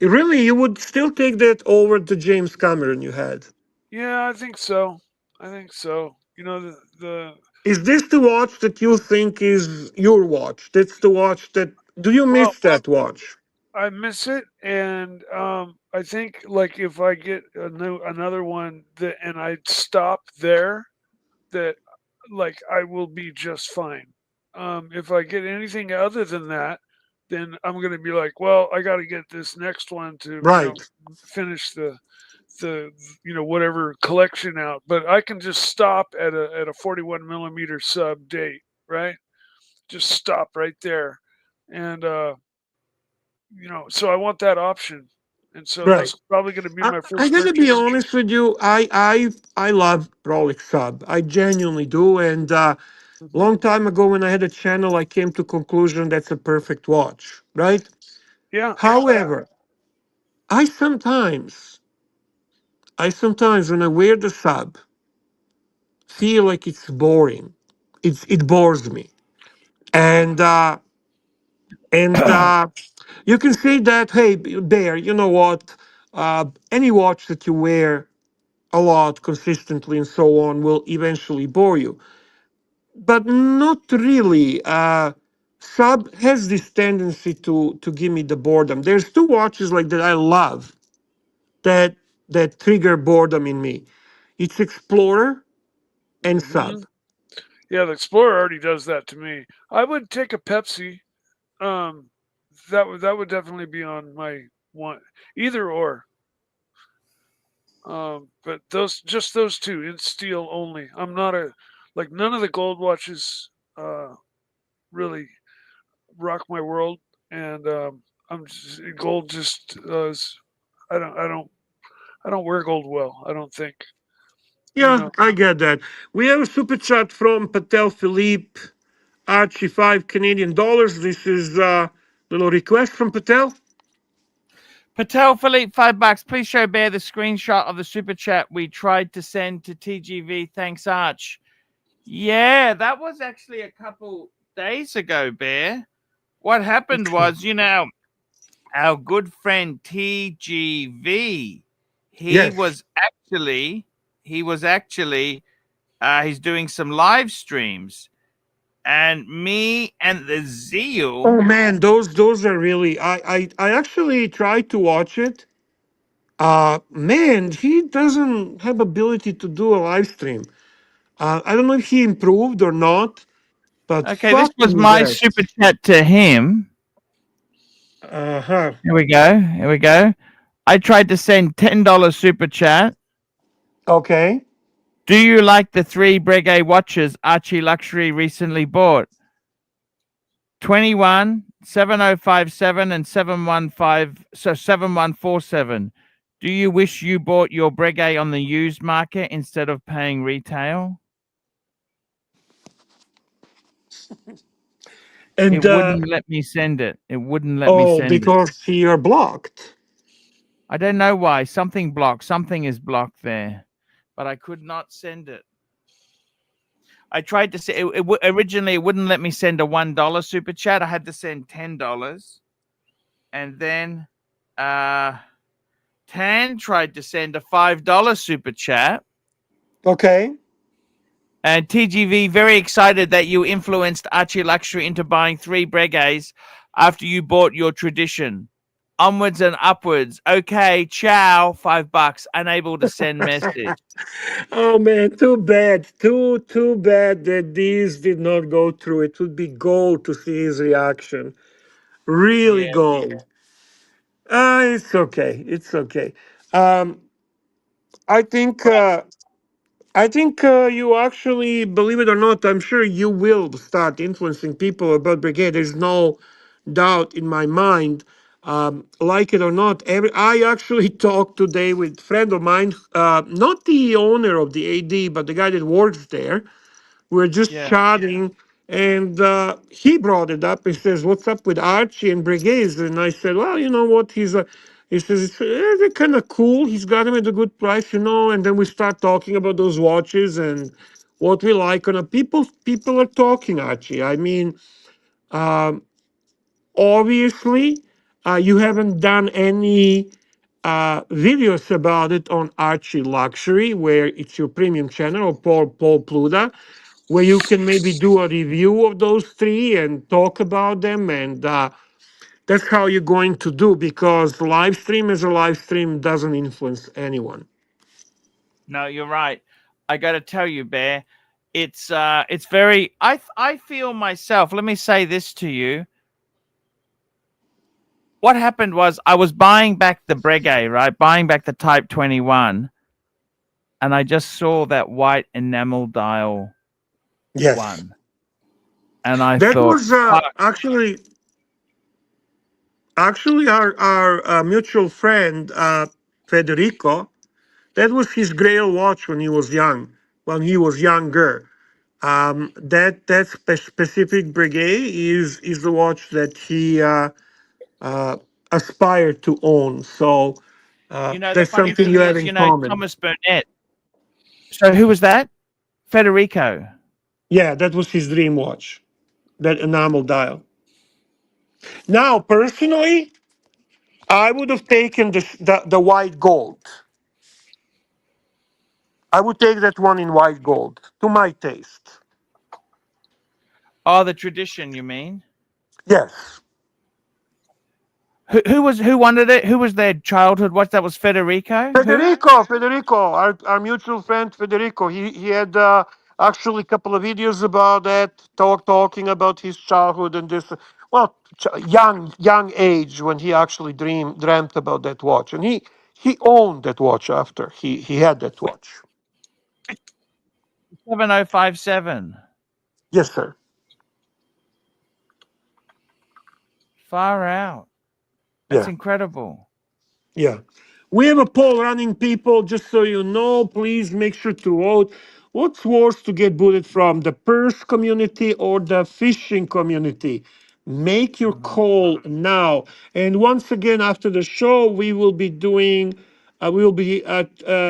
Really, you would still take that over the James Cameron you had? Yeah, I think so. I think so. You know the Is this the watch that you think is your watch? That's the watch that. Do you Well, miss that watch? I miss it, and I think like if I get another one that and I stop there, that like I will be just fine. If I get anything other than that, then I'm gonna be like, well, I got to get this next one to Right. finish the whatever collection out. But I can just stop at a 41 millimeter sub date, right? Just stop right there, and so I want that option, and so Right. that's probably going to be my I first gotta be purchase. honest with you. I love Rolex Sub. I genuinely do. And Mhm. long time ago, when I had a channel, I came to conclusion that's a perfect watch. Right. Yeah. However, I sometimes, when I wear the Sub, feel like it's boring. It bores me. And you can say that, hey, Bear, you know what? Any watch that you wear a lot consistently and so on will eventually bore you, but not really. Sub has this tendency to give me the boredom. There's two watches like that I love that trigger boredom in me. It's Explorer and hmm Sub. Yeah, the Explorer already does that to me. I would take a Pepsi. Um, that would definitely be on my one, either or. But those two in steel only. I'm not a like none of the gold watches really rock my world, and gold just I don't I don't I don't wear gold well. I don't think you Yeah, know. I get that. We have a super chat from Patel Philippe Archie, $5 Canadian. This is a little request from Patel. Patel Philippe, $5. Please show Bear the screenshot of the super chat we tried to send to TGV. Thanks, Arch. Yeah, that was actually a couple days ago, Bear. What happened was, our good friend TGV, he Yes. was actually, he's doing some live streams, and me and the Zeal. Oh man, those are really. I actually tried to watch it. Man, he doesn't have ability to do a live stream. I don't know if he improved or not, but Okay, this was fucking my that. super chat to him. Uh-huh. Here we go. Here we go. I tried to send $10 super chat. Okay. Do you like the three Breguet watches Archie Luxury recently bought? 21, 7057, and 7147. Do you wish you bought your Breguet on the used market instead of paying retail? It And wouldn't let me send it. It wouldn't let me oh, send it. because you're blocked. I don't know why. Something blocked. Something is blocked there. But I could not send it. I tried to say originally it wouldn't let me send a $1 super chat. I had to send $10, and then Tan tried to send a $5 super chat. Okay. And TGV very excited that you influenced Archie Luxury into buying three Breguets after you bought your tradition. Onwards and upwards. Okay, ciao. $5. Unable to send message. Oh man, too bad. Too bad that these did not go through. It would be gold to see his reaction. Really Yeah. gold. It's okay. It's okay. Um, I think. You actually, believe it or not, I'm sure you will start influencing people about Brigade. There's no doubt in my mind. Like it or not, I actually talked today with a friend of mine, not the owner of the AD, but the guy that works there. We're just Yeah. chatting, and he brought it up. He says, "What's up with Archie and Brigades?" And I said, "Well, you know what? He says they're kind of cool. He's got them at a good price, you know." And then we start talking about those watches and what we like. And people are talking, Archie. I mean, obviously, you haven't done any videos about it on Archie Luxury, where it's your premium channel, or Paul Pluda. where you can maybe do a review of those three and talk about them. And that's how you're going to do, because live stream as a live stream doesn't influence anyone. No, you're right. I got to tell you, Bear, it's very. I feel myself. Let me say this to you. What happened was I was buying back the Breguet, right? Buying back the Type 21, and I just saw that white enamel dial Yes. one, and I That thought, was "Fuck." actually our mutual friend Federico. That was his Grail watch when he was young, when he was younger. That specific Breguet is the watch that he aspired to own. So The that's funny something thing you have is, in common. Thomas Burnett. So who was that? Federico. Yeah, that was his dream watch, that enamel dial. Now, personally, I would have taken the white gold. I would take that one in white gold, to my taste. Oh, the tradition, you mean? Yes. Who wanted it? Who was their childhood watch? That was Federico. Who? Federico, our mutual friend Federico. He had actually a couple of videos about that, talking about his childhood and this, well, young age when he actually dreamt about that watch, and he owned that watch after he had that watch. 7057. Yes, sir. Far out. That's Yeah. incredible. Yeah. We have a poll running, people, just so you know. Please make sure to vote. What's worse to get booted from, the purse community or the fishing community? Make your call now. And once again, after the show, we will be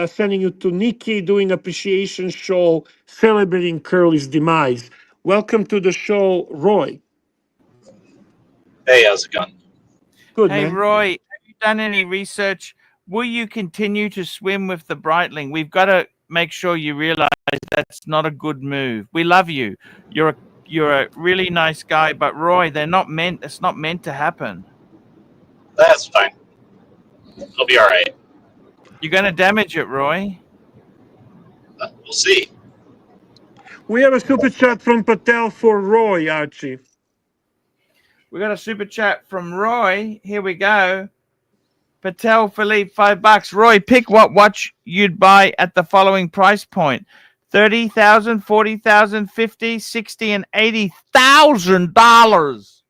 sending you to Nikki doing appreciation show celebrating Curly's demise. Welcome to the show, Roy. Hey, how's it going? Good, Hey, man. Roy, have you done any research? Will you continue to swim with the Breitling? We've got to make sure you realize that's not a good move. We love you. You're a really nice guy, but Roy, it's not meant to happen. That's fine. It'll be all right. You're going to damage it, Roy. We'll see. We have a super chat from Patel for Roy, Archie. We got a super chat from Roy. Here we go. Patel Philippe, $5. Roy, pick what watch you'd buy at the following price point: $30,000, $40,000, $50,000, $60,000, and $80,000.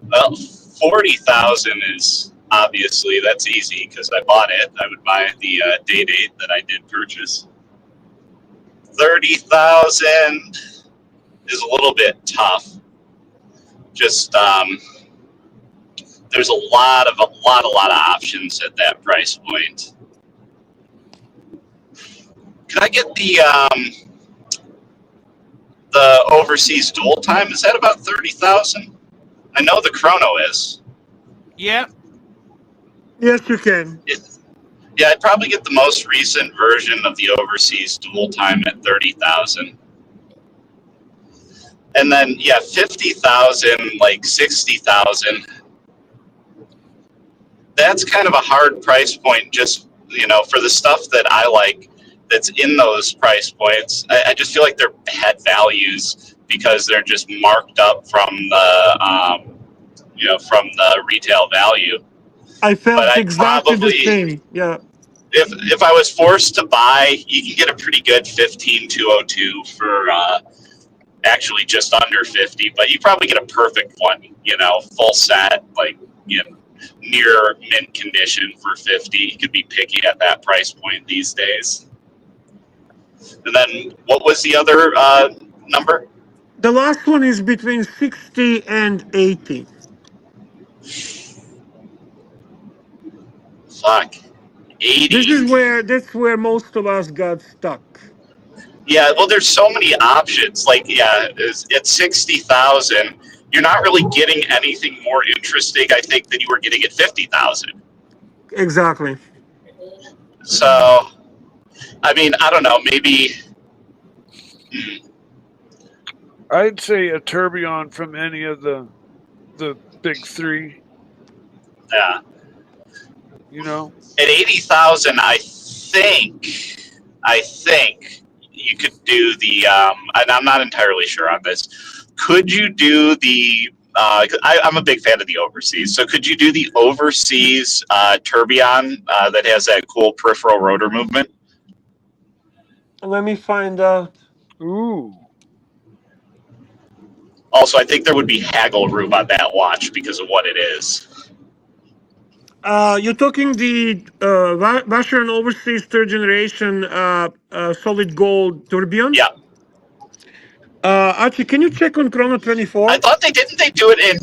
Well, 40,000 is obviously, that's easy because I bought it. I would buy the Day-Date that I did purchase. 30,000 is a little bit tough. Just there's a lot of options at that price point. Can I get the overseas dual time? Is that about 30,000? I know the chrono is. Yep. Yes, you can. Yeah, I'd probably get the most recent version of the overseas dual time at 30,000. And then, yeah, 50,000, like 60,000. That's kind of a hard price point, just, for the stuff that I like that's in those price points. I just feel like they're bad values because they're just marked up from the, from the retail value. I felt But exactly the same. Yeah. If I was forced to buy, you can get a pretty good 15202 for actually just under 50, but you probably get a perfect one, full set, like, near mint condition for 50. You could be picky at that price point these days. And then what was the other number? The last one is between 60 and 80. Fuck. 80. That's where most of us got stuck. Yeah, well, there's so many options. Like, yeah, at 60,000, you're not really getting anything more interesting, I think, than you were getting at 50,000. Exactly. So, I mean, I don't know, maybe I'd say a tourbillon from any of the big three. Yeah. You know. At 80,000, I think you could do the. And I'm not entirely sure on this. Could you do the? I'm a big fan of the overseas. So could you do the overseas tourbillon that has that cool peripheral rotor movement? Let me find out. Ooh. Also, I think there would be haggle room on that watch because of what it is. You're talking the Vacheron Overseas third generation solid gold tourbillon? Yeah. Archie, can you check on Chrono 24? I thought they do it in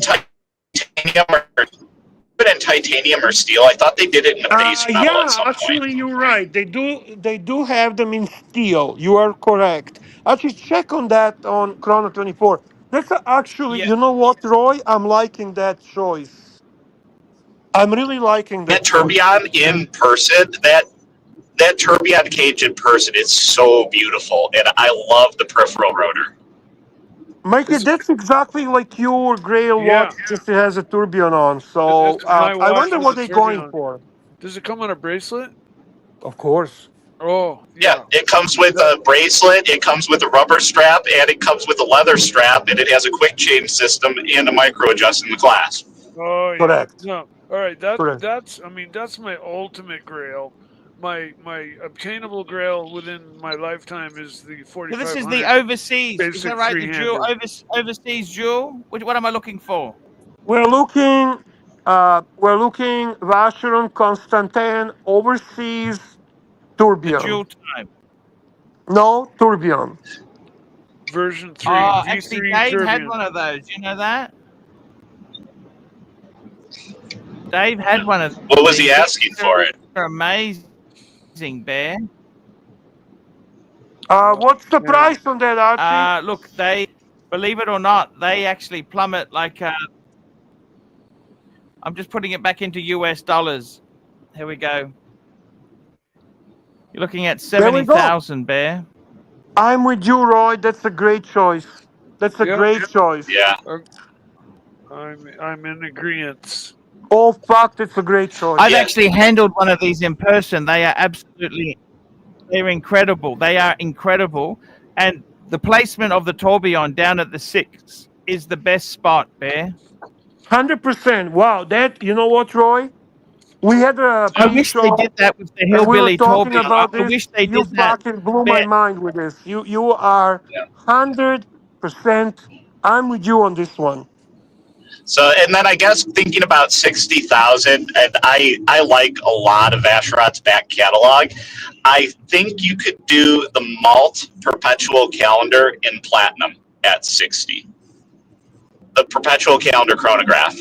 titanium or steel. I thought they did it in a base metal Yeah, at some actually, point. you're right. They do have them in steel. You are correct. Actually, check on that on Chrono 24. That's actually, Yeah. you know what, Roy? I'm liking that choice. I'm really liking That that choice. tourbillon in person, that tourbillon cage in person is so beautiful, and I love the peripheral rotor. Mikey, that's exactly like your Grail watch, just it has a tourbillon on. So It's my I watch wonder with what a they're going tourbillon. for. Does it come on a bracelet? Of course. Oh, Yeah, it comes with a bracelet, it comes with a rubber strap, and it comes with a leather strap, and it has a quick change system and a micro adjust in the class. Oh yeah. Correct. No. All right. Correct. That's. I mean, that's my ultimate Grail. My obtainable Grail within my lifetime is the So 4500. this is the overseas. Is basic that right? The jewel three-handed. overseas jewel. What am I looking for? We're looking Vacheron Constantin overseas The tourbillon. jewel type. No, tourbillon. Version 3. Oh, V3 actually, Dave had tourbillon. one of those. You know that? Dave had one of. What was he asking for it? They're amazing, Bear. What's the price on that, Archie? Look, they, believe it or not, they actually plummet like. I'm just putting it back into US dollars. Here we go. You're looking at 70,000, Bear. I'm with you, Roy. That's a great choice. That's a great choice. Yeah. I'm in agreement. Oh fuck, that's a great choice. I've actually handled one of these in person. They are absolutely, they're incredible. They are incredible. And the placement of the tourbillon down at the 6 is the best spot, Bear. 100%. Wow, that, you know what, Roy? We had a I wish they did that with the and we were hillbilly talking tourbillon. about I this. wish they You did that. fucking blew my mind with this. You are 100%. I'm with you on this one. So, and then I guess thinking about 60,000, and I like a lot of Vacheron's back catalog. I think you could do the Malt Perpetual Calendar in platinum at 60. The Perpetual Calendar chronograph.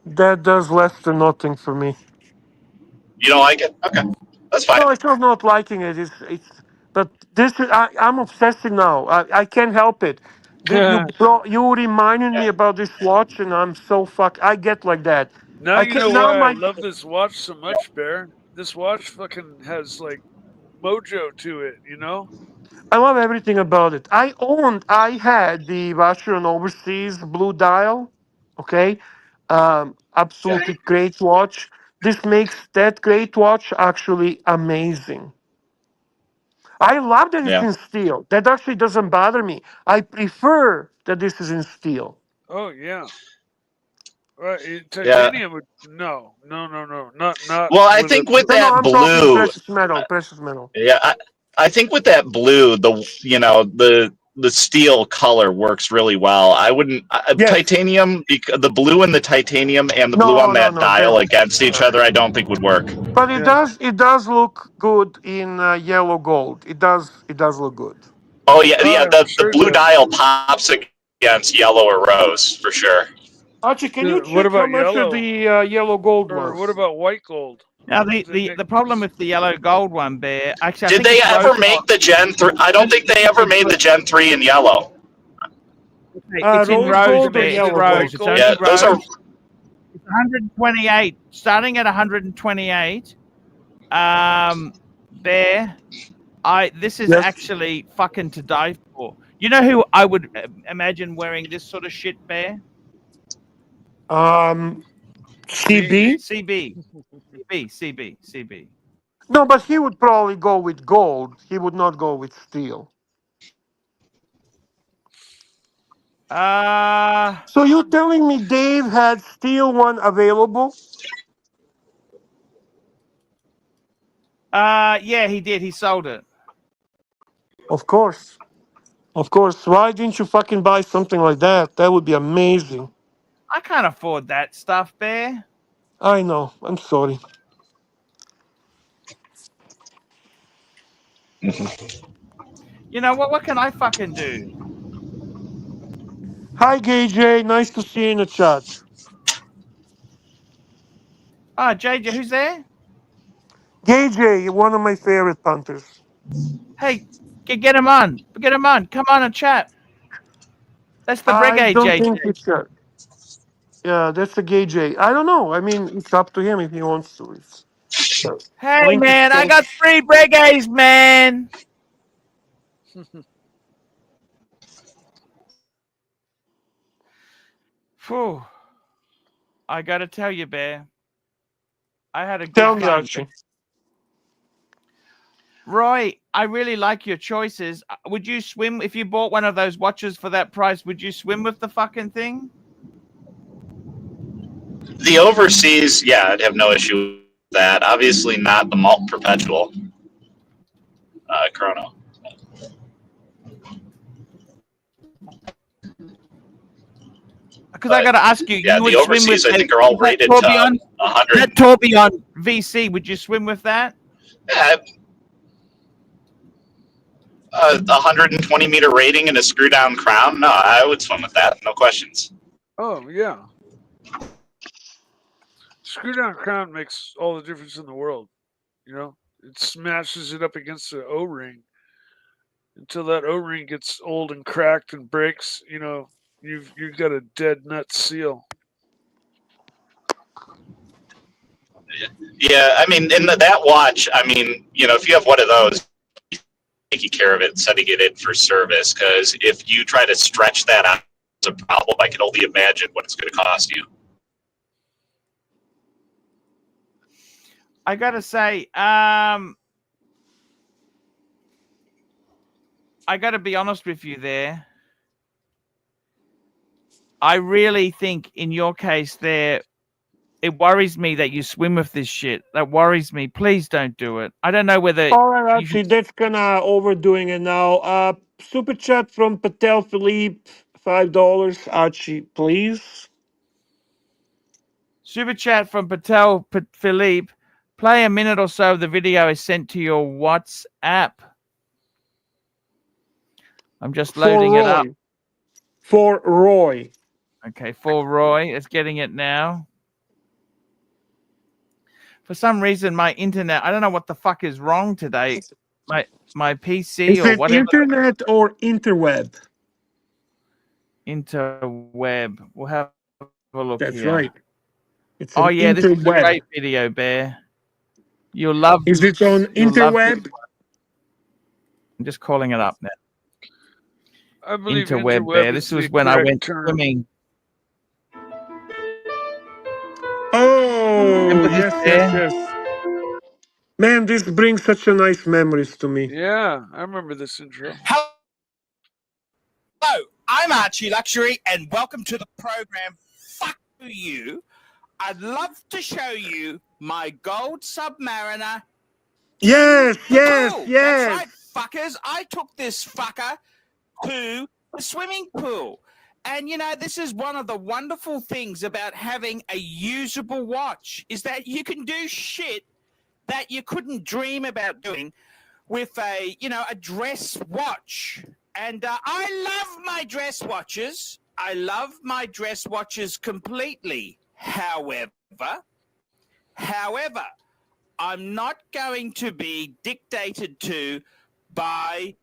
That does less than nothing for me. You don't like it? Okay, that's fine. No, it's not liking it. It's but this is I'm obsessive now. I can't help it. You reminded me about this watch, and I'm so I get like that. Now I you can know now why I my love this watch so much, Bear. This watch fucking has like mojo to it, you know? I love everything about it. I had the Vacheron Overseas blue dial. Okay, absolutely great watch. This makes that great watch actually amazing. I love that it's in steel. That actually doesn't bother me. I prefer that this is in steel. Oh yeah. Right, titanium would no, not. Well, I think with that I'm talking blue, precious metal. yeah, I think with that blue, the steel color works really well. I wouldn't titanium, the blue and the titanium and the blue on that dial against each other. I don't think would work. But it does look good in yellow gold. It does look good. Oh yeah. The blue dial pops against yellow or rose for sure. Archie, can you check how much of the yellow gold was? Or what about white gold? Now the problem with the yellow gold one, Bear. Actually, did they ever make the Gen 3? I don't think they ever made the Gen 3 in yellow. It's in rose, Bear. It's rose. It's only rose. Those are. It's 128, starting at 128. There. This is Yes. actually fucking to die for. You know who I would imagine wearing this sort of shit, Bear? CB. CB. No, but he would probably go with gold. He would not go with steel. So you're telling me Dave had steel one available? Yeah, he did. He sold it. Of course. Of course. Why didn't you fucking buy something like that? That would be amazing. I can't afford that stuff, Bear. I know. I'm sorry. You know what? What can I fucking do? Hi, GJ. Nice to see you in the chat. JJ, who's there? GJ, you're one of my favorite punters. Hey, get him on. Get him on. Come on and chat. That's the I Breguet don't JJ. think it's a... Yeah, that's a GJ. I don't know. I mean, it's up to him if he wants to. Hey, Link is man, I so- got 3 Breguets, man. Phew. I got to tell you, Bear. I had a good Tell me, fun. Archie. Roy, I really like your choices. Would you swim if you bought one of those watches for that price? Would you swim with the fucking thing? The overseas, yeah, I'd have no issue with that. Obviously, not the Malt Perpetual chrono. Because I got to ask you, Yeah, you would the swim with overseas, I think, are all rated to tourbillon, 100. that tourbillon VC. Would you swim with that? 120-meter rating and a screw-down crown? No, I would swim with that. No questions. Oh, yeah. Screw-down crown makes all the difference in the world. You know, it smashes it up against the O-ring. Until that O-ring gets old and cracked and breaks, you know, you've got a dead nut seal. Yeah, I mean, in that watch, I mean, you know, if you have one of those, taking care of it, setting it in for service, because if you try to stretch that out, it's a problem. I can only imagine what it's going to cost you. I got to say, I got to be honest with you there. I really think in your case there, it worries me that you swim with this shit. That worries me. Please don't do it. I don't know whether... All right, Archie, that's kind of overdoing it now. Super chat from Patel Philippe, $5. Archie, please. Super chat from Patel Philippe. Play a minute or so of the video is sent to your WhatsApp. I'm just loading it up. For Roy. Okay, for Roy. It's getting it now. For some reason, my internet, I don't know what the fuck is wrong today. My PC Is or it whatever. internet or interweb? Interweb. We'll have a look That's here. right. It's Oh, an yeah, this is a interweb. great video, Bear. You'll love Is it on you'll love interweb? this one. I'm just calling it up now. I believe Interweb, Bear. This was when I went swimming. Oh, Remember this, yes. Man, this brings such a nice memories to me. Yeah, I remember this intro. Hello, I'm Archie Luxury, and welcome to the program. Fuck you. I'd love to show you my gold Submariner. Yes. That's right, fuckers. I took this fucker to the swimming pool. And, you know, this is one of the wonderful things about having a usable watch, is that you can do shit that you couldn't dream about doing with a dress watch. And I love my dress watches. I love my dress watches completely. However, I'm not going to be dictated to by,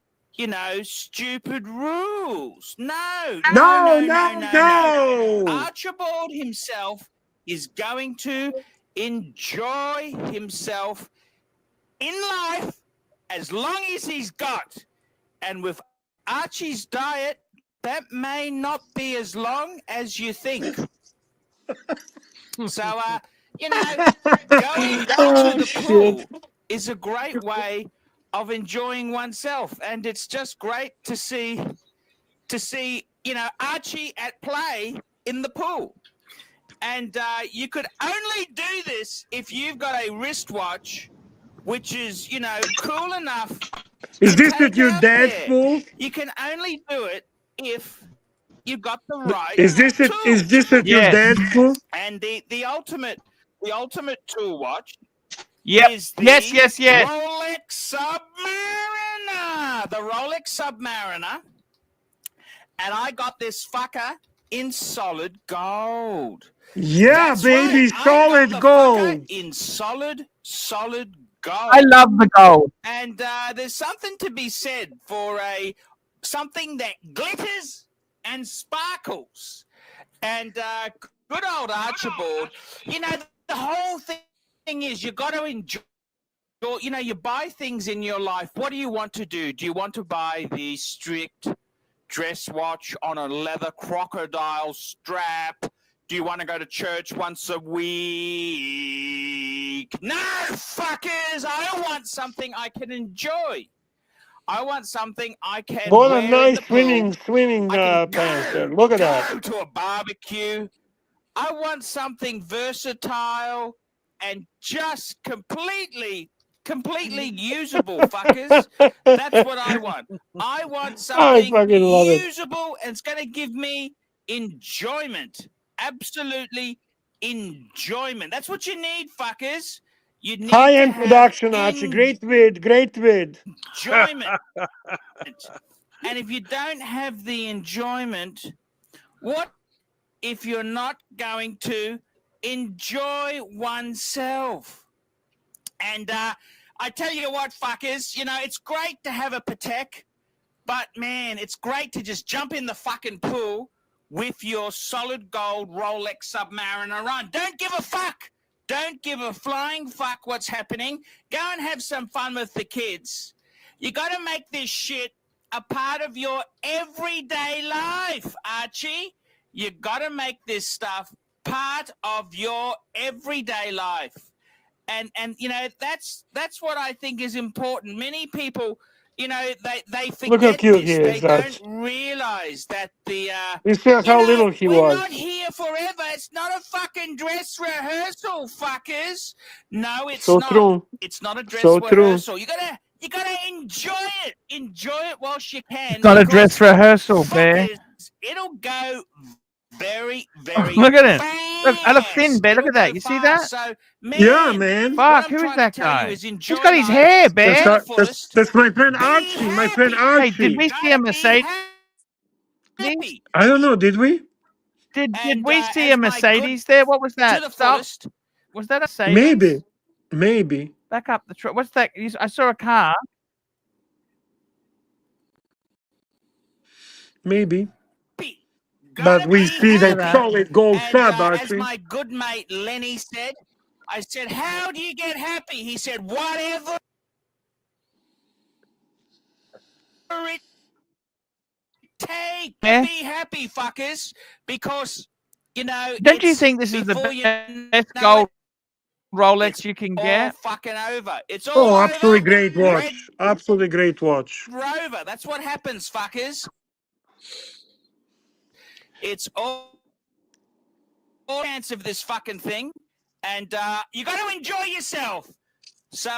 stupid rules. No. Archibald himself is going to enjoy himself in life as long as he's got. And with Archie's diet, that may not be as long as you think. So, you know, going to the pool is a great way of enjoying oneself, and it's just great to see, you know, Archie at play in the pool. And you could only do this if you've got a wristwatch, which is, you know, cool enough. Is this take at your out dad's there. pool? You can only do it if you've got the right Is this at your Yes. dad's pool? and the ultimate tool watch Yep. is the Yes. Rolex Submariner. The Rolex Submariner. And I got this fucker in solid gold. Yeah, That's baby, right. I solid got the fucker gold. in solid gold. I love the gold. And there's something to be said for something that glitters and sparkles. And good old Archibald, you know, the whole thing is you got to enjoy. You know, you buy things in your life. What do you want to do? Do you want to buy the strict dress watch on a leather crocodile strap? Do you want to go to church once a week? No, fuckers! I want something I can enjoy. I want something I can What wear a in nice the pool. swimming I can banter. Look at go that. to a barbecue. I want something versatile and just completely usable, fuckers. That's what I want. I want something fucking love it. usable and it's going to give me enjoyment. Absolutely enjoyment. That's what you need, fuckers. You need High-end to production, have Archie. Great vid. enjoyment. And if you don't have the enjoyment, what if you're not going to enjoy oneself? And I tell you what, fuckers, you know, it's great to have a Patek, but man, it's great to just jump in the fucking pool with your solid gold Rolex Submariner on. Don't give a fuck. Don't give a flying fuck what's happening. Go and have some fun with the kids. You got to make this shit a part of your everyday life, Archie. You got to make this stuff part of your everyday life. And you know, that's what I think is important. Many people, you know, they forget Look how cute this. he They is, don't Archie. realize that the You see how you know, little he we're was. not here forever. It's not a fucking dress rehearsal, fuckers. No, it's So not. true. It's not a dress So true. rehearsal. You gotta enjoy it. Enjoy it whilst you can. It's not a because, dress rehearsal, Bear. fuckers, it'll go very, very Look at him. Look, I look fast. thin, Bear. Look It'll at that. go You see fast. that? So, Yeah, man, man. what Fuck, I'm who is trying that to tell you guy? is He's enjoy got his life hair, to Bear. the fullest. That's my friend Be Archie. My friend happy. Hey, did Archie. we see a Gotta be Mercedes? happy. I don't know. Did we? Did And we see as a my Mercedes there? What was to that? the Stop. fullest. Was that a Mercedes? Maybe. Maybe. Back up the truck. What's that? I saw a car. Maybe. Gotta But we be see Look at that that. solid gold And sub, as Archie. my good mate Lenny said, I said, "How do you get happy?" He said, "Whatever it takes to Yeah. be happy, fuckers." Because you know, Don't you it's think this is the before you best know gold it, Rolex it's you can all get? fucking over. It's all Oh, over. absolutely great Red watch. Absolutely great watch. Rover. That's what happens, fuckers. It's all chance of this fucking thing, and you got to enjoy yourself. So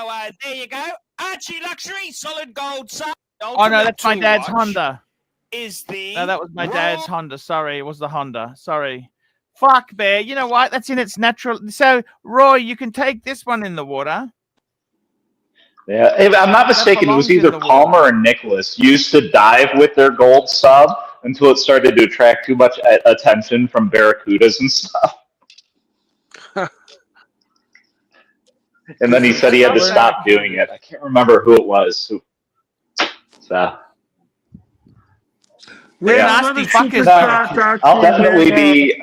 there you go, Archie Luxury Solid Gold Sub. Oh no, that's my dad's Honda. Is the No, that was my dad's Honda. Sorry, it was the Honda. Sorry. Fuck, Bear. You know what? That's in its natural. So, Roy, you can take this one in the water. Yeah, if I'm not mistaken, it was either Palmer or Nicholas used to dive with their gold sub until it started to attract too much attention from barracudas and stuff. And then he said he had to stop doing it. I can't remember who it was. So, Well, yeah. another Nasty fuckers. super chat, I'll Archie. definitely be.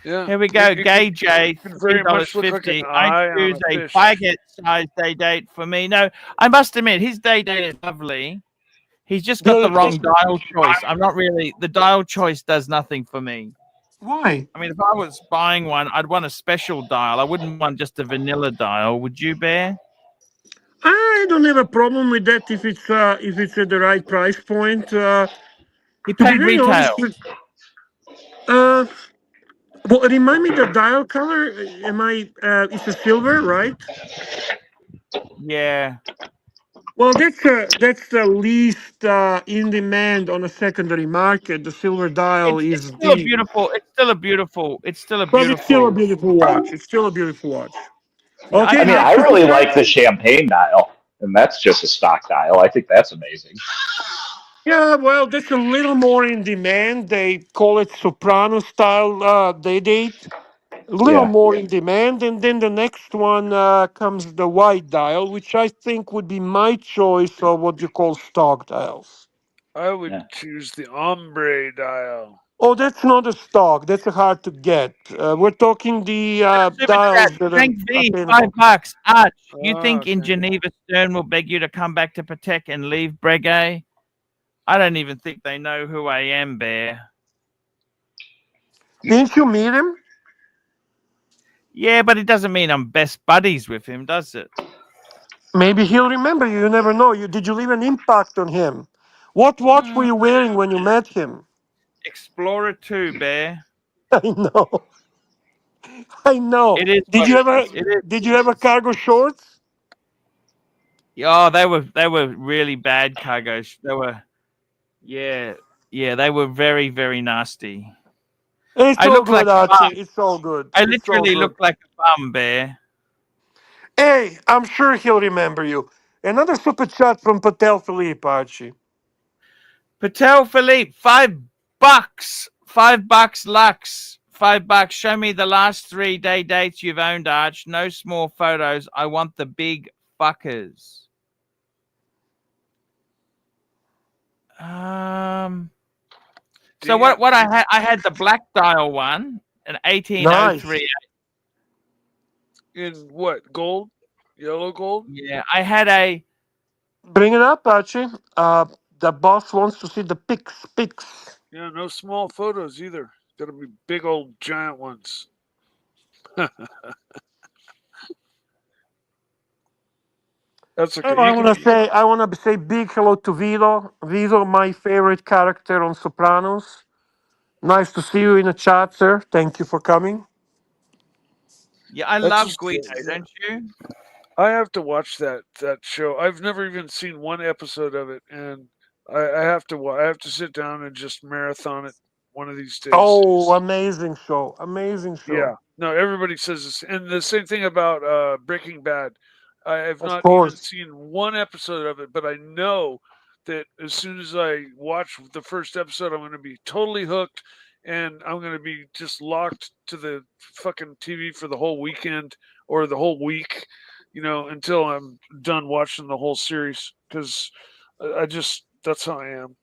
Yeah. Here we go. It Gay J, can very much look like $3.50. an I eye on choose a a fish. faggot size Day-Date for me. No, I must admit, his Day-Date is lovely. He's just got the wrong dial choice. I'm not really. The dial choice does nothing for me. Why? I mean, if I was buying one, I'd want a special dial. I wouldn't want just a vanilla dial. Would you, Bear? I don't have a problem with that if it's at the right price point. He To be paid very honest, retail. uh, well, remind me the dial color. Am I? It's a silver, right? Yeah. Well, that's the least in demand on a secondary market. The silver dial It's is still a the, beautiful. It's still a beautiful. It's still a but it's still a beautiful. beautiful watch. It's still a beautiful watch. Yeah, Okay, I mean, can't. I next super really chat. like the champagne dial, and that's just a stock dial. I think that's amazing. Yeah, well, that's a little more in demand. They call it Soprano style Day-Date. A little Yeah. more in demand, and then the next one comes the white dial, which I think would be my choice of what you call stock dials. I would Yeah. choose the ombre dial. Oh, that's not a stock. That's hard to get. We're talking the Super chat. dials that are Frank V, attainable. $5. Arch, you Oh, think in okay. Geneva Stern will beg you to come back to Patek and leave Breguet? I don't even think they know who I am, Bear. Didn't you meet him? Yeah, but it doesn't mean I'm best buddies with him, does it? Maybe he'll remember you. You never know. Did you leave an impact on him? What watch were you wearing when you met him? Explorer 2, Bear. I know. I know. It is Did what you it ever? is. It is. Did you ever cargo shorts? Oh, they were really bad cargos. They were, yeah, they were very, very nasty. It's I all look like good, a Archie. bum. It's all good. I It's all literally good. look like a bum, Bear. Hey, I'm sure he'll remember you. Another super chat from Patel Philippe, Archie. Patel Philippe, $5. $5 Lux. $5. Show me the last 3 Day-Dates you've owned, Arch. No small photos. I want the big fuckers. So what I had the black dial one, an 18038. In what? Gold? Yellow gold? Yeah, I had a Bring it up, Archie. The boss wants to see the pics. Yeah, no small photos either. Gotta be big old giant ones. That's okay. I want to say big hello to Vito. Vito, my favorite character on Sopranos. Nice to see you in the chat, sir. Thank you for coming. Yeah, I That's love just Guido, don't you? I have to watch that show. I've never even seen one episode of it, and I have to sit down and just marathon it one of these days. Oh, amazing show. Amazing show. Yeah. No, everybody says this, and the same thing about Breaking Bad. I have Of not even course. seen one episode of it, but I know that as soon as I watch the first episode, I'm going to be totally hooked, and I'm going to be just locked to the fucking TV for the whole weekend or the whole week, until I'm done watching the whole series. Because that's how I am.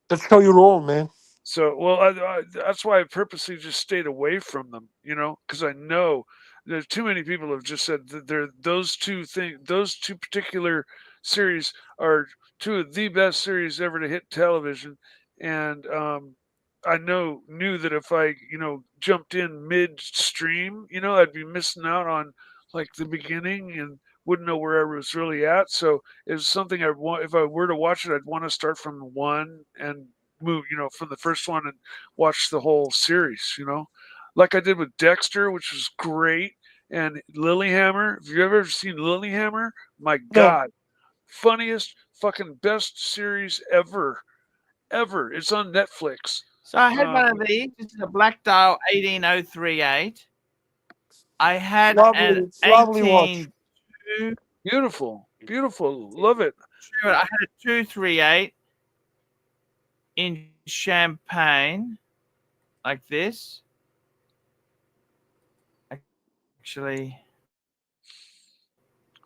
That's how you roll, man. So, well, that's why I purposely just stayed away from them, because I know there's too many people have just said that those two particular series are two of the best series ever to hit television, and I knew that if I jumped in midstream, I'd be missing out on like the beginning and wouldn't know where I was really at. So it's something I want. If I were to watch it, I'd want to start from one and move, from the first one and watch the whole series, like I did with Dexter, which was great, and Lilyhammer. Have you ever seen Lilyhammer? My God, funniest, fucking best series ever. It's on Netflix. So I had one of these. This is a black dial 18038. I had an lovely watch. 18. Beautiful, love it. I had a 238 in champagne, like this. Actually,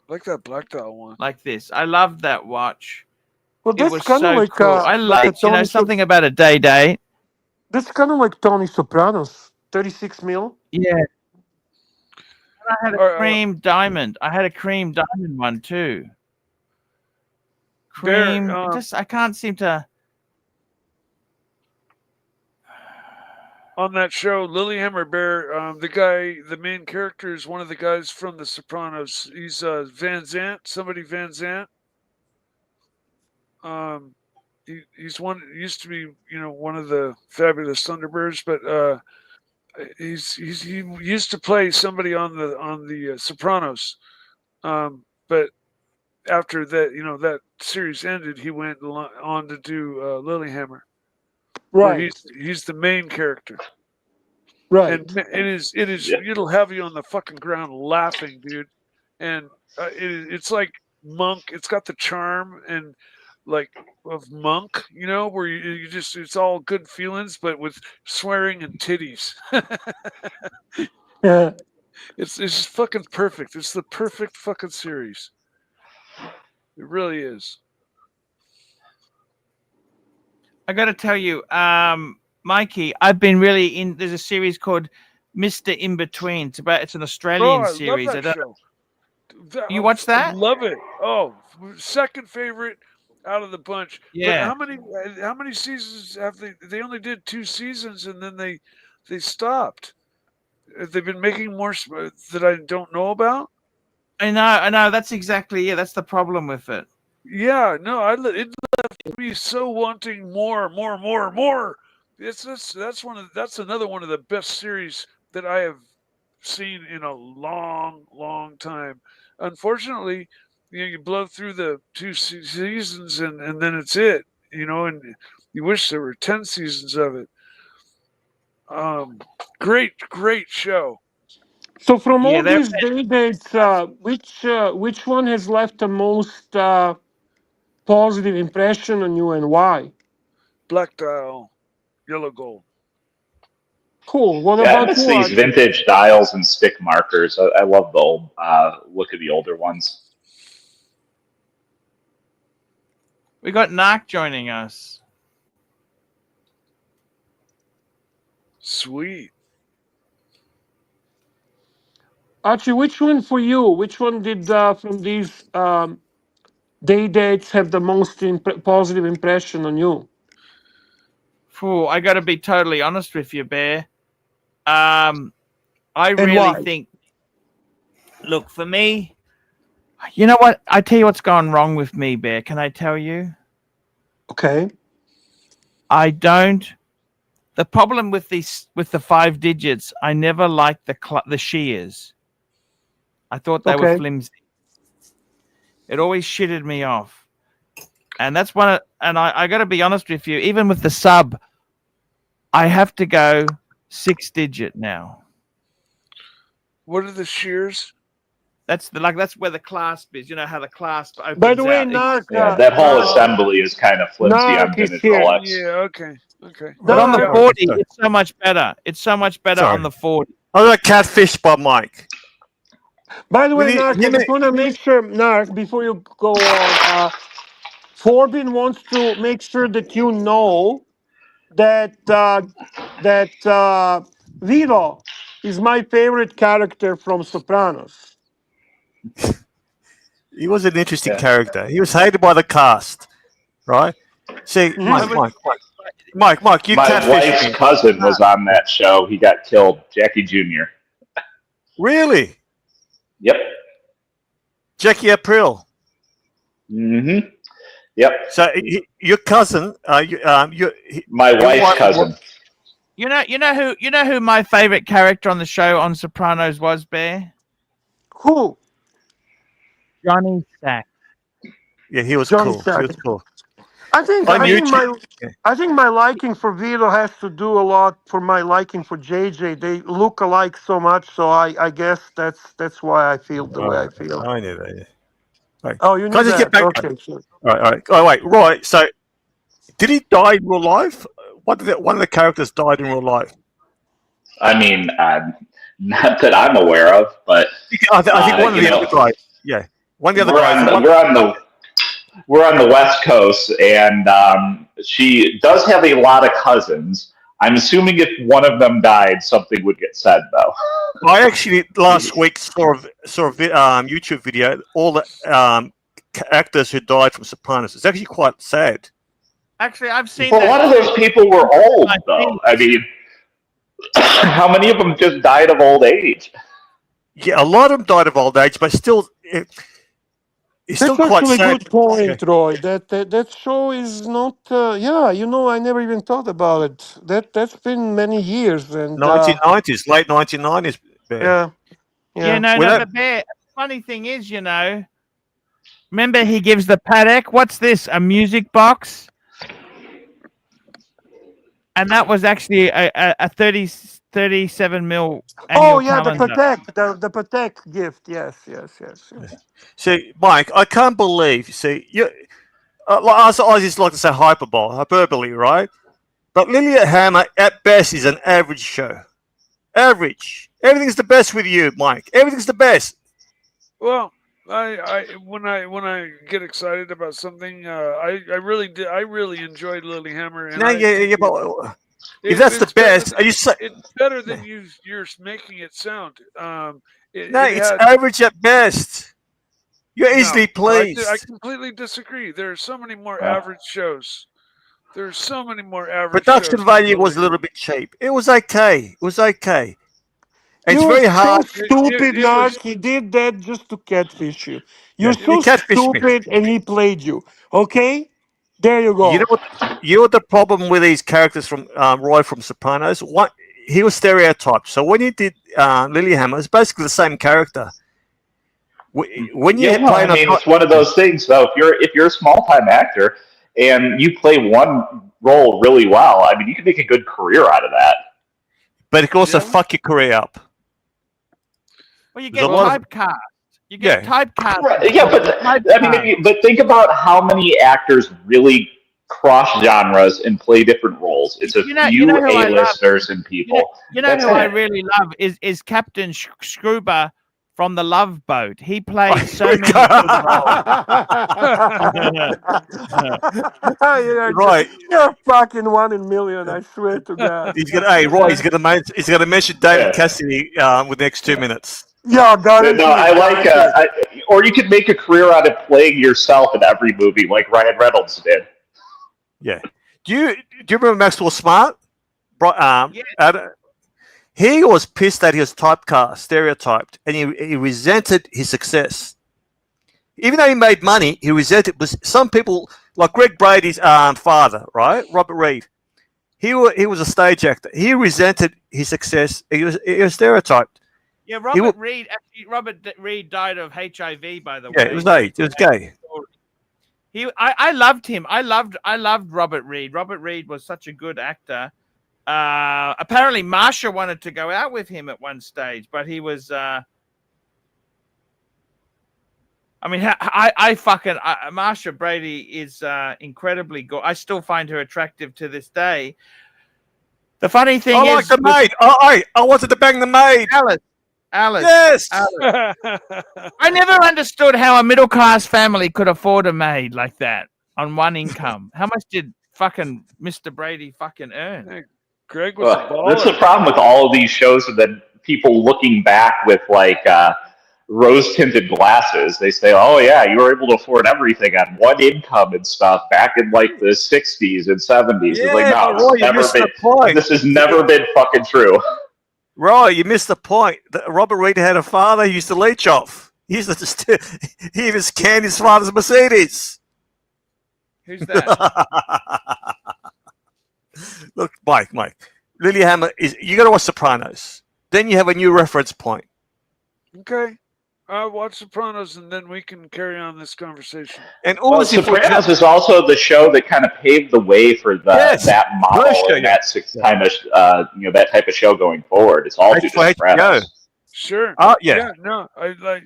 like that black dial one. Like this. I love that watch. Well, It was so cool. I like like, something about a Day-Date. That's kind of like Tony Sopranos. 36 mil. Yeah. And I had a cream diamond. I had a cream diamond one too. Cream. Bear, I can't seem to. On that show, Lilyhammer Bear, the main character is one of the guys from The Sopranos. He's Van Zant, somebody Van Zant. He's one. Used to be, one of the fabulous Thunderbirds, but he used to play somebody on the Sopranos. But after that, that series ended, he went on to do Lilyhammer. Right. He's the main character. Right. And it is it'll have you on the fucking ground laughing, dude. And it's like Monk. It's got the charm and like of Monk, where you just, it's all good feelings, but with swearing and titties. Yeah. It's just fucking perfect. It's the perfect fucking series. It really is. I got to tell you, Mikey, I've been really in. There's a series called Mr. In Between. It's an Australian series. Love that show. You watch that? I love it. Oh, second favorite out of the bunch. Yeah. But how many seasons have they only did 2 seasons and then they stopped. Have they been making more that I don't know about? I know. That's exactly, that's the problem with it. Yeah, no, it left me so wanting more. That's another one of the best series that I have seen in a long, long time. Unfortunately, you blow through the 2 seasons and then it's it, and you wish there were 10 seasons of it. Great show. So from all these day-dates, which one has left the most positive impression on you and why? Black Dial, Yellow Gold. Cool. What I about miss you, these Archie? vintage dials and stick markers. I love the old look of the older ones. We got Narc joining us. Sweet. Archie, which one for you? Which one did from these day dates have the most positive impression on you? I got to be totally honest with you, Bear. I really think. Look, for me, you know what? I tell you what's gone wrong with me, Bear. Can I tell you? Okay. I don't. The problem with the 5 digits, I never liked the shears. I thought they were flimsy. It always shitted me off, and that's one. And I got to be honest with you. Even with the sub, I have to go 6 digit now. What are the shears? That's where the clasp is. You know how the clasp opens. By the way, out. Narc, that whole assembly is kind of flimsy on vintage Rolex. Yeah, okay. But on the 40, it's so much better. It's so much better on the 40. I got catfished by Mike. By the way, Narc, I just want to make sure, Narc, before you go on, Forbin wants to make sure that you know that Vito is my favorite character from Sopranos. He was an interesting character. He was hated by the cast, right? See, Mike, you My wife's cousin was on that show. He got killed. Jackie Jr. Really? Yep. Jackie April. Mm-hmm. Yep. So your cousin, my wife's cousin. You know who my favorite character on the show on Sopranos was, Bear? Who? Johnny Sack. Yeah, he was Johnny cool. Sack. He was cool. I think my liking for Vito has to do a lot for my liking for JJ. They look alike so much, so I guess that's why I feel the way I feel. I knew that. Yeah. Right. Oh, you knew Can I just that? get back? Okay, sure. All right. Oh, wait. Right. So, did he die in real life? One of the characters died in real life. I mean, not that I'm aware of, but I think one of the other guys. Yeah, one of the other guys. We're on the West Coast, and she does have a lot of cousins. I'm assuming if one of them died, something would get said, though. I actually last week saw a YouTube video. All the actors who died from Sopranos. It's actually quite sad. Actually, I've seen Well, a that. lot of those people were old, though. I mean, how many of them just died of old age? Yeah, a lot of them died of old age, but still, it's still That's quite actually a sad. good point, Roy. That show is not. Yeah, I never even thought about it. That's been many years, and 1990s, late 1990s. yeah, Yeah, yeah. no, When no. that- The bear. Funny thing is, remember he gives the paddock. What's this? A music box. And that was actually a 37 mil annual Oh yeah, calendar. the Patek gift. Yes. See, Mike, I can't believe. See, you. I just like to say hyperbole, right? But Lillehammer at best is an average show. Average. Everything's the best with you, Mike. Everything's the best. Well, when I get excited about something, I really enjoyed Lilyhammer. And But if that's the best, are you saying? It's better than you're making it sound. It's average at best. You're easily pleased. I completely disagree. There are so many more average shows. There's so many more average Production shows. value was a little bit cheap. It was okay. And it's You very were hard. so stupid, Mark. He did that just to catfish you. You're He so catfished me. stupid, and he played you. Okay, there you go. You know what the problem with these characters from Roy from Sopranos? He was stereotyped. So when he did Lilyhammer, it's basically the same character. When you it's one of those things. Though, if you're a small time actor and you play one role really well, I mean, you can make a good career out of that. But it can also fuck your career up. Well, you get typecast. You get typecast. Right. Yeah, but think about how many actors really cross genres and play different roles. It's a few A-listers and people. You know who I really love is Captain Schruber from the Love Boat. He plays so many good roles. Right, you're fucking 1 in a million. I swear to God. He's gonna mention David Cassidy with the next 2 minutes. Yeah, no, I like. Or you could make a career out of playing yourself in every movie, like Ryan Reynolds did. Yeah. Do you remember Maxwell Smart? He was pissed that he was typecast, stereotyped, and he resented his success. Even though he made money, he resented. Some people, like Greg Brady's father, right, Robert Reed, he was a stage actor. He resented his success. He was stereotyped. Yeah, Robert Reed died of HIV, by the way. Yeah, it was AIDS. It was gay. I loved him. I loved Robert Reed. Robert Reed was such a good actor. Apparently, Marsha wanted to go out with him at one stage, but he was. I mean, Marsha Brady is incredibly good. I still find her attractive to this day. The funny thing is, like the maid. I wanted to bang the maid. Alice. Yes. Alice. I never understood how a middle class family could afford a maid like that on one income. How much did fucking Mr. Brady fucking earn? Greg was a baller. That's the problem with all of these shows, and then people looking back with like rose-tinted glasses. They say, "Oh yeah, you were able to afford everything on one income and stuff back in like the '60s and '70s." Yeah, it's like, no, this has never been fucking true. Roy, you missed the point. Robert Reed had a father he used to leech off. He used to he even scanned his father's Mercedes. Who's that? Look, Mike. Lilyhammer you got to watch Sopranos. Then you have a new reference point. Okay. I'll watch Sopranos and then we can carry on this conversation. And Sopranos is also the show that kind of paved the way for that model and that kind of that type of show going forward. It's all due to Sopranos. Sure. Yeah. No,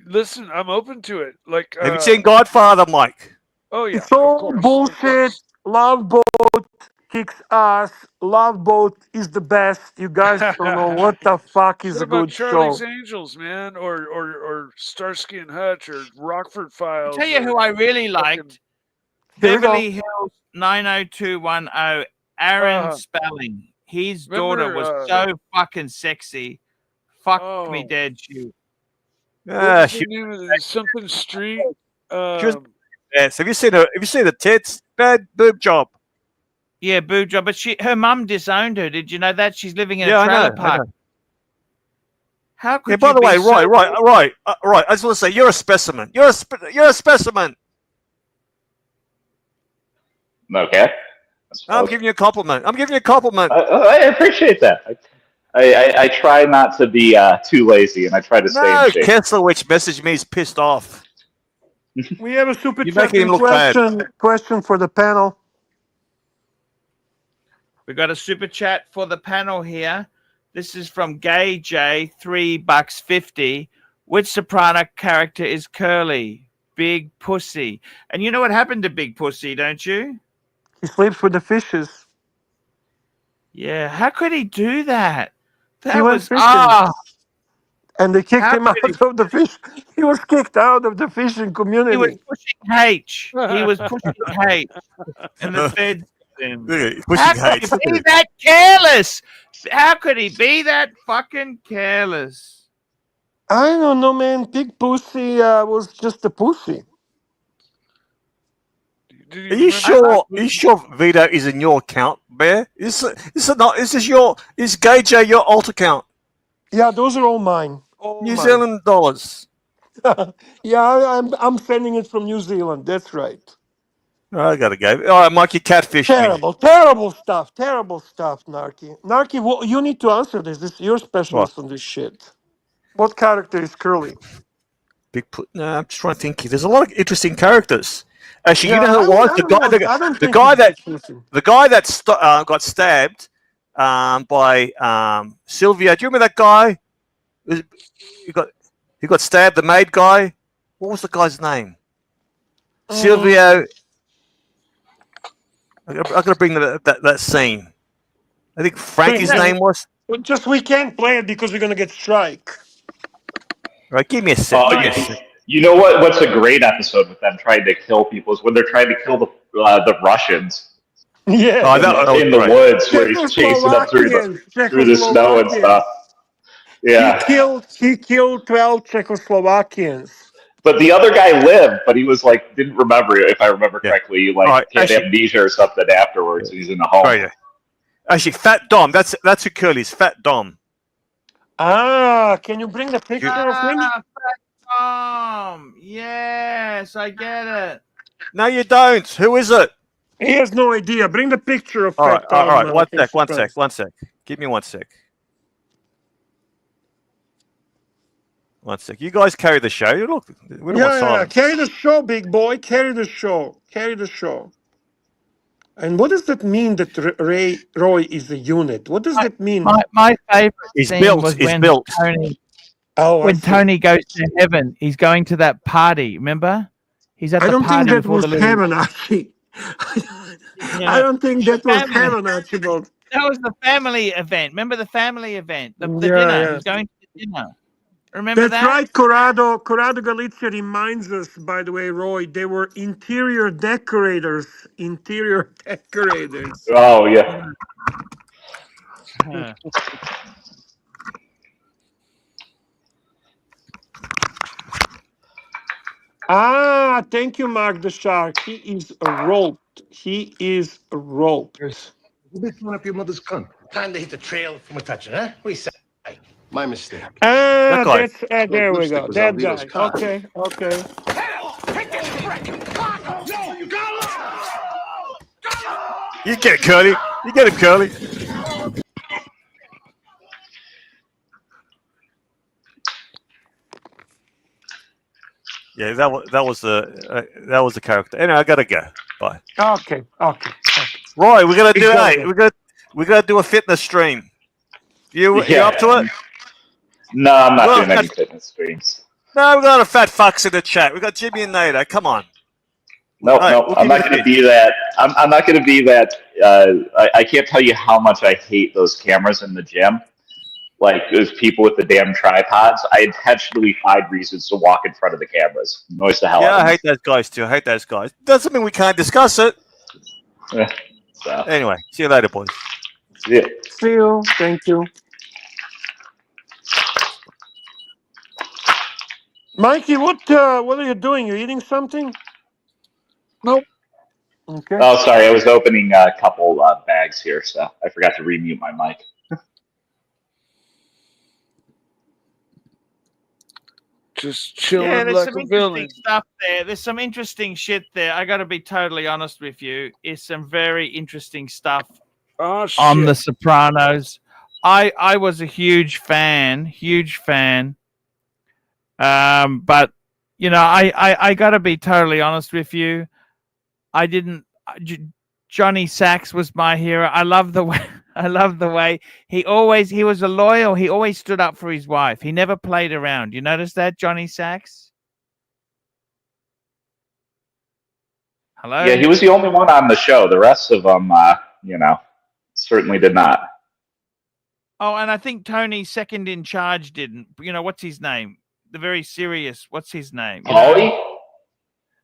listen, I'm open to it. Like, have you seen Godfather, Mike? Oh yeah. It's all bullshit. Love Boat kicks ass. Love Boat is the best. You guys don't know what the fuck is what a about good Charlie's show. Angels, man, or Starsky and Hutch, or Rockford Files. I'll tell you who I really liked. Beverly Hills 90210. Aaron Spelling. His Remember, daughter was so fucking sexy. Fuck me Oh. dead, shoot. What Ah, was the name of the something street? she was yes. Have you seen her? Have you seen the tits? Bad boob job. Yeah, boob job. But her mum disowned her. Did you know that? She's living in Yeah, a I trailer know, I park. know. How could Yeah. By you the be way, so right. I just want to say you're a specimen. You're a specimen. Okay. I'm giving you a compliment. I'm giving you a compliment. I appreciate that. I try not to be too lazy, and I try to stay No, in shape. Kesselwich messaged me. He's pissed off. We have a super You're chat making him look bad. question for the panel. We got a super chat for the panel here. This is from Gay J, $3.50. Which soprano character is Curly? Big Pussy. And you know what happened to Big Pussy, don't you? He sleeps with the fishes. Yeah. How could he do that? That He went was fishing. And they kicked How him out could of the fish. He was kicked out of the fishing he was community. pushing H. He was pushing H. And the feds got him. Pushing How could H. he be that careless? How could he be that fucking careless? I don't know, man. Big Pussy was just a pussy. Are you sure? Are you sure Vito is in your account, Bear? Is Gay J your alt account? Yeah, those are all mine. All New mine. Zealand dollars. Yeah, I'm sending it from New Zealand. That's right. I gotta go. All right, Mike, you catfish me. Terrible stuff, Narky. Narky, you need to answer this. You're specialist on this shit. What character is Curly? No, I'm just trying to think. There's a lot of interesting characters. Actually, Yeah, you know who it was? The guy that got stabbed by Sylvia. Do you remember that guy? He got stabbed. The maid guy. What was the guy's name? Silvio. I got to bring that scene. I think Frankie's name was. We can't play it because we're gonna get strike. Right, give me a sec. You know what? What's a great episode with them trying to kill people is when they're trying to kill the Russians. Yeah, in the woods where he's chasing them through the snow and stuff. Yeah, he killed 12 Czechoslovakians. But the other guy lived, but he was like didn't remember, if I remember correctly, had amnesia or something afterwards. He's in the home. Right. Actually, Fat Dom. That's who Curly's. Fat Dom. Ah, can you bring the picture of him? Fat Dom. Yes, I get it. No, you don't. Who is it? He has no idea. Bring the picture of Fat Dom. All right, one sec. Give me 1 sec. 1 sec. You guys carry the show. Look, we don't want silence. Carry the show, big boy. Carry the show. And what does that mean that Roy is a unit? What does that mean? My favorite scene was when Tony. When Tony goes to heaven, he's going to that party. Remember? He's at the party. I don't think that was heaven, Archie. I don't think that was heaven, Archibald. That was the family event. Remember the family event? The dinner. He's going to the dinner. Remember that? That's right, Corrado Galizia reminds us, by the way, Roy, they were interior decorators. Oh, yeah. Thank you, Mark the Shark. He is roped. You'll be throwing up your mother's cunt. Time to hit the trail from a toucher, huh? What do you say? My mistake. There we go. That guy. Okay. You get it, Curly. You get him, Curly. Yeah, that was the character. Anyway, I gotta go. Bye. Okay. Right, we're gonna do a fitness stream. You up to it? No, I'm not doing any fitness streams. No, we got a fat fucks in the chat. We got Jimmy and Nato. Come on. No, I'm not going to be that. I'm not going to be that. I can't tell you how much I hate those cameras in the gym. Like those people with the damn tripods. I intentionally find reasons to walk in front of the cameras. Noise the hell out of them. I hate those guys too. Doesn't mean we can't discuss it. So. Anyway, see you later, boys. Yeah. See you. Thank you. Mikey, what are you doing? You eating something? Nope. Okay. Oh, sorry. I was opening a couple bags here, so I forgot to remute my mic. Just chilling Yeah, there's like some a interesting villain. stuff there. There's some interesting shit there. I got to be totally honest with you. It's some very interesting stuff Oh, on shit. The Sopranos. I was a huge fan. But you know, I got to be totally honest with you. I didn't. Johnny Sachs was my hero. I love the way. I love the way he was a loyal. He always stood up for his wife. He never played around. You notice that, Johnny Sachs? Hello. Yeah, he was the only one on the show. The rest of them, certainly did not. Oh, and I think Tony's second in charge didn't. You know, what's his name? The very serious. What's his name? Paulie?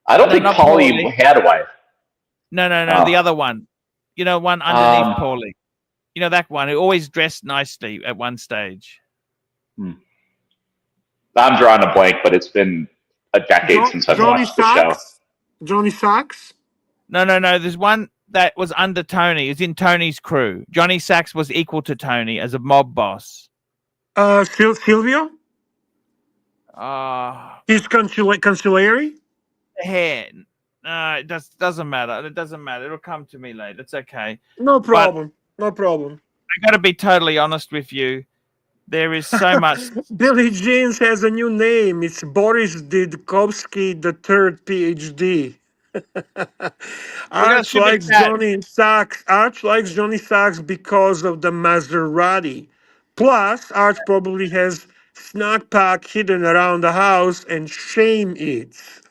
I don't think not Paulie had a wife. No, Oh. the other one. You know, one underneath Paulie. You know, that one who always dressed nicely at one stage. I'm drawing a blank, but it's been a decade since I've watched the show. Johnny Sachs? No. There's one that was under Tony. It's in Tony's crew. Johnny Sachs was equal to Tony as a mob boss. Silvio? His consigliere? Hair. It doesn't matter. It doesn't matter. It'll come to me later. It's okay. No problem. No problem. I got to be totally honest with you. There is so much. Billy Jeans has a new name. It's Boris Didkovsky III, PhD. Arch likes Johnny Sachs. Arch likes Johnny Sachs because of the Maserati. Plus, Arch probably has snack pack hidden around the house and shame eats.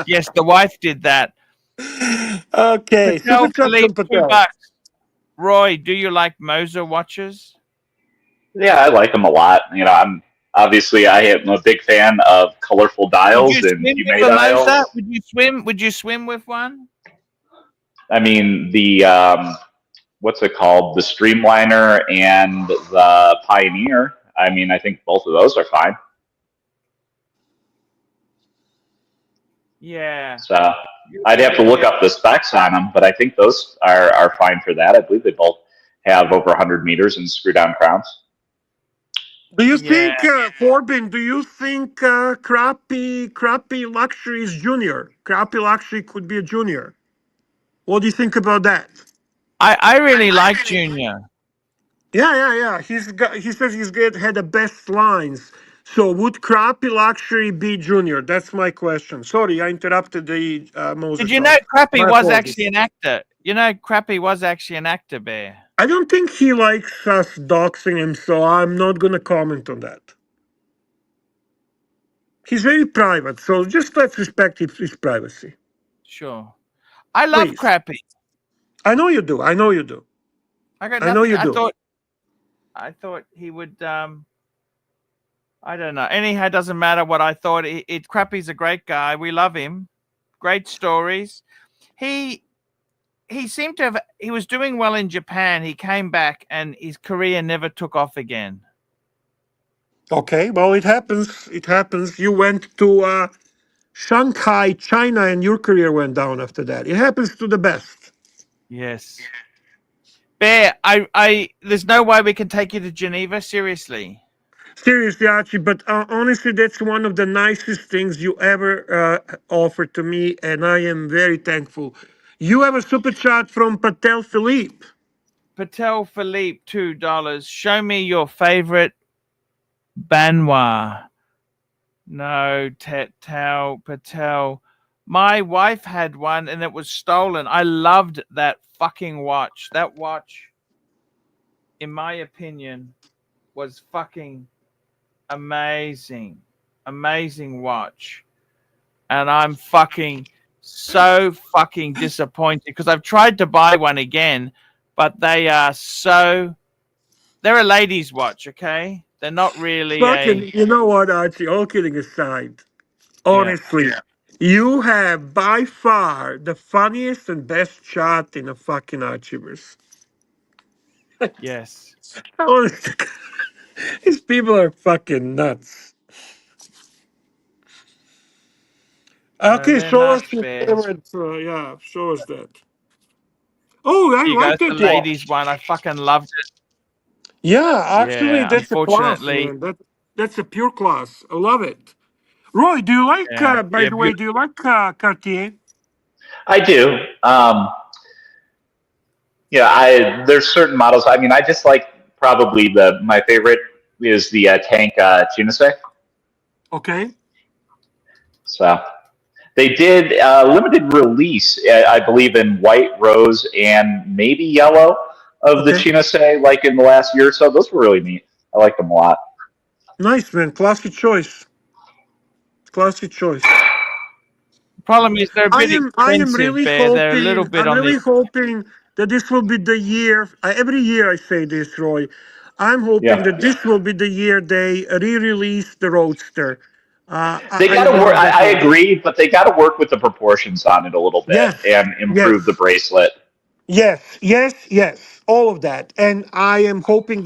Yes, the wife did that. Okay, Patel, Super Philippe, Patel. $2. Roy, do you like Moser watches? Yeah, I like them a lot. You know, I am a big fan of colorful dials and Hume dials. Would you swim with one? I mean, the what's it called? The Streamliner and the Pioneer. I mean, I think both of those are fine. Yeah. So I'd have to look up the specs on them, but I think those are fine for that. I believe they both have over 100 meters and screw-down crowns. Do you think, Corbin, do you think crappy luxury is junior? Crappy luxury could be a junior. What do you think about that? I really like Junior. Yeah. He says had the best lines. So would crappy luxury be junior? That's my question. Sorry, I interrupted the Moses. Did you know Crappy was actually an actor? You know, Crappy was actually an actor, Bear. I don't think he likes us doxing him, so I'm not going to comment on that. He's very private, so just let's respect his privacy. Sure. I love Crappy. I know you do. I know you do. I got nothing. I know you do. I thought he would. I don't know. Anyhow, it doesn't matter what I thought. Crappy's a great guy. We love him. Great stories. He seemed to have. He was doing well in Japan. He came back, and his career never took off again. Okay, well, it happens. It happens. You went to Shanghai, China, and your career went down after that. It happens to the best. Yes. Bear, there's no way we can take you to Geneva. Seriously. Seriously, Archie, but honestly, that's one of the nicest things you ever offered to me, and I am very thankful. You have a super chat from Patel Philippe. Patel Philippe, $2. Show me your favorite Banois. No, Patel. My wife had one and it was stolen. I loved that fucking watch. That watch, in my opinion, was fucking amazing. Amazing watch. And I'm so fucking disappointed because I've tried to buy one again, but they're a ladies' watch, okay? They're not really You know what, Archie, all kidding aside, honestly, you have by far the funniest and best shot in a fucking Archieverse. Yes. These people are fucking nuts. No, Okay, they're show us nuts, your bears. favorite. Yeah, show us that. Oh, I You guys, like the that ladies watch. one, I fucking loved it. Yeah, actually, Yeah, that's a class, unfortunately, man. That's a pure class. I love it. Roy, do you like? yeah, By yeah, the way, do you like Cartier? I do. Yeah, there's certain models. I mean, I just like probably my favorite is the tank Geneva. Okay. So they did limited release, I believe, in white, rose, and maybe yellow of the Okay. Geneva, like in the last year or so. Those were really neat. I like them a lot. Nice, man. Classy choice. Classy choice. problem is they're a bit I am expensive, really bear. They're a little hoping. bit I'm on the really hoping that this will be the year. Every year I say this, Roy. I'm hoping Yeah, that this will be the year they re-release the Roadster. they I got to work. love that I watch. agree, but they got to work with the proportions on it a little bit Yes, and improve the yes, bracelet. yes, yes, yes. All of that, and I am hoping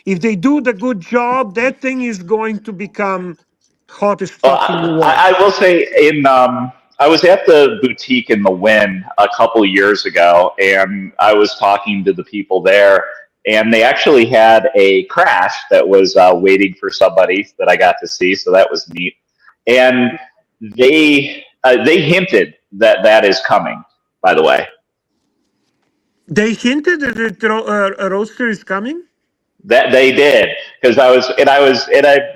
if they do the good job, that thing is going to become hottest Well, fucking new I will watch. say I was at the boutique in the Wynn a couple years ago, and I was talking to the people there, and they actually had a crash that was waiting for somebody that I got to see, so that was neat. And they hinted that that is coming. By the way, They hinted that a Roadster is coming. that they did because I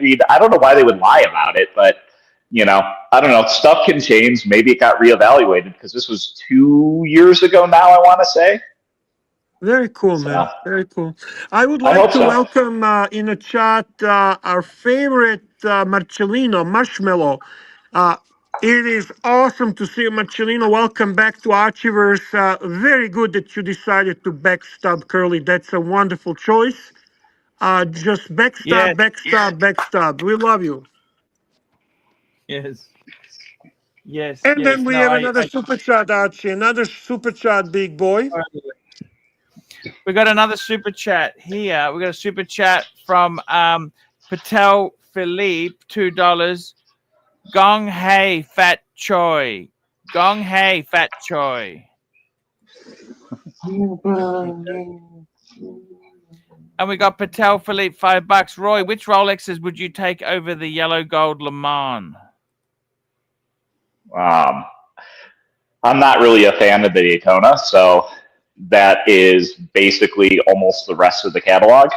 mean I don't know why they would lie about it, but I don't know. Stuff can change. Maybe it got reevaluated because this was 2 years ago now. I want to say. Very cool, man. So Very cool. I would I like hope to so. welcome in the chat our favorite Marcellino, Marshmallow. Uh, it is awesome to see you, Marcellino. Welcome back to Archiverse. Very good that you decided to backstab Curly. That's a wonderful choice. Just backstab, yes, backstab, backstab. We love you. yes, yes, And then yes. we No, have another super chat, Archie. Another super chat, big boy. we got another super chat here. We got a super chat from Patel Philippe, $2. Gong Hey Fat Choi. Gong Hey Fat Choi. And we got Patel Philippe, $5. Roy, which Rolexes would you take over the yellow gold Le Mans? Um, I'm not really a fan of the Daytona, so that is basically almost the rest of the catalog.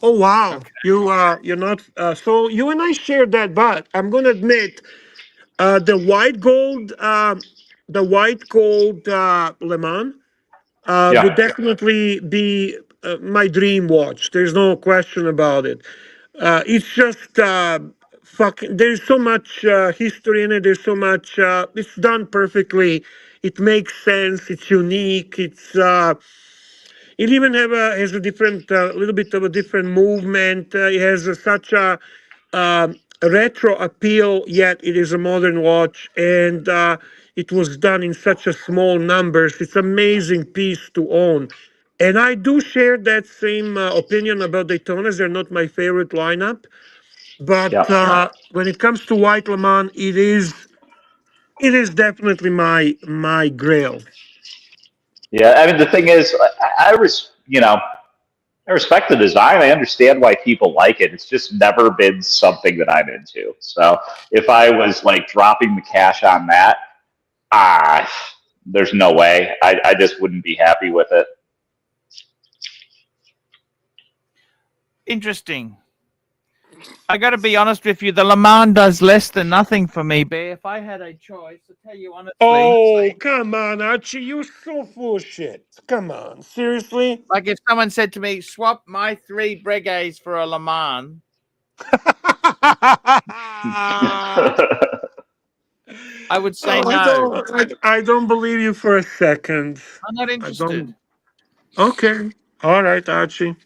Oh wow, Okay. you're not. So you and I share that, but I'm gonna admit the white gold Le Mans would Yeah, definitely be my dream watch. There's no question about it. It's just fucking. There's so much history in it. There's so much. It's done perfectly. It makes sense. It's unique. It even has a different, little bit of a different movement. It has such a retro appeal, yet it is a modern watch, and it was done in such a small numbers. It's amazing piece to own, and I do share that same opinion about Daytonas. They're not my favorite lineup, but yeah, when it comes to White Le Mans, it is definitely my Grail. yeah. I mean, the thing is, I respect the design. I understand why people like it. It's just never been something that I'm into. So if I was like dropping the cash on that, ah, there's no way. I just wouldn't be happy with it. Interesting. I got to be honest with you. The Le Mans does less than nothing for me, Bear. If I had a choice, to tell you honestly, Oh, come on, Archie. You're so full of shit. Come on. Seriously? like if someone said to me, swap my 3 Breguets for a Le Mans, I would say Oh, no. I don't believe you for a second. I'm not I interested. don't. Okay. All right, Archie.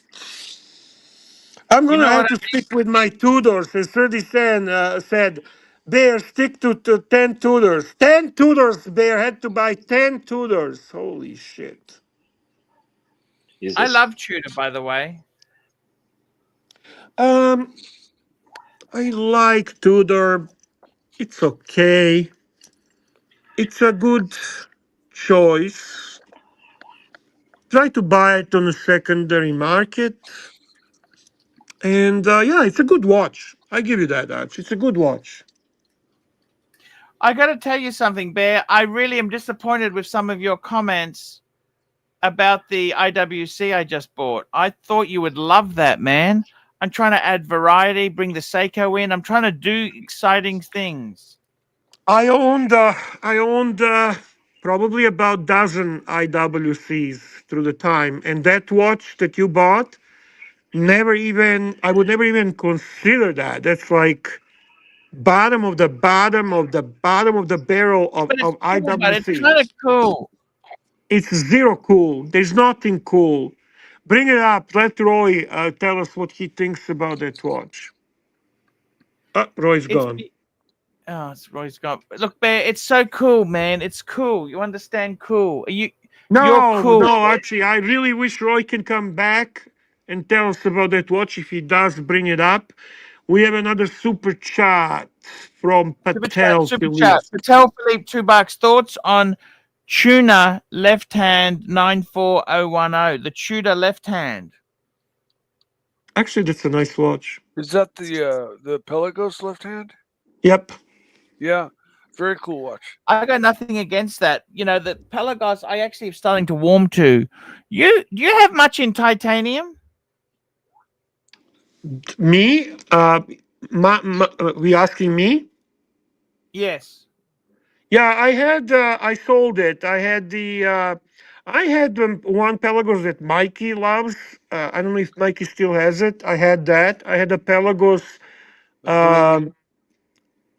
I'm You going to know have what? to stick with my Tudors. As 30 Cent said, Bear, stick to 10 Tudors. 10 Tudors, Bear. Had to buy 10 Tudors. Holy shit. I love Tudor, by the way. I like Tudor. It's okay. It's a good choice. Try to buy it on the secondary market. And yeah, it's a good watch. I give you that, Arch. It's a good watch. I got to tell you something, Bear. I really am disappointed with some of your comments about the IWC I just bought. I thought you would love that, man. I'm trying to add variety, bring the Seiko in. I'm trying to do exciting things. I owned probably about dozen IWCs through the time, and that watch that you bought, I would never even consider that. That's like bottom of the bottom of the bottom of the barrel But it's of cool, but it's kind of IWCs. cool. It's zero cool. There's nothing cool. Bring it up. Let Roy tell us what he thinks about that watch. Roy's If gone. you, oh, it's Roy's gone. Look, Bear, it's so cool, man. It's cool. You understand cool. You're cool. No, Archie. I really wish Roy can come back and tell us about that watch. If he does, bring it up. We have another super chat from Patel Super Philippe. chat. Patel Philippe, $2. Thoughts on Tuna left hand 94010? The Tudor left hand. Actually, that's a nice watch. Is that the Pelagos left hand? Yep. Yeah, very cool watch. I got nothing against that. You know, the Pelagos I actually am starting to warm to. Do you have much in titanium? Me? We asking me? Yes. Yeah, I sold it. I had one Pelagos that Mikey loves. I don't know if Mikey still has it. I had that. I had a Pelagos.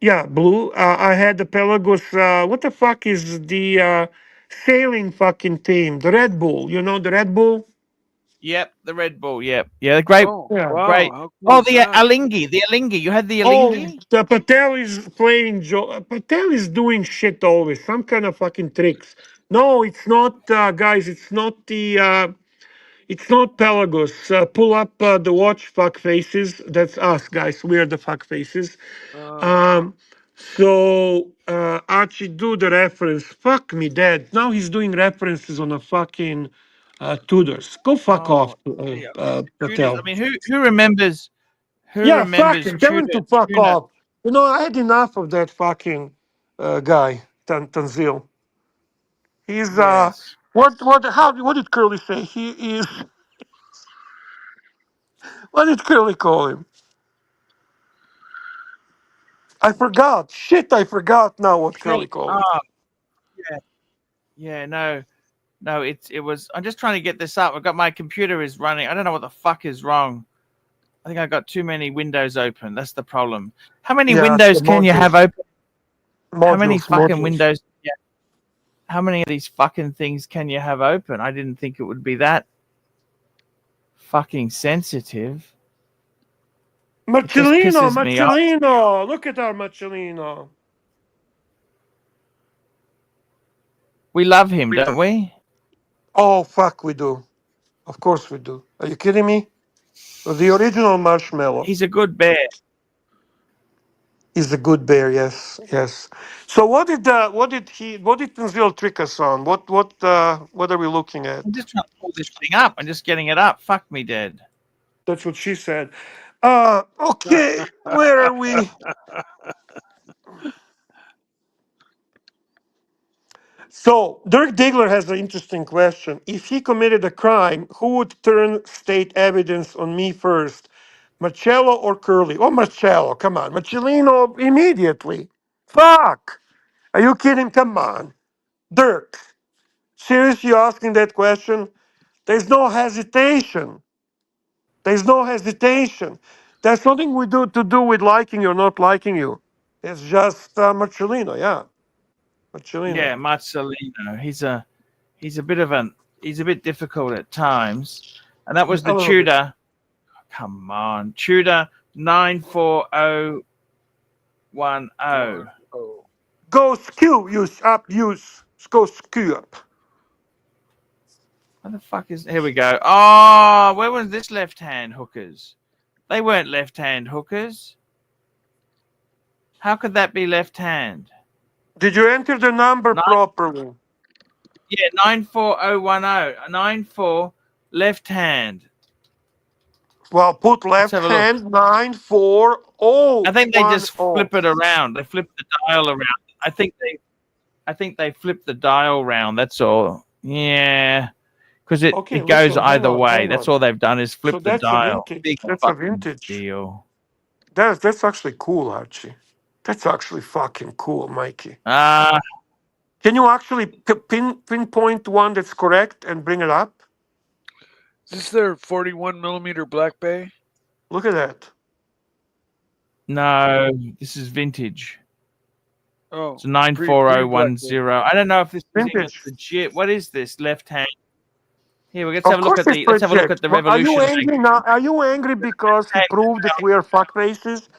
Yeah, blue. I had the Pelagos. What the fuck is the sailing fucking team? The Red Bull. You know the Red Bull? Yep, the Red Bull. Yep. Yeah, great. Oh, Yeah. wow. Great. How cool Oh, is the that? Alingi. The Alingi. You had the Oh, Alingi? the Patel is playing. Patel is doing shit always. Some kind of fucking tricks. No, it's not, guys. It's not the. It's not Pelagos. Pull up the watch fuck faces. That's us, guys. We are the fuck faces. So Archie, do the reference. Fuck me, dead. Now he's doing references on a fucking Tudors. Go fuck off, Yeah. Tudors. Patel. I mean, who remembers? Who Yeah, fuck remembers him. Tell him to fuck Tuna? off. You know, I had enough of that fucking guy, Tanzil. He's Yes. what did Curly say? He is. What did Curly call him? I forgot. Shit, I forgot now what Curly called him. Oh, yeah. Yeah. No. It was. I'm just trying to get this up. I've got my computer is running. I don't know what the fuck is wrong. I think I got too many windows open. That's the problem. How many Yeah, windows the can you have open? How many fucking modules. windows? Yeah. How many of these fucking things can you have open? I didn't think it would be that fucking sensitive. Marcellino, pisses me off. Marcellino. Look at our Marcellino. We love him, don't we? Oh, fuck, we do. Of course we do. Are you kidding me? The original marshmallow. He's a good bear. Is a good bear, yes, yes. So what did Tenzil trick us on? What are we looking at? I'm just trying to pull this thing up. I'm just getting it up. Fuck me dead. That's what she said. Okay, where are we? So Dirk Diggler has an interesting question. If he committed a crime, who would turn state evidence on me first? Marcello or Curly? Oh, Marcello, come on. Marcellino immediately. Fuck. Are you kidding? Come on. Dirk, seriously asking that question? There's no hesitation. There's no hesitation. There's nothing we do to do with liking you or not liking you. It's just Marcellino, yeah. Marcellino. Yeah, Marcellino. He's a bit difficult at times. And that was the Tudor. Come on. Tudor 94010. Go skew, use up, use. Go skew up. What the fuck is? Here we go. Oh, where was this left-hand hookers? They weren't left-hand hookers. How could that be left-hand? Did you enter the number properly? Yeah, 94010. 94 left-hand. Well, put left have a look. hand 940. I think they just flip it around. They flip the dial around. I think they flip the dial around. That's all. Yeah, because it goes listen, either hold way. on. That's all they've done is flip So the that's a dial. vintage. Big That's a fucking vintage deal. That's actually cool, Archie. That's actually fucking cool, Mikey. Can you actually pinpoint one that's correct and bring it up? Is this their 41 millimeter Black Bay? Look at that. No, this is vintage. Oh, it's 94010. I don't know if this is even vintage. legit. What is this left hand? Here, let's Of have a look course at the. it's Let's have a look legit. at the But are you revolution. angry now? Are you angry because he proved that we are fuck faces?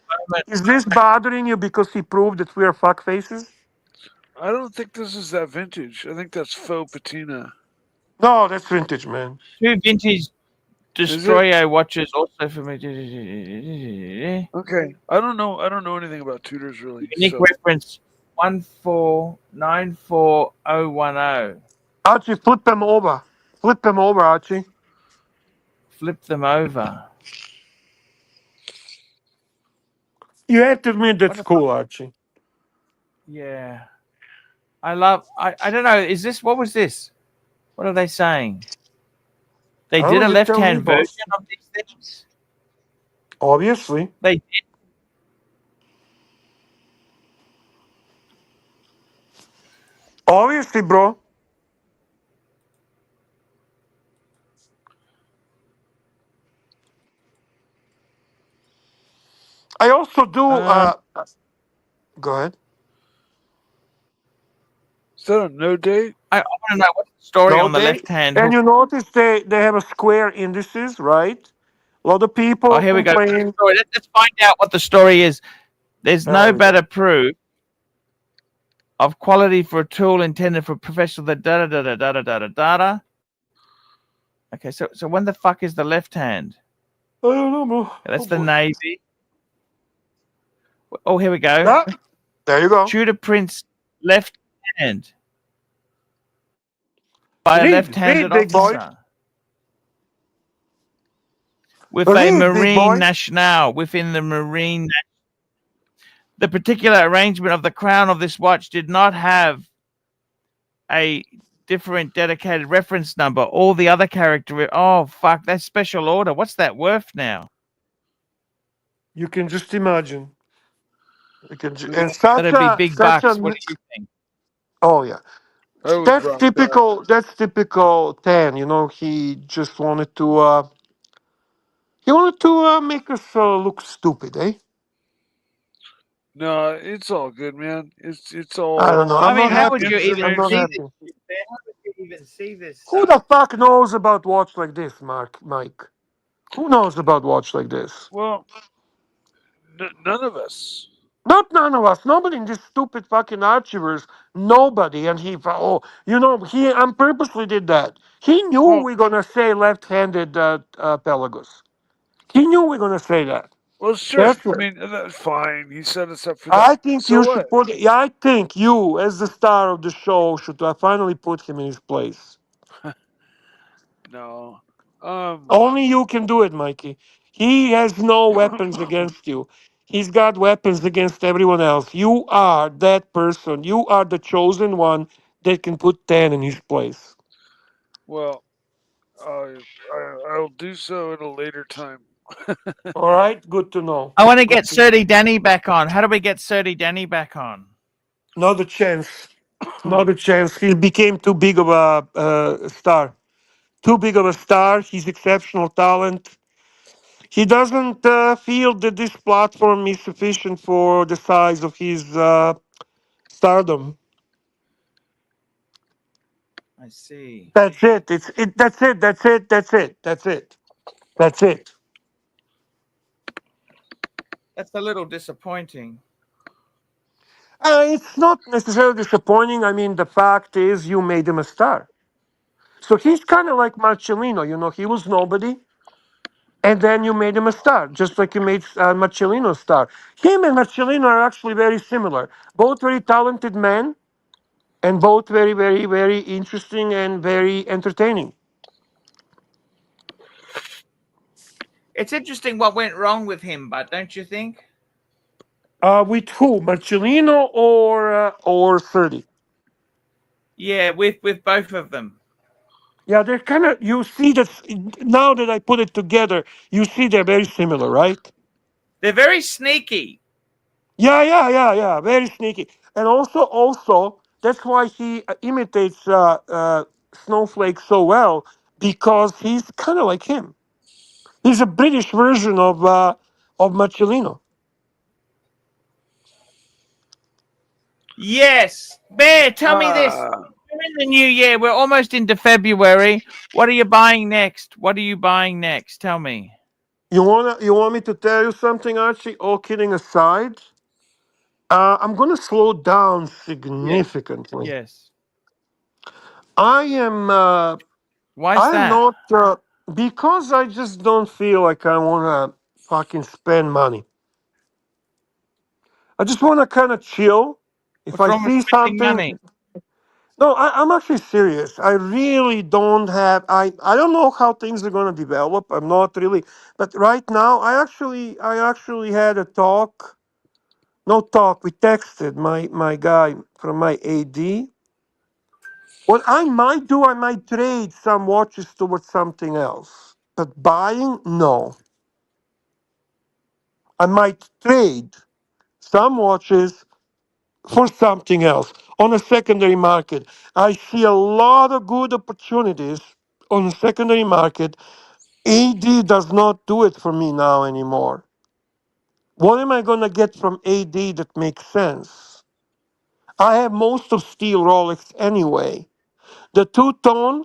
Is this bothering you because he proved that we are fuck faces? I don't think this is that vintage. I think that's faux patina. No, that's vintage, man. Two vintage Destroyer watches also for me. Okay, I don't know anything about Tudors really. Unique reference 1494010. Archie, flip them over. Flip them over, Archie. Flip them over. You have to admit that's cool, Archie. Yeah. I don't know. Is this, what was this? What are they saying? They did a left-hand version of these things? Obviously. They did. Obviously, bro. I also do. Go ahead. Is that a no date? I want to know what's the story on the left hand. And you notice they have a square indices, right? A lot of people. Oh, here we go. Let's find out what the story is. There's no better proof of quality for a tool intended for professional. Da. Okay, so when the fuck is the left hand? I don't know, bro. That's the Navy. Oh, here we go. Yeah. There you go. Tudor Prince left hand by a left-handed officer with a Marine Nationale within the Marine. The particular arrangement of the crown of this watch did not have a different dedicated reference number. All the other character. Oh fuck, that's special order. What's that worth now? You can just imagine. And that'd be big bucks. What do you think? Oh yeah, that's typical. That's typical. Tan. You know, he just wanted to. He wanted to make us look stupid, eh? No, it's all good, man. It's all. I don't know. I mean, how would you even see happy. this? How would you even see this? Who the fuck knows about watch like this, Mike? Who knows about watch like this? Well, none of us. Not none of us. Nobody in this stupid fucking Archieverse. Nobody. And he, he purposely did that. He knew we were gonna say left-handed Pelagos. He knew we were gonna say that. Well, sure. I mean, that's fine. He set us up for that. I think you should put. I think you, as the star of the show, should finally put him in his place. No. Only you can do it, Mikey. He has no weapons against you. He's got weapons against everyone else. You are that person. You are the chosen one that can put Dan in his place. Well, I'll do so at a later time. All right, good to know. I want to get Surdy Danny back on. How do we get Surdy Danny back on? Not a chance. Not a chance. He became too big of a star. Too big of a star. He's exceptional talent. He doesn't feel that this platform is sufficient for the size of his stardom. I see. That's it. That's it. That's it. That's it. That's it. That's it. That's a little disappointing. It's not necessarily disappointing. I mean, the fact is you made him a star. So he's kind of like Marcellino, you know, he was nobody, and then you made him a star, just like you made Marcellino a star. Him and Marcellino are actually very similar. Both very talented men, and both very, very, very interesting and very entertaining. It's interesting what went wrong with him, but don't you think? With who, Marcellino or 30? Yeah, with both of them. Yeah, they're kind of. You see that now that I put it together, you see they're very similar, right? They're very sneaky. Yeah. Very sneaky, and also that's why he imitates Snowflake so well because he's kind of like him. He's a British version of Marcellino. Yes. Bear, tell me this. We're in the new year. We're almost into February. What are you buying next? What are you buying next? Tell me. You want me to tell you something, Archie? All kidding aside, I'm gonna slow down Yes. significantly. Yes. I am. Why is I'm that? not because I just don't feel like I wanna fucking spend money. I just wanna kind of chill. If What's I wrong with see spending something, money? no, I'm actually serious. I really don't have. I don't know how things are gonna develop. I'm not really. But right now, I actually had a talk. No talk. We texted my guy from my AD. What I might do, I might trade some watches towards something else. But buying, no. I might trade some watches for something else on a secondary market. I see a lot of good opportunities on the secondary market. AD does not do it for me now anymore. What am I going to get from AD that makes sense? I have most of steel Rolex anyway. The two-tone,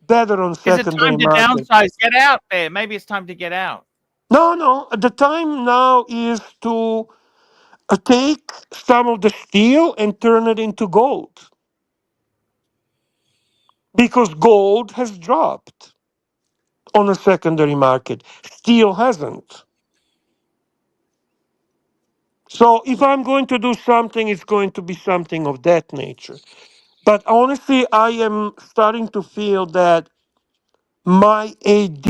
better on Is it secondary time to market. downsize? Get out there. Maybe it's time to get out. No. The time now is to take some of the steel and turn it into gold because gold has dropped on a secondary market. Steel hasn't. So if I'm going to do something, it's going to be something of that nature. But honestly, I am starting to feel that my AD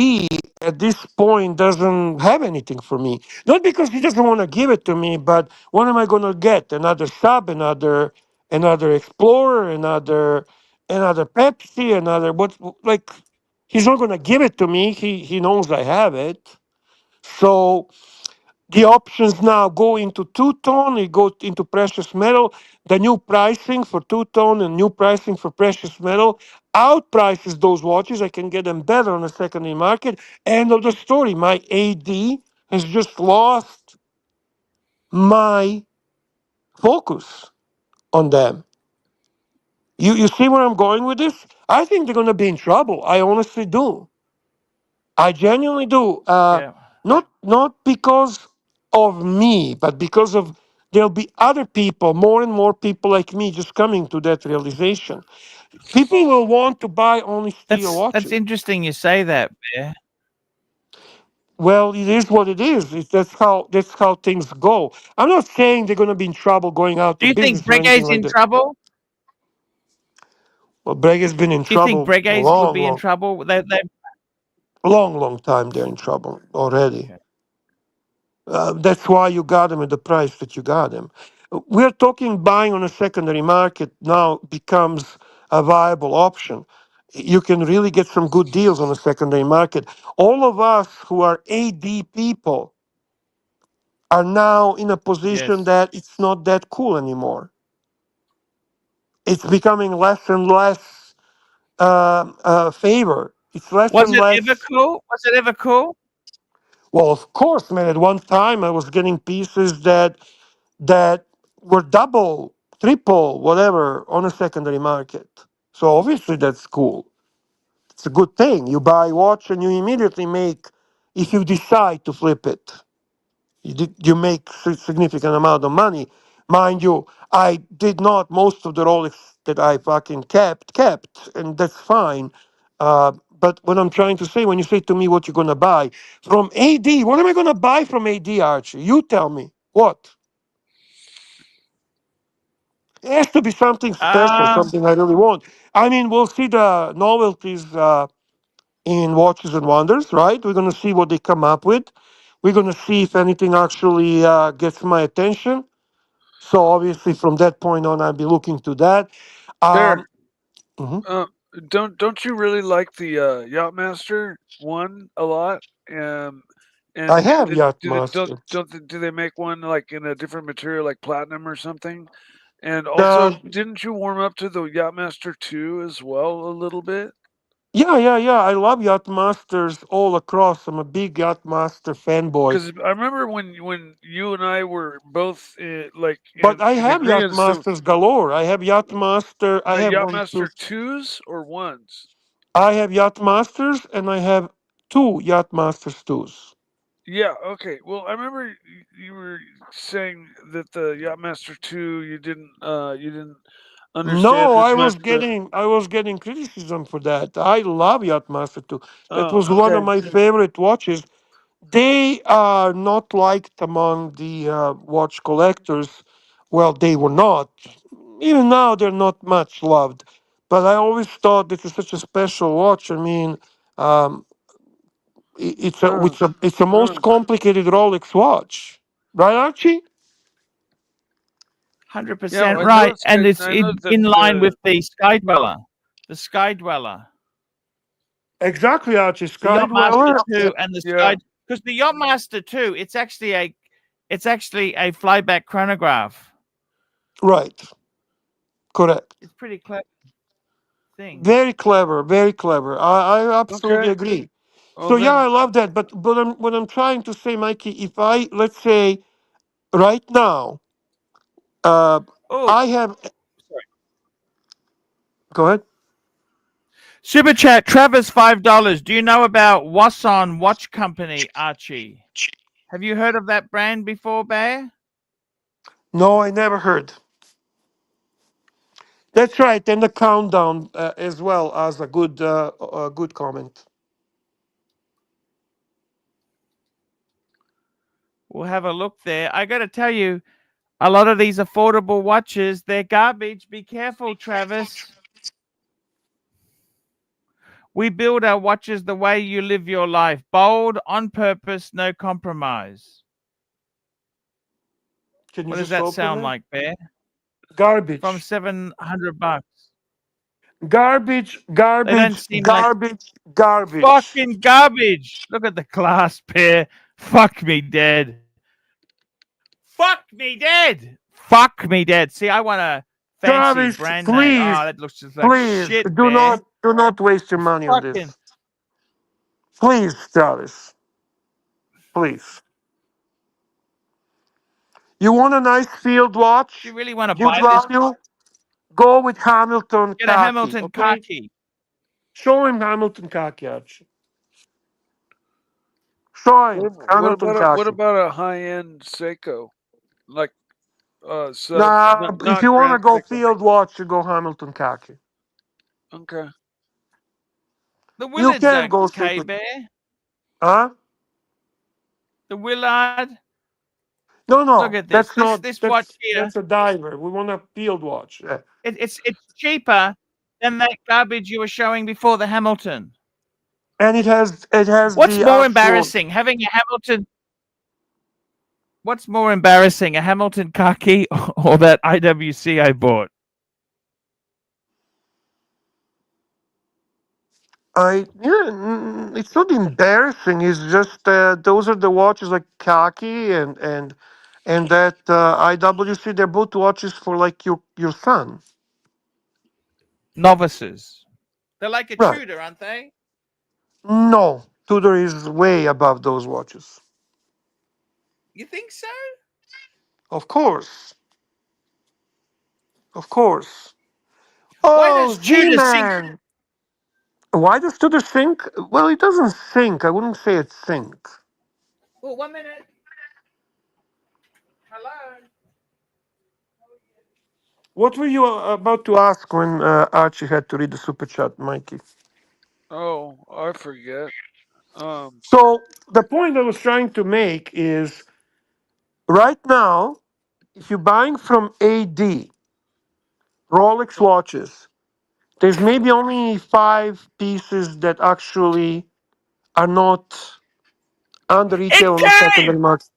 at this point doesn't have anything for me. Not because he doesn't want to give it to me, but what am I going to get? Another sub, another Explorer, another Pepsi, another what? Like he's not going to give it to me. He knows I have it. So the options now go into two-tone, it goes into precious metal. The new pricing for two-tone and new pricing for precious metal outprices those watches. I can get them better on the secondary market. End of the story. My AD has just lost my focus on them. You see where I'm going with this? I think they're going to be in trouble. I honestly do. I genuinely do. Yeah. Not because of me, but because of there'll be other people, more and more people like me, just coming to that realization. People will want to buy only steel That's watches. interesting you say that, Bear. Well, it is what it is. That's how things go. I'm not saying they're going to be in trouble going out Do of you think business or anything Breguet's like in that. trouble? Well, Breguet's been in Do you think trouble a Breguet's will be in trouble? long time. They're in trouble already. Okay. That's why you got them at the price that you got them. We're talking buying on a secondary market now becomes a viable option. You can really get some good deals on the secondary market. All of us who are AD people are now in a position Yes. that it's not that cool anymore. It's becoming less and less favor. It's less Was and it less. ever cool? Was it ever cool? Well, of course, man. At one time, I was getting pieces that were double, triple, whatever on a secondary market. So obviously that's cool. It's a good thing. You buy a watch and you immediately make, if you decide to flip it, you make significant amount of money. Mind you, I did not most of the Rolex that I fucking kept, and that's fine. But what I'm trying to say, when you say to me what you're going to buy from AD, what am I going to buy from AD, Archie? You tell me. What? It has to be something special, something I really want. I mean, we'll see the novelties in Watches and Wonders, right? We're going to see what they come up with. We're going to see if anything actually gets my attention. So obviously, from that point on, I'll be looking to that. There. Mhm. Don't you really like the Yachtmaster one a lot? I And have do they, Yachtmaster. do they make one like in a different material like platinum or something? And also, The didn't you warm up to the Yachtmaster 2 as well a little bit? yeah. I love Yachtmasters all across. I'm a big Yachtmaster fanboy. Because I remember when you and I were both like But I in have agreement. So Yachtmasters galore. I have Yachtmaster. I the have one, two. Yachtmaster 2s or 1s? I have Yachtmasters, and I have two Yachtmasters twos. Yeah, okay. Well, I remember you were saying that the Yachtmaster 2 you didn't understand No, as much. I was getting criticism for that. I love Yachtmaster too. That Oh, was one of okay. my favorite watches. They are not liked among the watch collectors. Well, they were not. Even now, they're not much loved. But I always thought this is such a special watch. I mean, um, Uh, it's a most uh. complicated Rolex watch, right, Archie? Yeah, 100% right. And it's I noticed that in line with the Sky Dweller. The Sky Dweller. Exactly, Archie. The Sky Yachtmaster Dweller. 2 and the yeah. Sky, because the Yachtmaster 2, it's actually a flyback chronograph. Right. Correct. It's pretty clever thing. Very clever. Very clever. I absolutely Okay. agree. Well So yeah, I then, love that. But what I'm trying to say, Mikey, if I let's say right now, uh, Oh, I have. sorry. Go ahead. Super chat, Travis, $5. Do you know about Wasson Watch Company, Archie? Have you heard of that brand before, Bear? No, I never heard. That's right, and the countdown as well as a good comment. We'll have a look there. I got to tell you, a lot of these affordable watches, they're garbage. Be careful, Travis. We build our watches the way you live your life. Bold, on purpose, no compromise. Can you What does just that open sound it? like, Bear? From Garbage, $700. garbage, They don't garbage, seem like garbage, garbage. fucking garbage. Look at the glass, Bear. Fuck me dead. Fuck me dead. Fuck me dead. See, I want a fancy Travis, brand name. please, Oh, that looks just like please, shit, Bear. do not waste your money on Fucking. this. Please, Travis, please. You want a nice field watch? Do you really want to Give buy this? value? Go with Hamilton Get a khaki, Hamilton okay? khaki. Show him Hamilton khaki, Archie. Show him Hamilton what khaki. about a high end Seiko like Nah, if not you want to Grand go Seiko? field watch, you go Hamilton khaki. Okay. The You Willard's can go okay, super. Bear. Huh? The Willard. No, Look no, at this. This watch here. that's a diver. We want a field watch. Yeah. It's cheaper than that garbage you were showing before, the Hamilton. And it has What's the more actual. embarrassing, having a Hamilton? What's more embarrassing, a Hamilton khaki or that IWC I bought? It's not embarrassing. It's just those are the watches like khaki and that IWC. They're both watches for like your son. Novices. They're like a Right. Tudor, aren't they? No, Tudor is way above those watches. You think so? Of course, of course. Why Oh, does Tudor sink? Z-Man. Why does Tudor sink? Well, it doesn't sink. I wouldn't say it sink. Oh, 1 minute. Hello. What were you about to ask when Archie had to read the super chat, Mikey? Oh, I forget. So the point I was trying to make is right now, if you're buying from AD Rolex watches, there's maybe only 5 pieces that actually are not on the It retail on the came! secondary market.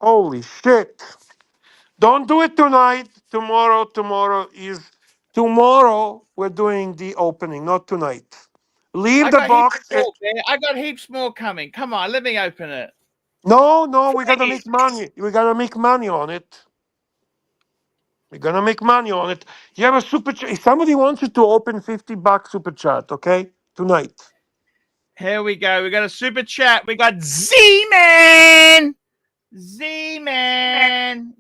Holy shit. Don't do it tonight. Tomorrow we're doing the opening, not tonight. Leave I the got heaps box. more, Bear. I got heaps more coming. Come on, let me open it. No, we gotta Please. make money. We gotta make money on it. We're gonna make money on it. You have a super chat. If somebody wants you to open $50 super chat, okay? Tonight. Here we go. We got a super chat. We got Z-Man. Z-Man.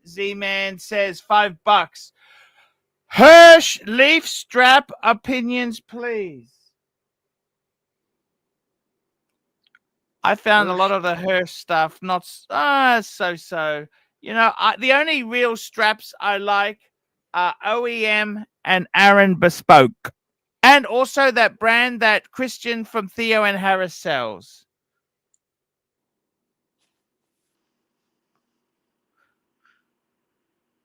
Z-Man says $5. Hirsch leaf strap opinions, please. I found a lot of the Hirsch stuff not so. You know, the only real straps I like are OEM and Aaron Bespoke. And also that brand that Christian from Theo and Harris sells.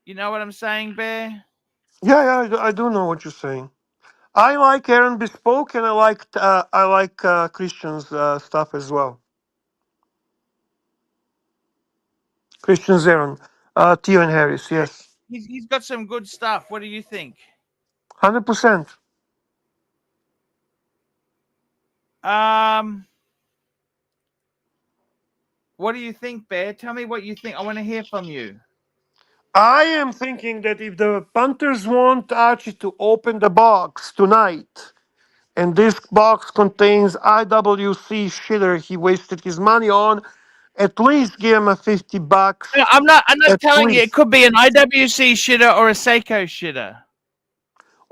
You know what I'm saying, Bear? Yeah, I do know what you're saying. I like Aaron Bespoke and I like Christian's stuff as well. Christian's Aaron, Theo and Harris, yes, He's got some good stuff. What do you think? 100%. What do you think, Bear? Tell me what you think. I want to hear from you. I am thinking that if the punters want Archie to open the box tonight, and this box contains IWC shitter he wasted his money on, at least give him a $50. No, I'm not At telling you. It least. could be an IWC shitter or a Seiko shitter.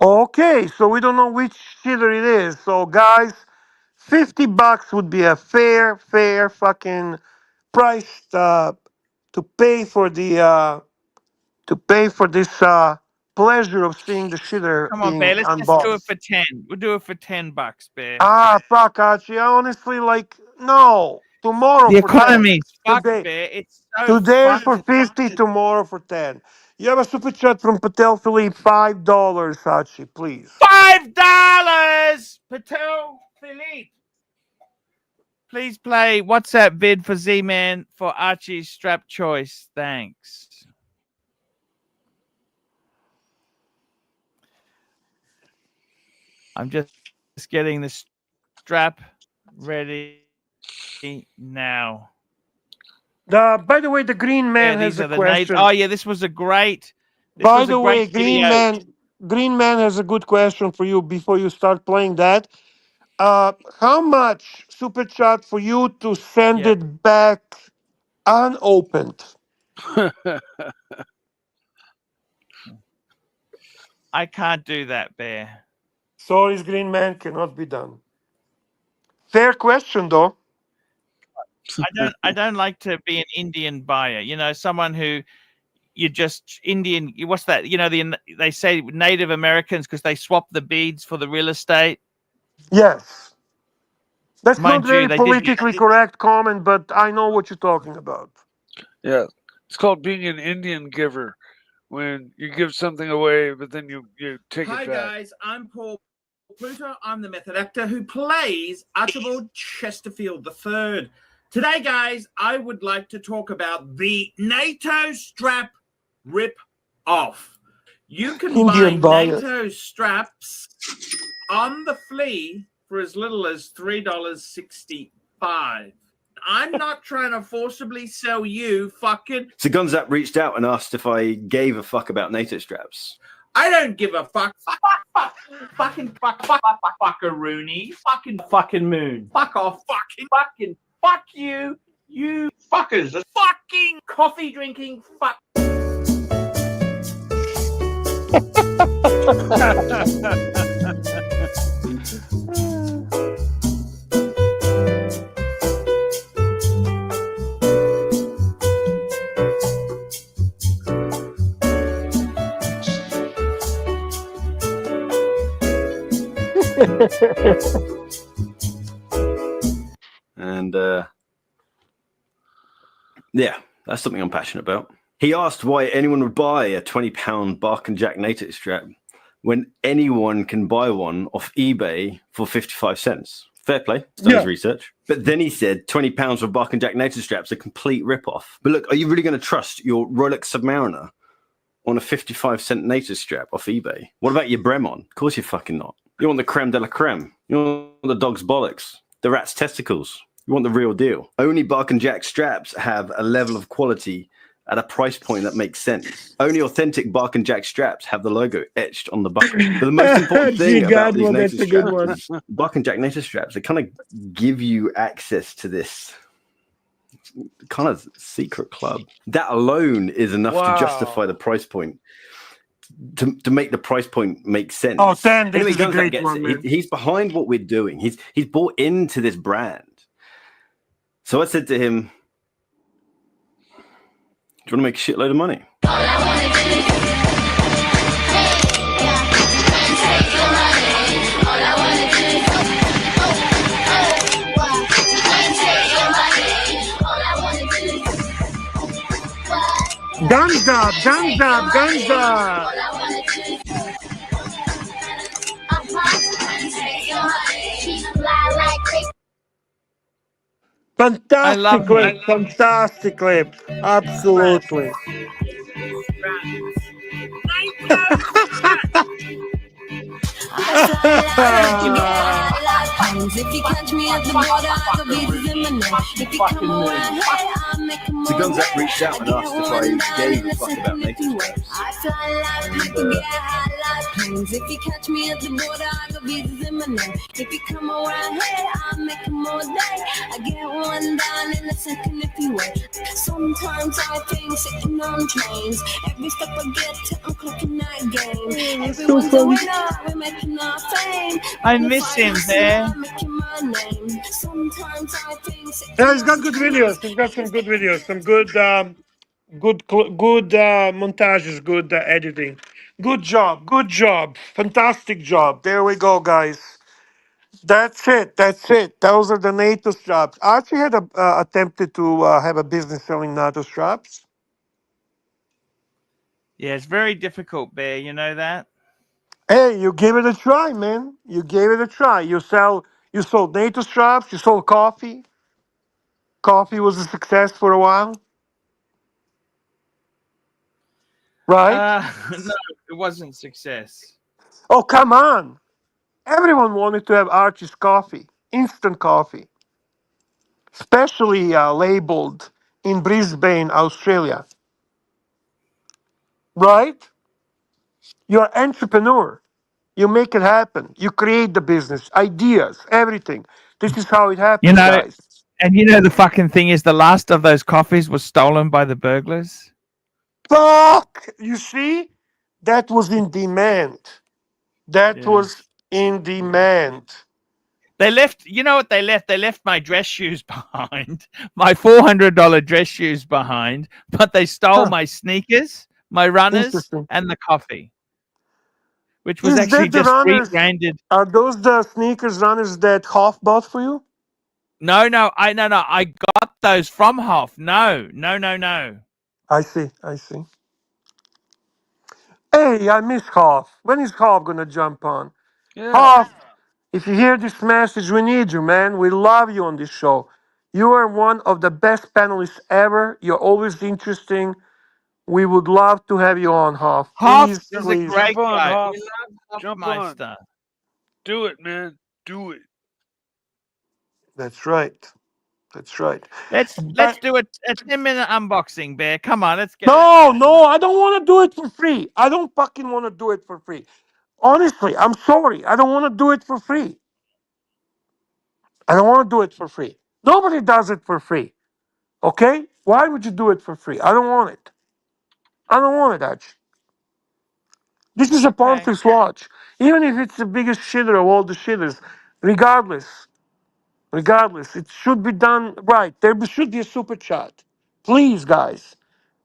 Okay, so we don't know which shitter it is. So guys, $50 would be a fair fucking price to pay for the this pleasure of seeing the shitter Come on, being Bear. Let's just do it unboxed. for 10. We'll do it for $10, Bear. Fuck, Archie. I honestly no. Tomorrow The for 10. economy's fucked, Today. Bear. It's so Today for fucked. 50, tomorrow for 10. You have a super chat from Patel Philippe, $5, Archie, please. $5! Patel Philippe. Please play WhatsApp vid for Z-Man for Archie's strap choice. Thanks. I'm just getting the strap ready now. By the way, the Green Man has a question. Oh yeah, this was a great. By the way, Green Man has a good question for you before you start playing that. How much super chat for you to send it back unopened? I can't do that, Bear. Sorry, Green Man, cannot be done. Fair question, though. I don't like to be an Indian buyer. You know, someone who you just Indian. What's that? You know, they say Native Americans because they swap the beads for the real estate. Yes. That's Mind not very you, politically correct comment, but I know what you're talking about. Yeah, it's called being an Indian giver, when you give something away, but then you take it back. Hi guys, I'm Paul Pluto. I'm the method actor who plays Archibald Chesterfield III. Today, guys, I would like to talk about the NATO strap rip-off. You can Indian buy buyer. NATO straps on the flea for as little as $3.65. I'm not trying to forcibly sell you fucking... So Gonzap reached out and asked if I gave a fuck about NATO straps. I don't give a fuck. Fuckaroonie. Fucking moon. Fuck off. Fuck you. You fuckers. Fucking coffee drinking fuck. And yeah, that's something I'm passionate about. He asked why anyone would buy a £20 Bark and Jack NATO strap when anyone can buy one off eBay for 55 cents. Fair play, he's done his research. But then he said £20 for Bark and Jack NATO straps, a complete rip-off. But look, are you really going to trust your Rolex Submariner on a 55-cent NATO strap off eBay? What about your Bremon? Of course you're fucking not. You want the creme de la creme. You want the dog's bollocks, the rat's testicles. You want the real deal. Only Bark and Jack straps have a level of quality at a price point that makes sense. Only authentic Bark and Jack straps have the logo etched on the buckle. But the most important thing about these NATO straps is Bark and Jack NATO straps, they kind of give you access to this kind of secret club. That alone is enough to justify the price point. To make the price point make sense. Oh, Dan, this anyway, is a great one, man. He's behind what we're doing. He's bought into this brand. So I said to him, do you want to make a shitload of money? Guns up, guns up, guns up. Fantastic clip, fantastic clip. Absolutely. If you catch me at the border, I go be in my neck. If you come around here, I'll make a So Gonzak reached out and asked if I gave a fuck about NATO straps. I fly like I can get hot like planes. If you catch me at the border, I go be in my neck. If you come around here, I'll make them all day. I get one down in a second if you wait. Sometimes I think sitting on trains. Every step I get to, I'm clocking that game. Everyone's a winner, we're making our fame. I miss him there. Yeah, he's got good videos. He's got some good videos, some good, good montages, good editing. Good job, fantastic job. There we go, guys. That's it. Those are the NATO straps. Archie had attempted to have a business selling NATO straps. Yeah, it's very difficult, Bear. You know that? Hey, you gave it a try, man. You gave it a try. You sold NATO straps. You sold coffee. Coffee was a success for a while, right? No, it wasn't success. Oh, come on. Everyone wanted to have Archie's coffee, instant coffee, specially labeled in Brisbane, Australia. Right? You're an entrepreneur. You make it happen. You create the business, ideas, everything. This is how it happens, guys. And you know the fucking thing is the last of those coffees was stolen by the burglars. Fuck! You see? That was in demand. That was in demand. They left, you know what they left? They left my dress shoes behind, my $400 dress shoes behind, but they stole my sneakers, my runners, and the coffee, which was actually just rebranded. Are those the sneakers runners that Hoff bought for you? No, I got those from Hoff. No. I see. Hey, I miss Hoff. When is Hoff gonna jump on? Yeah. Hoff, if you hear this message, we need you, man. We love you on this show. You are one of the best panelists ever. You're always interesting. We would love to have you on, Hoff. Hoff Please. is a great guy. Hoff. We love Jump Hoffmeister. on. Do it, man. Do it. That's right. Let's do a 10-minute unboxing, Bear. Come on, let's get No, I don't want to do it for free. I don't fucking want to do it for free. Honestly, I'm sorry. I don't want to do it for free. I don't want to do it for free. Nobody does it for free. Okay? Why would you do it for free? I don't want it. Archie. This is a Pontius watch. Even if it's the biggest shitter of all the shitters, regardless, it should be done right. There should be a super chat. Please, guys,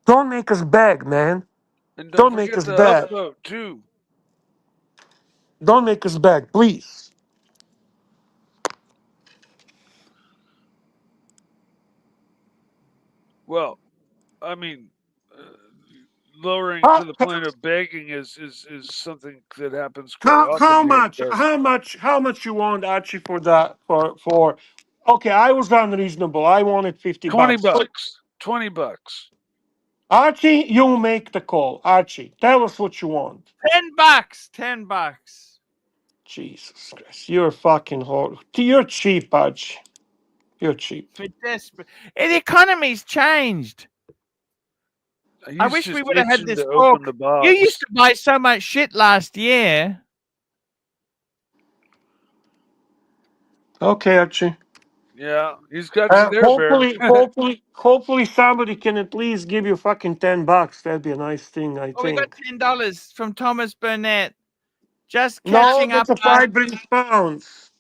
don't make us beg, man. And Don't make forget us the beg. upvote too. Don't make us beg, please. Well, I mean, lowering How, to the point of begging is something that happens quite how often here. much? How much you want, Archie, for that? For okay, I was unreasonable. I wanted 50 $20 bucks. bucks. $20. Archie, you make the call. Archie, tell us what you want. $10. $10. Jesus Christ, you're fucking hard. You're cheap, Archie. You're cheap. For desperate. The economy's changed. I wish we would have had this talk. Open the box. You used to buy so much shit last year. Okay, Archie. Yeah, he's got you there, Bear. Hopefully, somebody can at least give you fucking $10. That'd be a nice thing, I Oh, we got think. $10 from Thomas Burnett. Just No, catching that's up. a 5 British pounds.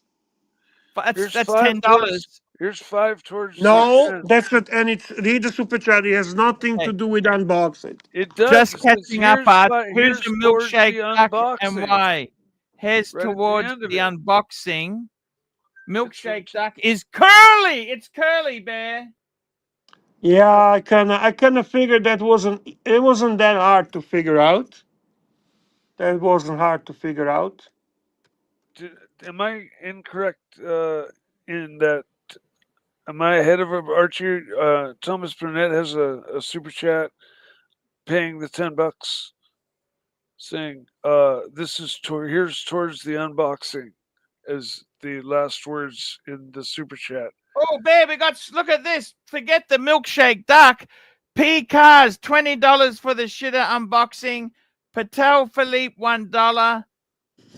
That's Here's $10. Here's 5 towards. No, that's not, and it's read the super chat. It has nothing to do with unboxing. It does. Just It says, catching up. Who's here's a towards the milkshake duck and unboxing. why? Here's Right at the towards end of the it. unboxing. Milkshake duck is curly. It's curly, Bear. Yeah, I kind of figured it wasn't that hard to figure out. That wasn't hard to figure out. Am I incorrect in that? Am I ahead of Archie? Thomas Burnett has a super chat paying the $10, saying, "This is here's towards the unboxing," as the last words in the super chat. Oh, Bear, look at this. Forget the milkshake duck. P Cars, $20 for the shitter unboxing. Patel Philippe, $1.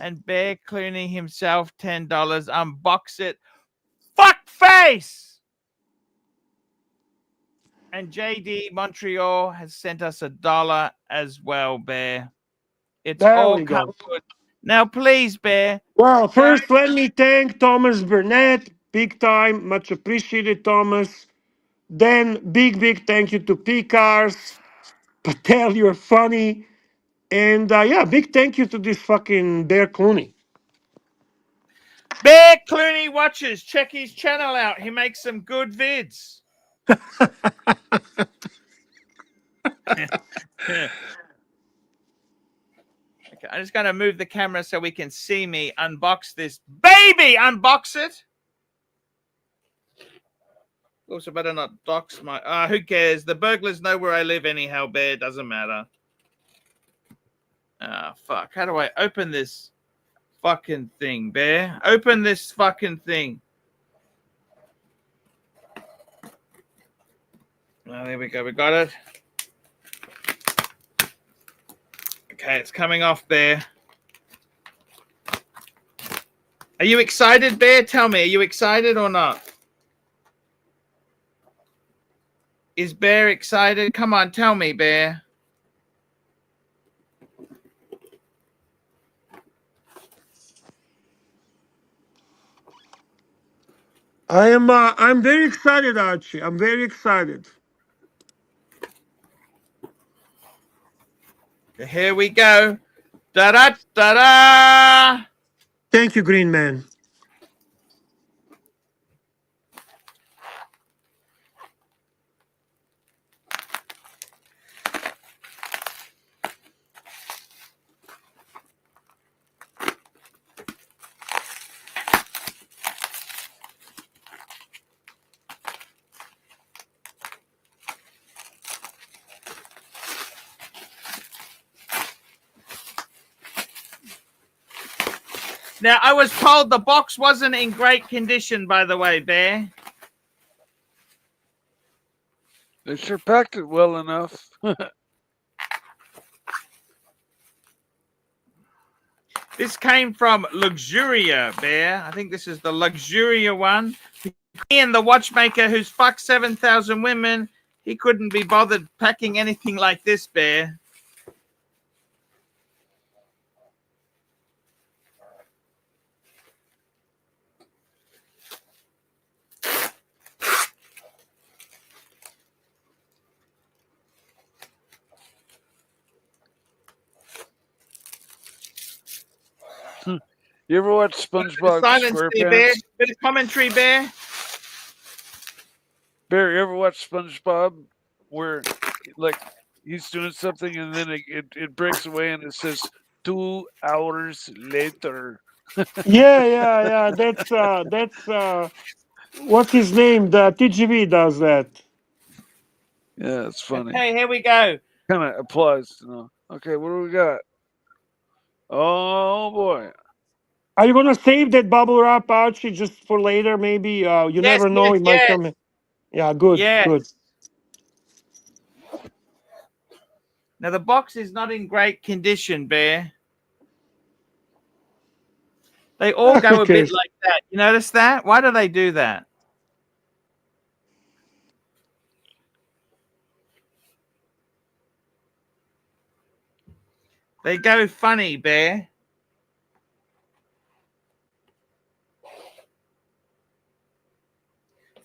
And Bear Clooney himself, $10. Unbox it. Fuck face! And JD Montreal has sent us $1 as well, Bear. It's There all we go. come good. Now, please, Bear. Well, first, let me thank Thomas Burnett. Big time. Much appreciated, Thomas. Then, big thank you to P-Cars. Patel, you're funny. And yeah, big thank you to this fucking Bear Clooney. Bear Clooney watches. Check his channel out. He makes some good vids. Okay, I'm just going to move the camera so we can see me unbox this baby. Unbox it. Also, better not dox my. Who cares? The burglars know where I live anyhow, Bear. Doesn't matter. Fuck. How do I open this fucking thing, Bear? Open this fucking thing. Oh, there we go. We got it. Okay, it's coming off, Bear. Are you excited, Bear? Tell me, are you excited or not? Is Bear excited? Come on, tell me, Bear. I'm very excited, Archie. I'm very excited. Here we go. Da-da-da-da! Thank you, Green Man. Now, I was told the box wasn't in great condition, by the way, Bear. They sure packed it well enough. This came from Luxuria, Bear. I think this is the Luxuria one. And the watchmaker who's fucked 7,000 women, he couldn't be bothered packing anything like this, Bear. You ever watch SpongeBob Silence, SquarePants? Bear. Bit of commentary, Bear. Bear, you ever watch SpongeBob where like he's doing something and then it breaks away and it says 2 hours later. Yeah. That's what's his name? The TGV does that. Yeah, it's funny. Okay, here we go. Kind of applies. Okay, what do we got? Oh boy. Are you gonna save that bubble wrap, Archie, just for later? Maybe you never know. It might come. Yeah, good, Yes. good. Now the box is not in great condition, Bear. They all go a Okay. bit like that. You notice that? Why do they do that? They go funny, Bear.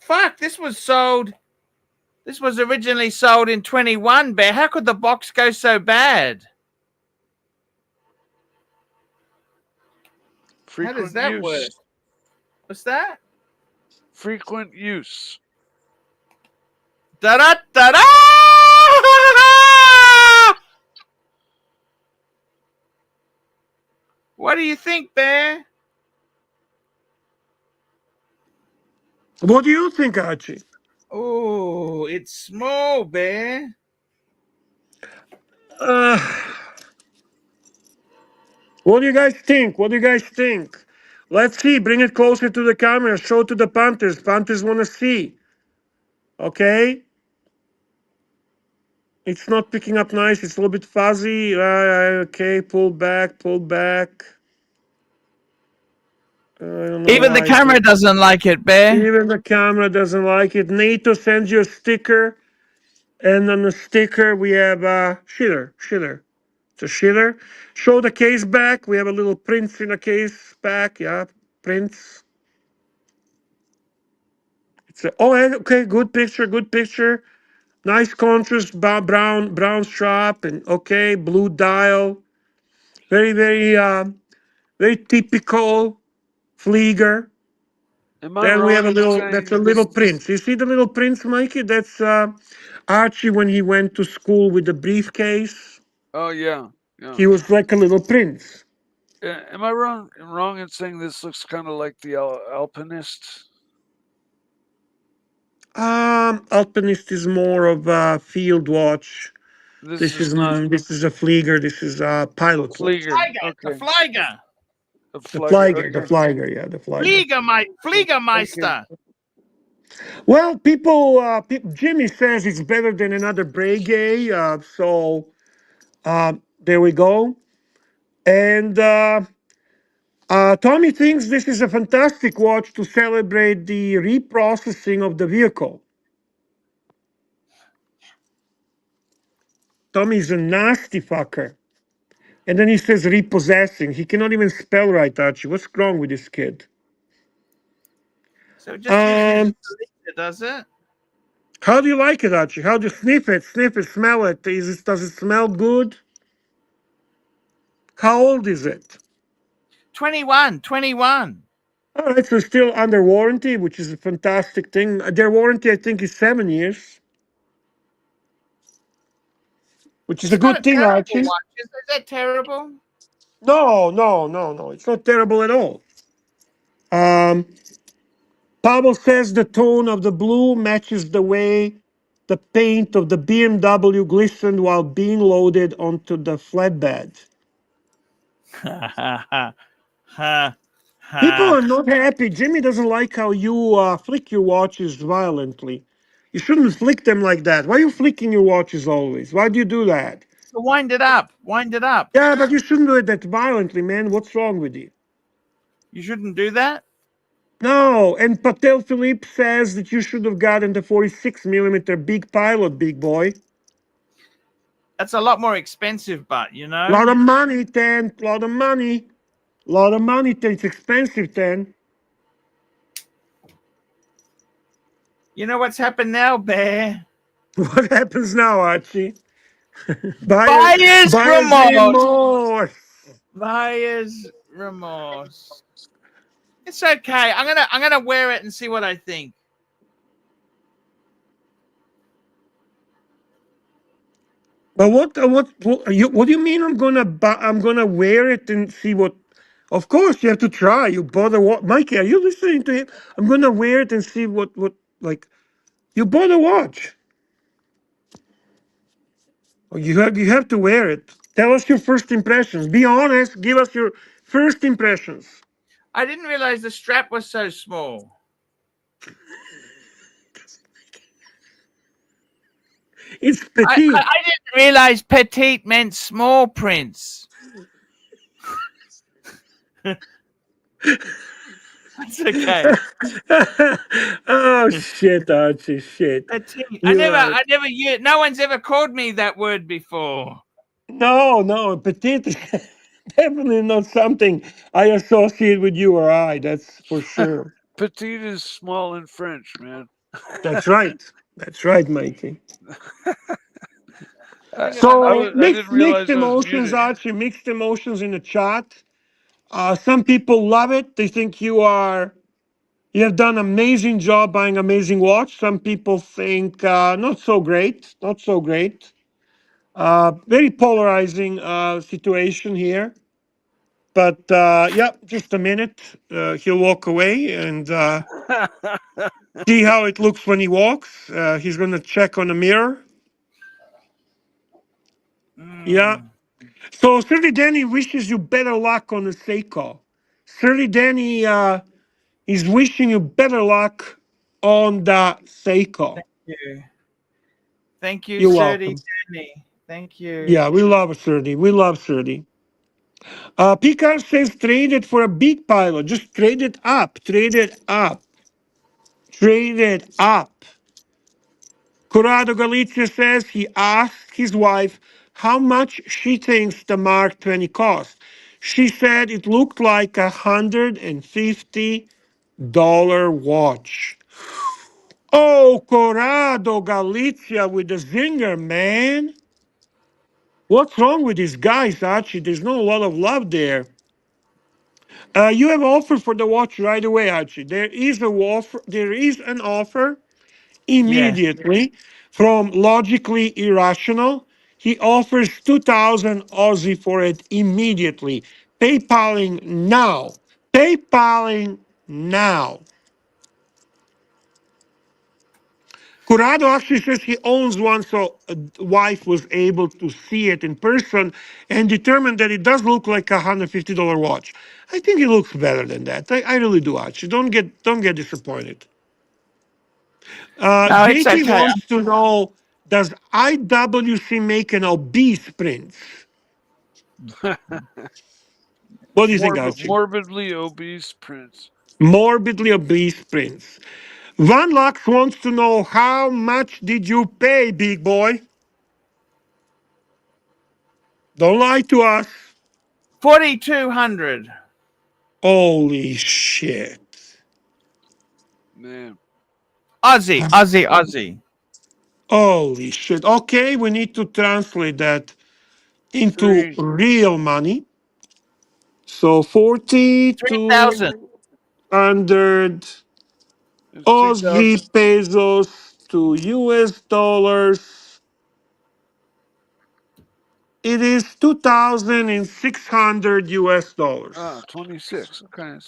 Fuck, this was originally sold in 21, Bear. How could the box go so bad? Frequent How does that use. work? What's that? Frequent use. Da-da-da-da! What do you think, Bear? What do you think, Archie? Oh, it's small, Bear. What do you guys think? What do you guys think? Let's see. Bring it closer to the camera. Show to the Panthers. Panthers want to see. Okay. It's not picking up nice. It's a little bit fuzzy. Okay, pull back, pull back. I don't know Even the why. camera doesn't like it, Bear. Even the camera doesn't like it. Nato sends you a sticker. And on the sticker, we have Schiller. It's a Schiller. Show the case back. We have a little prince in a case back. Yeah, prince. Okay, good picture, good picture. Nice contrast, brown strap, and okay, blue dial. Very typical Flieger. Am I Then we have wrong a in little. That's a saying little this? prince. You see the little prince, Mikey? That's Archie when he went to school with the briefcase. Oh yeah. He was like a little prince. Am I wrong in saying this looks kind of like the Alpinist? Alpinist is more of a field watch. This is not. This is a Flieger. This is a pilot watch. Flieger. The Okay. Flieger. The The Flieger. Flieger. The Okay. Flieger. Yeah, the Flieger. Fliegermeister. Well, people, Jimmy says it's better than another Breguet. So there we go. And Tommy thinks this is a fantastic watch to celebrate the reprocessing of the vehicle. Tommy's a nasty fucker. And then he says repossessing. He cannot even spell right, Archie. What's wrong with this kid? So it just gives you the does it? How do you like it, Archie? How do you sniff it? Sniff it, smell it. Does it smell good? How old is it? 21. All right, so still under warranty, which is a fantastic thing. Their warranty, I think, is 7 years, which is a It's not good a thing, terrible Archie. watch. Is that terrible? No. It's not terrible at all. Pablo says the tone of the blue matches the way the paint of the BMW glistened while being loaded onto the flatbed. People are not happy. Jimmy doesn't like how you flick your watches violently. You shouldn't flick them like that. Why are you flicking your watches always? Why do you do that? So wind it up. Yeah, but you shouldn't do it that violently, man. What's wrong with you? You shouldn't do that? No, and Patel Philippe says that you should have gotten the 46 millimeter big pilot, big boy. That's a lot more expensive, but you know. Lot of money, Ten. Lot of money. It's expensive, Ten. You know what's happened now, Bear? What happens now, Archie? Buyer's remorse. Buyer's remorse. It's okay. I'm gonna wear it and see what I think. But what what do you mean? I'm gonna wear it and see what. Of course, you have to try. You bought a watch, Mikey. Are you listening to him? I'm gonna wear it and see what like. You bought a watch. Oh, you have to wear it. Tell us your first impressions. Be honest. Give us your first impressions. I didn't realize the strap was so small. It's I petite. didn't realize petite meant small, Prince. That's okay. Oh shit, Archie, shit. Petite. You No one's ever called me that word before. no, petite is definitely not something I associate with you or I. That's for sure. Petite is small in French, man. That's right. That's right, Mikey. I So didn't mixed realize I was emotions, muted. Archie. Mixed emotions in the chat. Some people love it. They think you have done amazing job buying amazing watch. Some people think not so great, not so great. Very polarizing situation here. But yeah, just a minute. He'll walk away and see how it looks when he walks. He's gonna check on the mirror. Yeah. So Sir Danny wishes you better luck on the Seiko. Sir Danny is wishing you better luck on the Seiko. Yeah. Thank you, You're Serdy welcome. Danny. Thank you. Yeah, we love Serdi. We love Serdi. Picard says trade it for a big pilot. Just trade it up. Trade it up. Trade it up. Corrado Galizia says he asked his wife how much she thinks the Mark 20 cost. She said it looked like $150 watch. Oh, Corrado Galizia with the zinger, man. What's wrong with these guys, Archie? There's not a lot of love there. You have offer for the watch right away, Archie. There is a offer. There is an offer Yes. immediately from Logically Irrational. He offers 2,000 Aussie for it immediately. PayPaling now. PayPaling now. Corrado actually says he owns one, so a wife was able to see it in person and determined that it does look like a $150 watch. I think it looks better than that. I really do, actually. Don't get disappointed. No, it's JT okay. wants to know, does IWC make an obese prince? What do you think, Archie? Morbidly obese Prince. Morbidly obese prince. Van Lux wants to know, how much did you pay, big boy? Don't lie to us. 4,200. Holy shit. Man. Aussie. Holy shit. Okay, we need to translate that into real money. So 3,000. 4,200 Aussie pesos to US dollars. It is 2,600 US dollars. 26. Okay.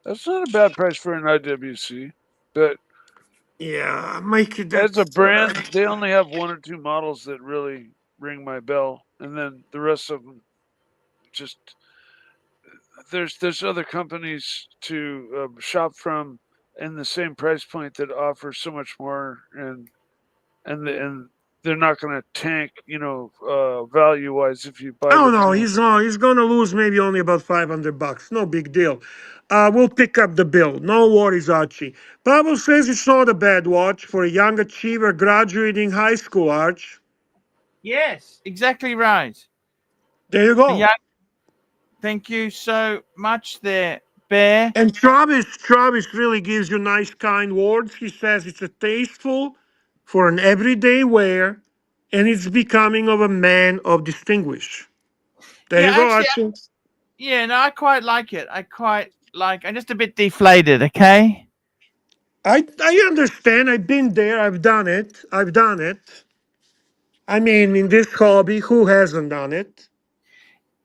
That's not a bad price for an IWC, but yeah, make it as a brand, they only have one or two models that really ring my bell, and then the rest of them just there's other companies to shop from in the same price point that offer so much more, and they're not going to tank, value wise if you buy Oh the no, brand. he's gonna lose maybe only about $500. No big deal. We'll pick up the bill. No worries, Archie. Pavel says it's not a bad watch for a young achiever graduating high school, Arch. Yes, exactly right. There you go. Yeah. Thank you so much there, Bear. And Travis really gives you nice, kind words. He says it's a tasteful for an everyday wear, and it's becoming of a man of distinguish. There you go, Archie. Yeah, no, I quite like it. I'm just a bit deflated, okay? I understand. I've been there. I've done it. I mean, in this hobby, who hasn't done it?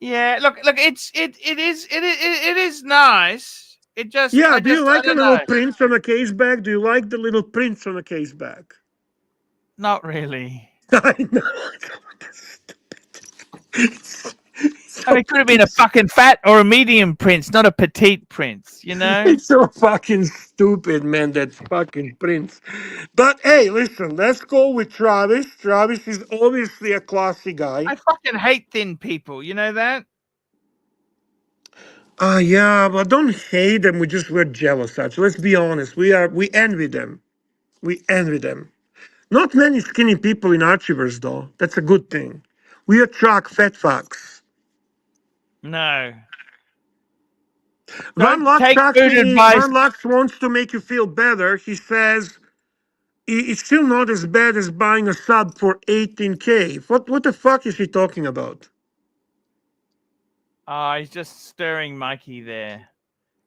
Yeah, look, it is nice. Yeah. I Do you just, I like a don't little know. prints on a case bag? Do you like the little prints on a case bag? Not really. I know. I mean, it could have been a fucking fat or a medium prince, not a petite prince, you know? It's so fucking stupid, man. That fucking prince. But hey, listen. Let's go with Travis. Travis is obviously a classy guy. I fucking hate thin people, you know that? Yeah, but don't hate them. We're jealous. Actually, let's be honest. We envy them. We envy them. Not many skinny people in Archieverse, though. That's a good thing. We attract fat fucks. No. Van Don't Lux take food actually, advice. Van Lux wants to make you feel better. He says it's still not as bad as buying a sub for 18K. What the fuck is he talking about? He's just stirring Mikey there.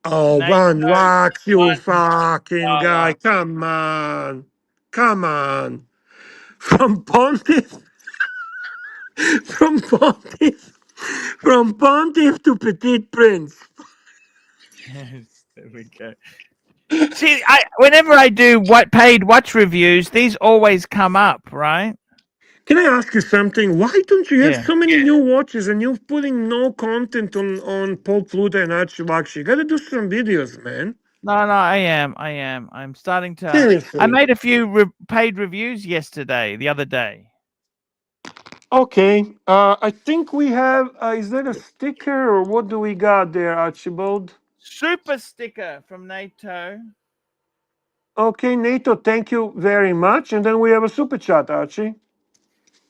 Oh, Nato, Van Lux, you $1 fucking guy. Come on. Come on. From Pontiff, from Pontiff, from Pontiff to Petite Prince. Yes, there we go. See, whenever I do paid watch reviews, these always come up, right? Can I ask you something? Why don't you have Yeah. so many new watches and you're putting no content on Paul Pluta and Archie Luxury? You gotta do some videos, man. No, I am. I'm starting to. I Seriously. made a few paid reviews the other day. Okay. I think we have. Is that a sticker or what do we got there, Archibald? Super sticker from Nato. Okay, Nato, thank you very much. And then we have a super chat, Archie.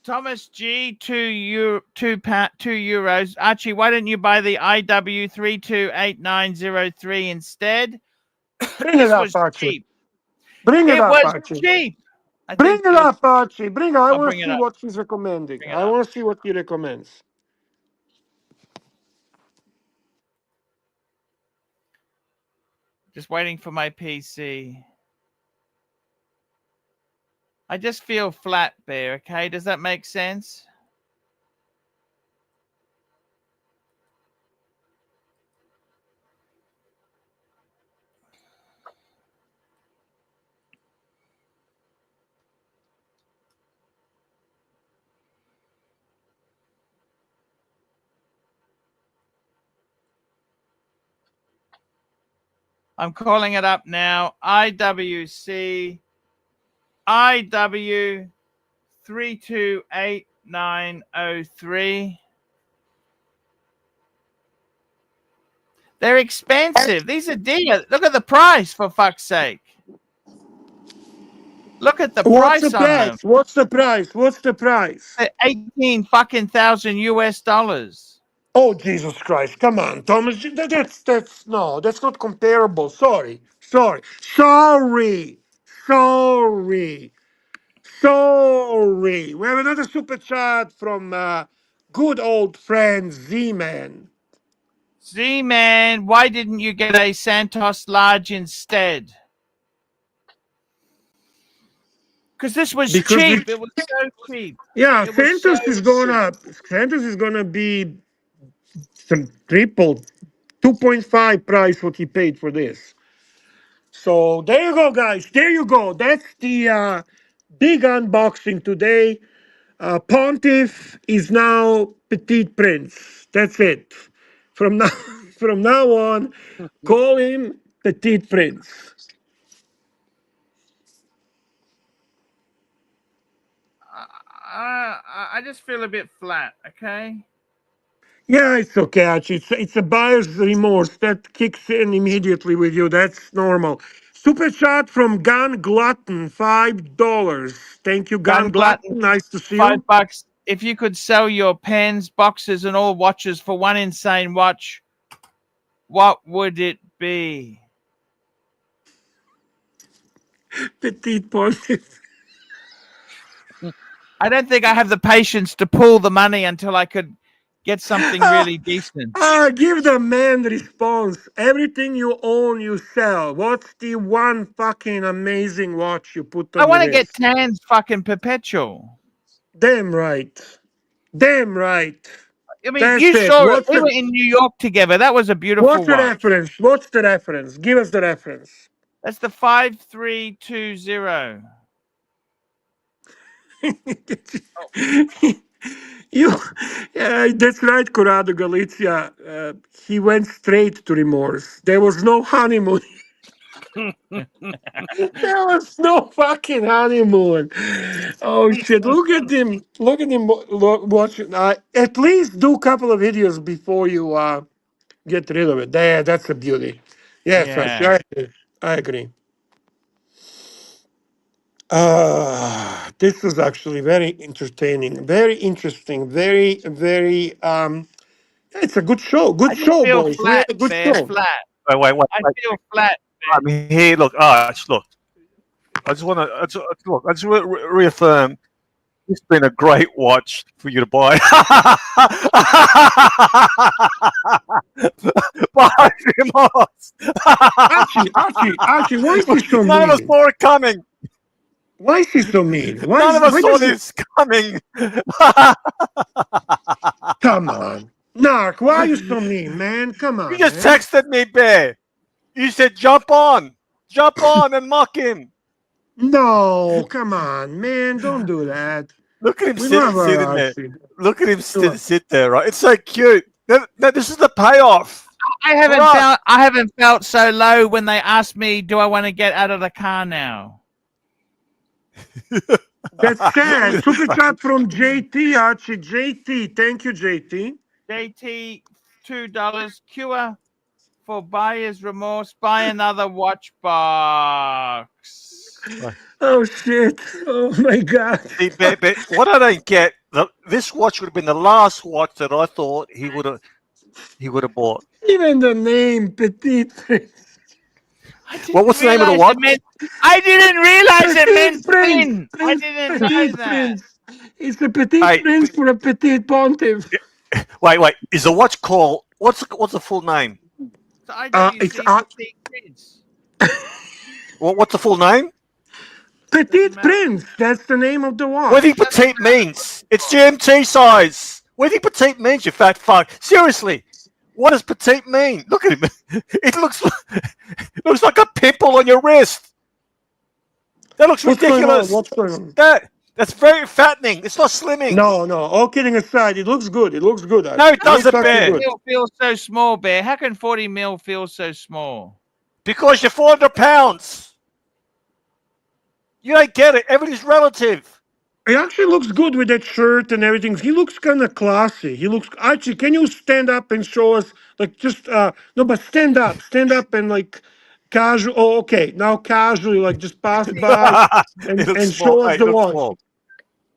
Thomas G, €2. Archie, why don't you buy the IW 328903 instead? Bring it up, Archie. Cheap. Bring it It up, was Archie. cheap. Bring it up, Archie. Bring it. I I'll want bring to it see up. what he's recommending. Bring it I up. want to see what he recommends. Just waiting for my PC. I just feel flat there, okay? Does that make sense? I'm calling it up now. IWC IW 328903. They're expensive. These are dear. Look at the price, for fuck's sake. Look at the What's the price on them. price? What's the price? What's the price? 18 fucking thousand US dollars. Oh, Jesus Christ. Come on, Thomas. That's no, that's not comparable. Sorry. Sorry. Sorry. Sorry. Sorry. We have another super chat from good old friend Z-Man. Z-Man, why didn't you get a Santos large instead? Because this was cheap. It was so cheap. Yeah, It was so Santos is going cheap. up. Santos is going to be some triple 2.5 price what he paid for this. So there you go, guys. There you go. That's the big unboxing today. Pontiff is now Petite Prince. That's it. From now from now on, call him Petite Prince. I just feel a bit flat, okay? Yeah, it's okay, Archie. It's a buyer's remorse that kicks in immediately with you. That's normal. Super chat from Gun Glutton, $5. Thank you, Gun Glutton. Nice to see you. $5. If you could sell your pens, boxes, and all watches for one insane watch, what would it be? Petite Pontiff. I don't think I have the patience to pull the money until I could get something really decent. Give the man response. Everything you own, you sell. What's the one fucking amazing watch you put I on your want to get wrist? Tan's fucking perpetual. Damn right. Damn right. I mean, That's you it. saw it. We were in New York together. That was a beautiful What's the watch. reference? What's the reference? Give us the reference. That's the 5320. You, that's right, Corrado Galizia. He went straight to remorse. There was no honeymoon. There was no fucking honeymoon. Oh shit! Look at him. Look at him. Watching. At least do a couple of videos before you get rid of it. There, that's a beauty. Yes, Yeah. I agree. I agree. This is actually very entertaining, very interesting, very. It's a good show. I Good just show, feel boys. flat, Really good Bear, show. flat. Wait. I feel flat. I'm here. Look, Arch. Look, I just want to look. I just reaffirm. It's been a great watch for you to buy. Buy remorse. Archie, why is he so None of us mean? saw it coming. Why is he so mean? None of us Why saw does he- this coming. Come on. Narc, why are you so mean, man? Come You on, just man. texted me, Bear. You said jump on and mock him. No, come on, man. Don't do that. Look at him We love our sitting there. Archie. Look at him sit there, right? It's so cute. Now, this is the payoff. I haven't Right. felt so low when they asked me, do I want to get out of the car now? That's sad. Super chat from JT, Archie. JT, thank you, JT. JT, $2. Cure for buyer's remorse. Buy another watch box. Oh shit! Oh my god! See, but what I don't get, this watch would have been the last watch that I thought he would have bought. Even the name Petit Prince. What was the name of the watch? I didn't realize it meant Prince. thin. I didn't know Petit that. Prince. It's a Petit Hey, Prince for a Petit Pontiff. Wait. Is the watch called? What's the full name? So IWC Petit Prince. What's the full name? Petit Prince. That's the name of the watch. What do you think petite means? It's GMT size. What do you think petite means, you fat fuck? Seriously, what does petite mean? Look at him. It looks like a pimple on your wrist. That looks ridiculous. What's going on? That's very fattening. It's not slimming. No. All kidding aside, it looks good. It looks good. No, it doesn't, Bear. It feels so small, Bear. How can 40 mil feel so small? Because you're 400 pounds. You don't get it. Everything's relative. It actually looks good with that shirt and everything. He looks kind of classy. He looks. Archie, can you stand up and show us, like, just no, but stand up and like casual. Oh, okay. Now casually, like, just pass by and show us the watch. Small.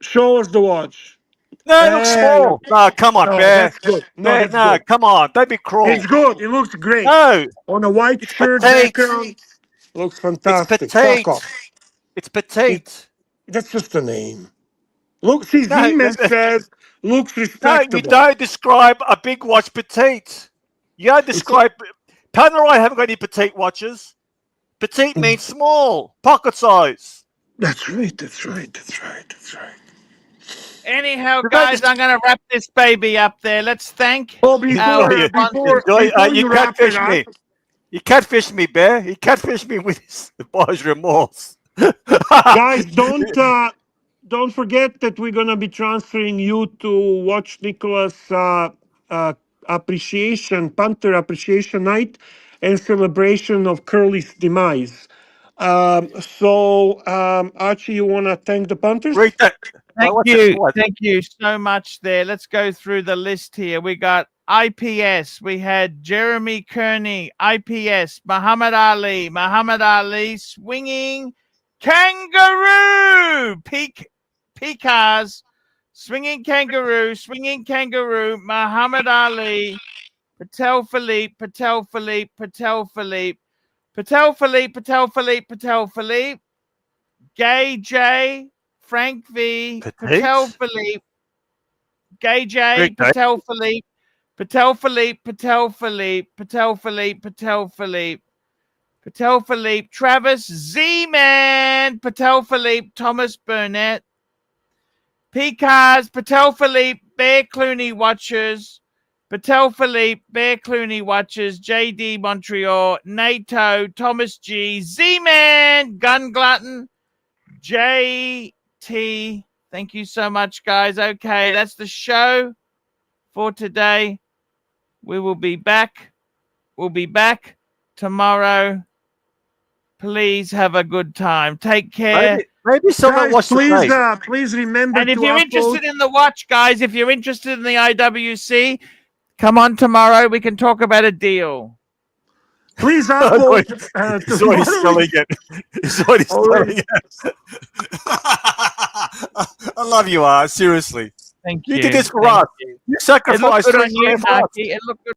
Show us the watch. No, it looks small. No, come on, No, Bear. that's good. No, Bear, that's good. come on. Don't be cruel. It's good. It looks great. No. On a white shirt petite. background. Looks fantastic. It's petite. Fuck off. It's petite. That's just a name. Look, see, No, Siemens says looks No, respectable. you don't describe a big watch petite. You don't describe. Pat and I haven't got any petite watches. Petite means small, pocket size. That's right. Anyhow, guys, I'm going to wrap this baby up there. Let's thank Oh, before you catfish me. You catfish me, Bear. You catfish me with his buyer's remorse. Guys, don't forget that we're gonna be transferring you to watch Nicholas Panther Appreciation Night and celebration of Curly's demise. Archie, you wanna thank the punters? Read that. Thank you so much there. Let's go through the list here. We got IPS. We had Jeremy Kearney, IPS, Muhammad Ali, swinging kangaroo, Picars, swinging kangaroo, Muhammad Ali, Patel Philippe, Gay J, Frank V, Patel Philippe, Gay Patel Philippe, Patel Philippe, Patel Philippe, Patel Philippe, Patel Philippe, Patel Philippe, Travis Z-Man, Patel Philippe, Thomas Burnett, P-Cars, Patel Philippe, Bear Clooney Watchers, Patel Philippe, Bear Clooney Watchers, JD Montreal, Nato, Thomas G, Z-Man, Gun Glutton, JT. Thank you so much, guys. Okay, that's the show for today. We will be back. We'll be back tomorrow. Please have a good time. Take care. Maybe someone watch the please remember. And if you're interested in the watch, guys, if you're interested in the IWC, come on tomorrow. We can talk about a deal. Please upload. He's already selling it. He's already selling it. I love you, seriously. Thank you. You did this for us. You sacrificed. It looked good on you, Archie. It looked good.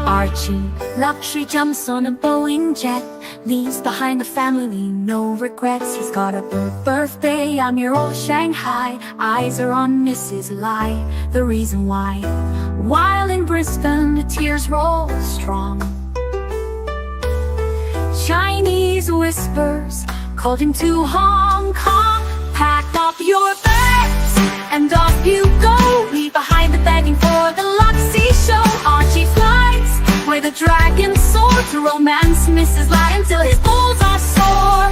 Archie, luxury jumps on a Boeing jet, leaves behind the family, no regrets. He's got a birthday on your old Shanghai, eyes are on Mrs. Lai, the reason why. While in Brisbane, the tears roll strong. Chinese whispers called him to Hong Kong. Pack up your bags and off you go. Leave behind the begging for the Luxy show. Archie flies where the dragons soar to romance Mrs. Lai until his balls are sore.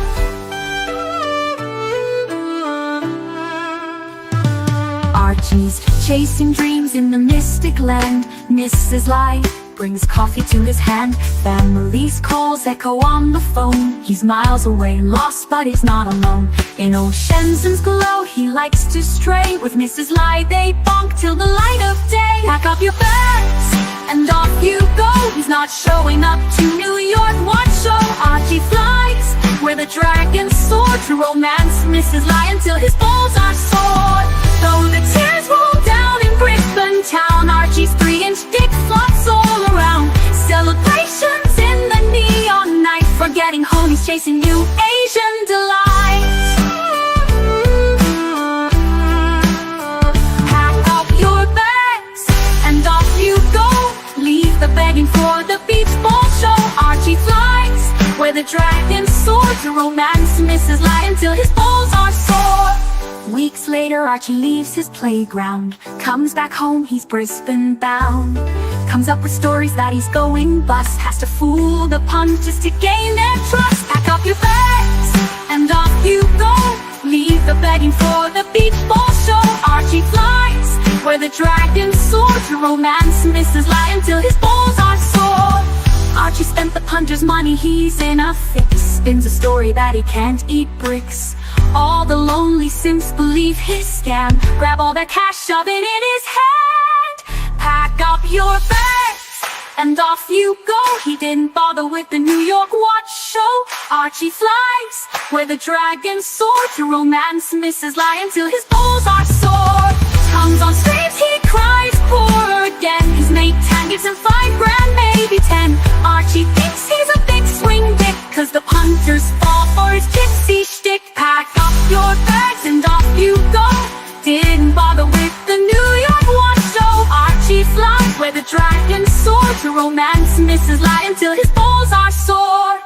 Archie's chasing dreams in the mystic land. Mrs. Lai brings coffee to his hand. Family's calls echo on the phone. He's miles away, lost, but he's not alone. In old Shenzhen's glow, he likes to stray. With Mrs. Lai, they bonk till the light of day. Pack up your bags and off you go. He's not showing up to New York watch show. Archie flies where the dragons soar to romance Mrs. Lai until his balls are sore. Though the tears roll down in Brisbane town, Archie's 3-inch dick flops all around. Celebrations in the neon night, forgetting home, he's chasing new Asian delight. Pack up your bags and off you go. Leave the begging for the beach ball show. Archie flies where the dragons soar to romance Mrs. Lai until his balls are sore. Weeks later, Archie leaves his playground, comes back home, he's Brisbane bound. Comes up with stories that he's going bust, has to fool the punters to gain their trust. Pack up your bags and off you go. Leave the begging for the beach ball show. Archie flies where the dragons soar to romance Mrs. Lai until his balls are sore. Archie spent the punter's money, he's in a fix. Spins a story that he can't eat bricks. All the lonely simps believe his scam. Grab all their cash, shove it in his hand. Pack up your bags and off you go. He didn't bother with the New York watch show. Archie flies where the dragons soar to romance Mrs. Lai until his balls are sore. Tongues on streams, he cries poor again. His mate Tan gives him $5,000, maybe 10. Archie thinks he's a big swing dick, cause the punters fall for his gypsy shtick. Pack up your bags and off you go. Didn't bother with the New York watch show. Archie flies where the dragons soar to romance Mrs. Lai until his balls are sore.